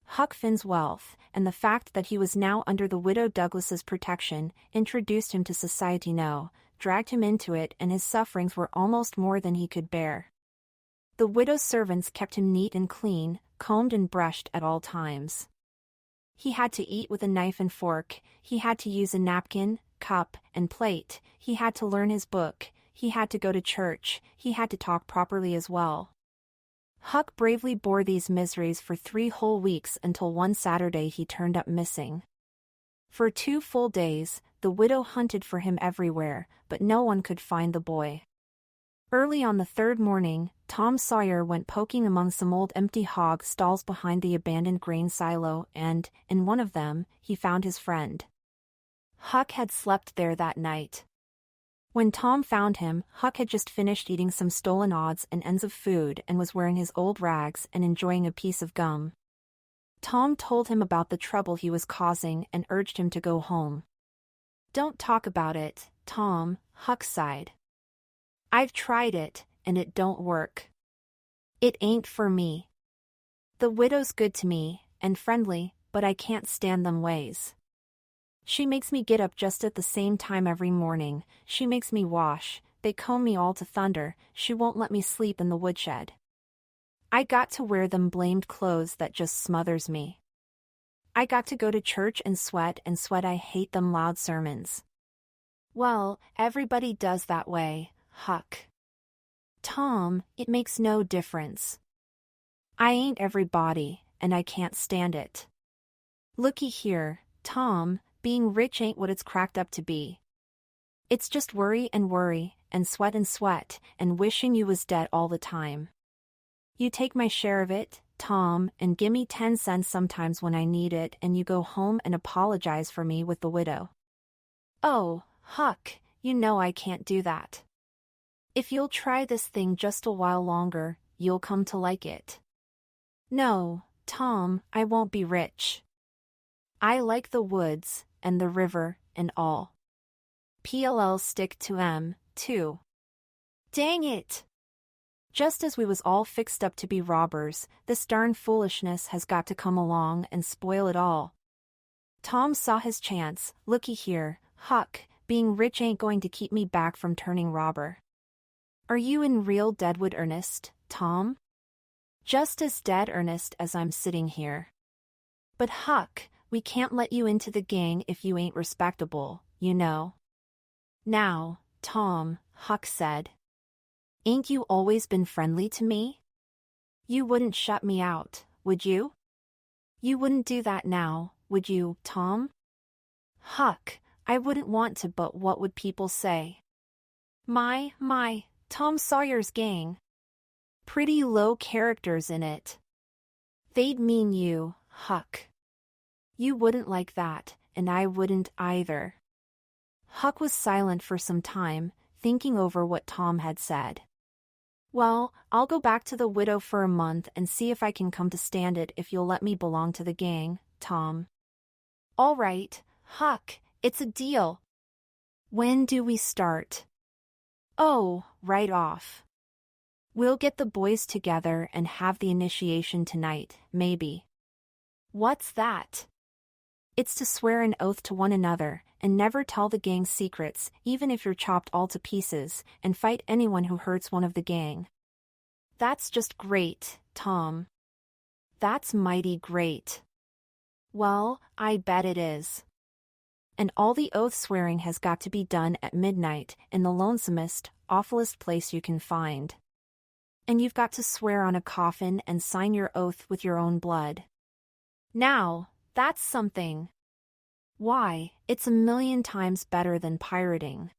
[SPEAKER 1] Huck Finn's wealth, and the fact that he was now under the widow Douglas's protection, introduced him to society dragged him into it, and his sufferings were almost more than he could bear. The widow's servants kept him neat and clean, combed and brushed at all times. He had to eat with a knife and fork, he had to use a napkin, cup, and plate, he had to learn his book, he had to go to church, he had to talk properly as well. Huck bravely bore these miseries for 3 whole weeks until one Saturday he turned up missing. For 2 full days, the widow hunted for him everywhere, but no one could find the boy. Early on the 3rd morning, Tom Sawyer went poking among some old empty hog stalls behind the abandoned grain silo and, in one of them, he found his friend. Huck had slept there that night. When Tom found him, Huck had just finished eating some stolen odds and ends of food and was wearing his old rags and enjoying a piece of gum. Tom told him about the trouble he was causing and urged him to go home. "Don't talk about it, Tom," Huck sighed. "I've tried it, and it don't work. It ain't for me. The widow's good to me, and friendly, but I can't stand them ways. She makes me get up just at the same time every morning, she makes me wash, they comb me all to thunder, she won't let me sleep in the woodshed. I got to wear them blamed clothes that just smothers me. I got to go to church and sweat, I hate them loud sermons." "Well, everybody does that way, Huck." "Tom, it makes no difference. I ain't everybody, and I can't stand it. Looky here, Tom, being rich ain't what it's cracked up to be. It's just worry, and sweat, and wishing you was dead all the time. You take my share of it, Tom, and gimme 10 cents sometimes when I need it, and you go home and apologize for me with the widow." "Oh, Huck, you know I can't do that. If you'll try this thing just a while longer, you'll come to like it." "No, Tom, I won't be rich. I like the woods, and the river, and all. PLL stick to 'em, too." "Dang it! Just as we was all fixed up to be robbers, this darn foolishness has got to come along and spoil it all." Tom saw his chance. "Looky here, Huck, being rich ain't going to keep me back from turning robber." "Are you in real deadwood earnest, Tom?" "Just as dead earnest as I'm sitting here." "But Huck, we can't let you into the gang if you ain't respectable, you know." "Now, Tom," Huck said. "Ain't you always been friendly to me? You wouldn't shut me out, would you? You wouldn't do that now, would you, Tom?" "Huck, I wouldn't want to, but what would people say? My, Tom Sawyer's gang. Pretty low characters in it. They'd mean you, Huck. You wouldn't like that, and I wouldn't either." Huck was silent for some time, thinking over what Tom had said. "Well, I'll go back to the widow for a month and see if I can come to stand it if you'll let me belong to the gang, Tom." "All right, Huck, it's a deal. When do we start?" "Oh, right off. We'll get the boys together and have the initiation tonight, maybe." "What's that?" "It's to swear an oath to one another, and never tell the gang's secrets, even if you're chopped all to pieces, and fight anyone who hurts one of the gang." "That's just great, Tom." "That's mighty great." "Well, I bet it is." "And all the oath swearing has got to be done at midnight, in the lonesomest, awfulest place you can find. And you've got to swear on a coffin and sign your oath with your own blood. Now, that's something. Why, it's a million times better than pirating.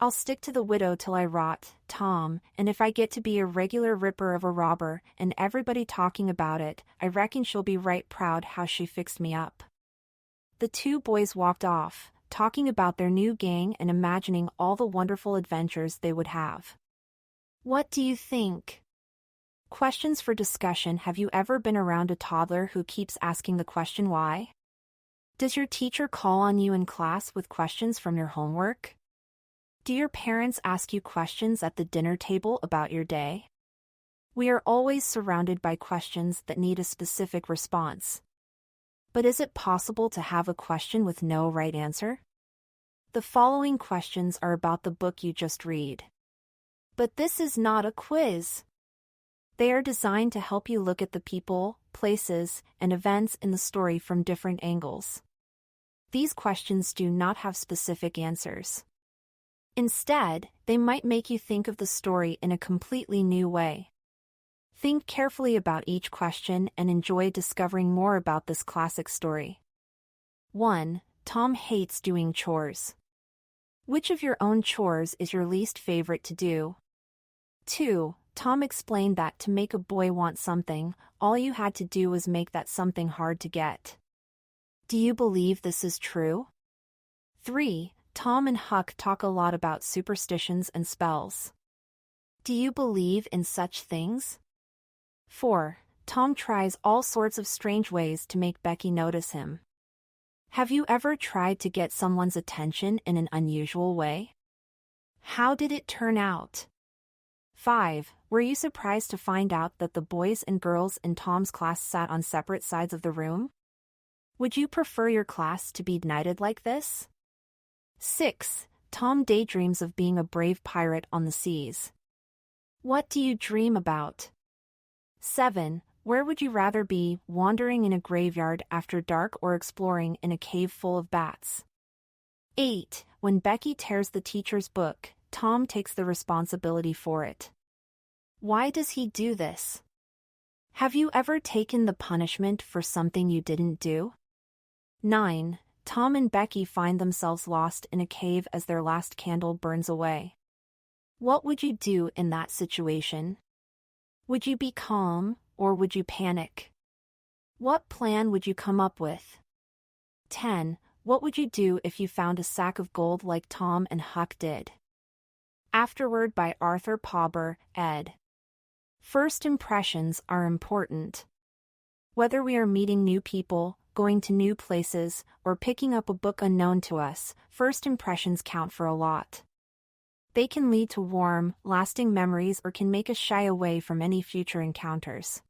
[SPEAKER 1] I'll stick to the widow till I rot, Tom, and if I get to be a regular ripper of a robber, and everybody talking about it, I reckon she'll be right proud how she fixed me up." The 2 boys walked off, talking about their new gang and imagining all the wonderful adventures they would have. What do you think? Questions for discussion. Have you ever been around a toddler who keeps asking the question why? Does your teacher call on you in class with questions from your homework? Do your parents ask you questions at the dinner table about your day? We are always surrounded by questions that need a specific response. But is it possible to have a question with no right answer? The following questions are about the book you just read. But this is not a quiz. They are designed to help you look at the people, places, and events in the story from different angles. These questions do not have specific answers. Instead, they might make you think of the story in a completely new way. Think carefully about each question and enjoy discovering more about this classic story. 1. Tom hates doing chores. Which of your own chores is your least favorite to do? 2. Tom explained that to make a boy want something, all you had to do was make that something hard to get. Do you believe this is true? 3. Tom and Huck talk a lot about superstitions and spells. Do you believe in such things? 4. Tom tries all sorts of strange ways to make Becky notice him. Have you ever tried to get someone's attention in an unusual way? How did it turn out? 5. Were you surprised to find out that the boys and girls in Tom's class sat on separate sides of the room? Would you prefer your class to be knighted like this? 6. Tom daydreams of being a brave pirate on the seas. What do you dream about? 7. Where would you rather be, wandering in a graveyard after dark or exploring in a cave full of bats? 8. When Becky tears the teacher's book, Tom takes the responsibility for it. Why does he do this? Have you ever taken the punishment for something you didn't do? 9. Tom and Becky find themselves lost in a cave as their last candle burns away. What would you do in that situation? Would you be calm, or would you panic? What plan would you come up with? 10. What would you do if you found a sack of gold like Tom and Huck did? Afterword by Arthur Pauber, ed. First impressions are important. Whether we are meeting new people, going to new places, or picking up a book unknown to us, first impressions count for a lot. They can lead to warm, lasting memories or can make us shy away from any future encounters.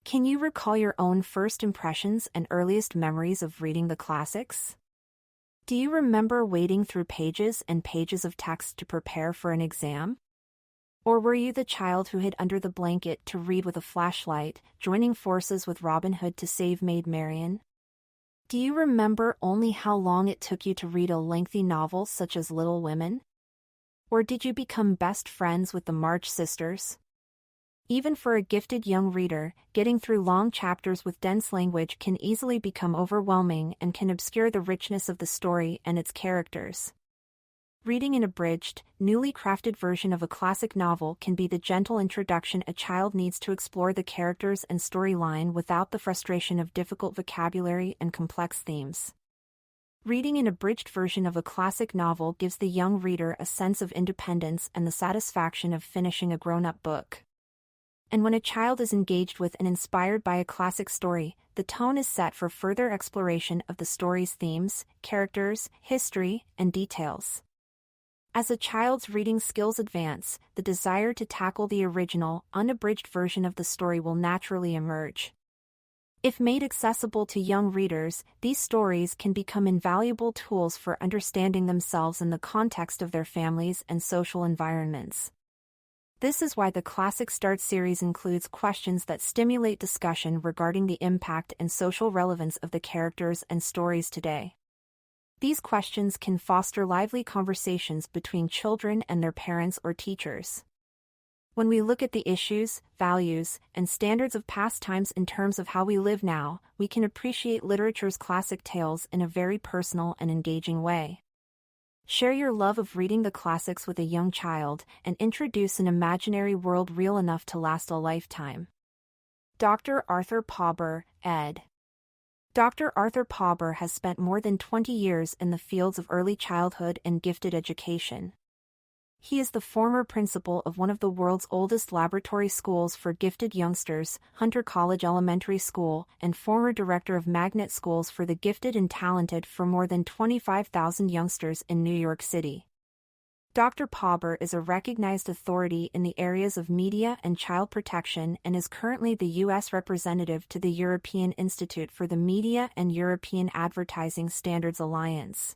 [SPEAKER 1] Can you recall your own first impressions and earliest memories of reading the classics? Do you remember wading through pages and pages of text to prepare for an exam? Or were you the child who hid under the blanket to read with a flashlight, joining forces with Robin Hood to save Maid Marian? Do you remember only how long it took you to read a lengthy novel such as Little Women? Or did you become best friends with the March sisters? Even for a gifted young reader, getting through long chapters with dense language can easily become overwhelming and can obscure the richness of the story and its characters. Reading an abridged, newly crafted version of a classic novel can be the gentle introduction a child needs to explore the characters and storyline without the frustration of difficult vocabulary and complex themes. Reading an abridged version of a classic novel gives the young reader a sense of independence and the satisfaction of finishing a grown-up book. And when a child is engaged with and inspired by a classic story, the tone is set for further exploration of the story's themes, characters, history, and details. As a child's reading skills advance, the desire to tackle the original, unabridged version of the story will naturally emerge. If made accessible to young readers, these stories can become invaluable tools for understanding themselves in the context of their families and social environments. This is why the Classic Start series includes questions that stimulate discussion regarding the impact and social relevance of the characters and stories today. These questions can foster lively conversations between children and their parents or teachers. When we look at the issues, values, and standards of past times in terms of how we live now, we can appreciate literature's classic tales in a very personal and engaging way. Share your love of reading the classics with a young child and introduce an imaginary world real enough to last a lifetime. Dr. Arthur Pauber, ed. Dr. Arthur Pauber has spent more than 20 years in the fields of early childhood and gifted education. He is the former principal of one of the world's oldest laboratory schools for gifted youngsters, Hunter College Elementary School, and former director of magnet schools for the gifted and talented for more than 25,000 youngsters in New York City. Dr. Pauber is a recognized authority in the areas of media and child protection and is currently the U.S. representative to the European Institute for the Media and European Advertising Standards Alliance.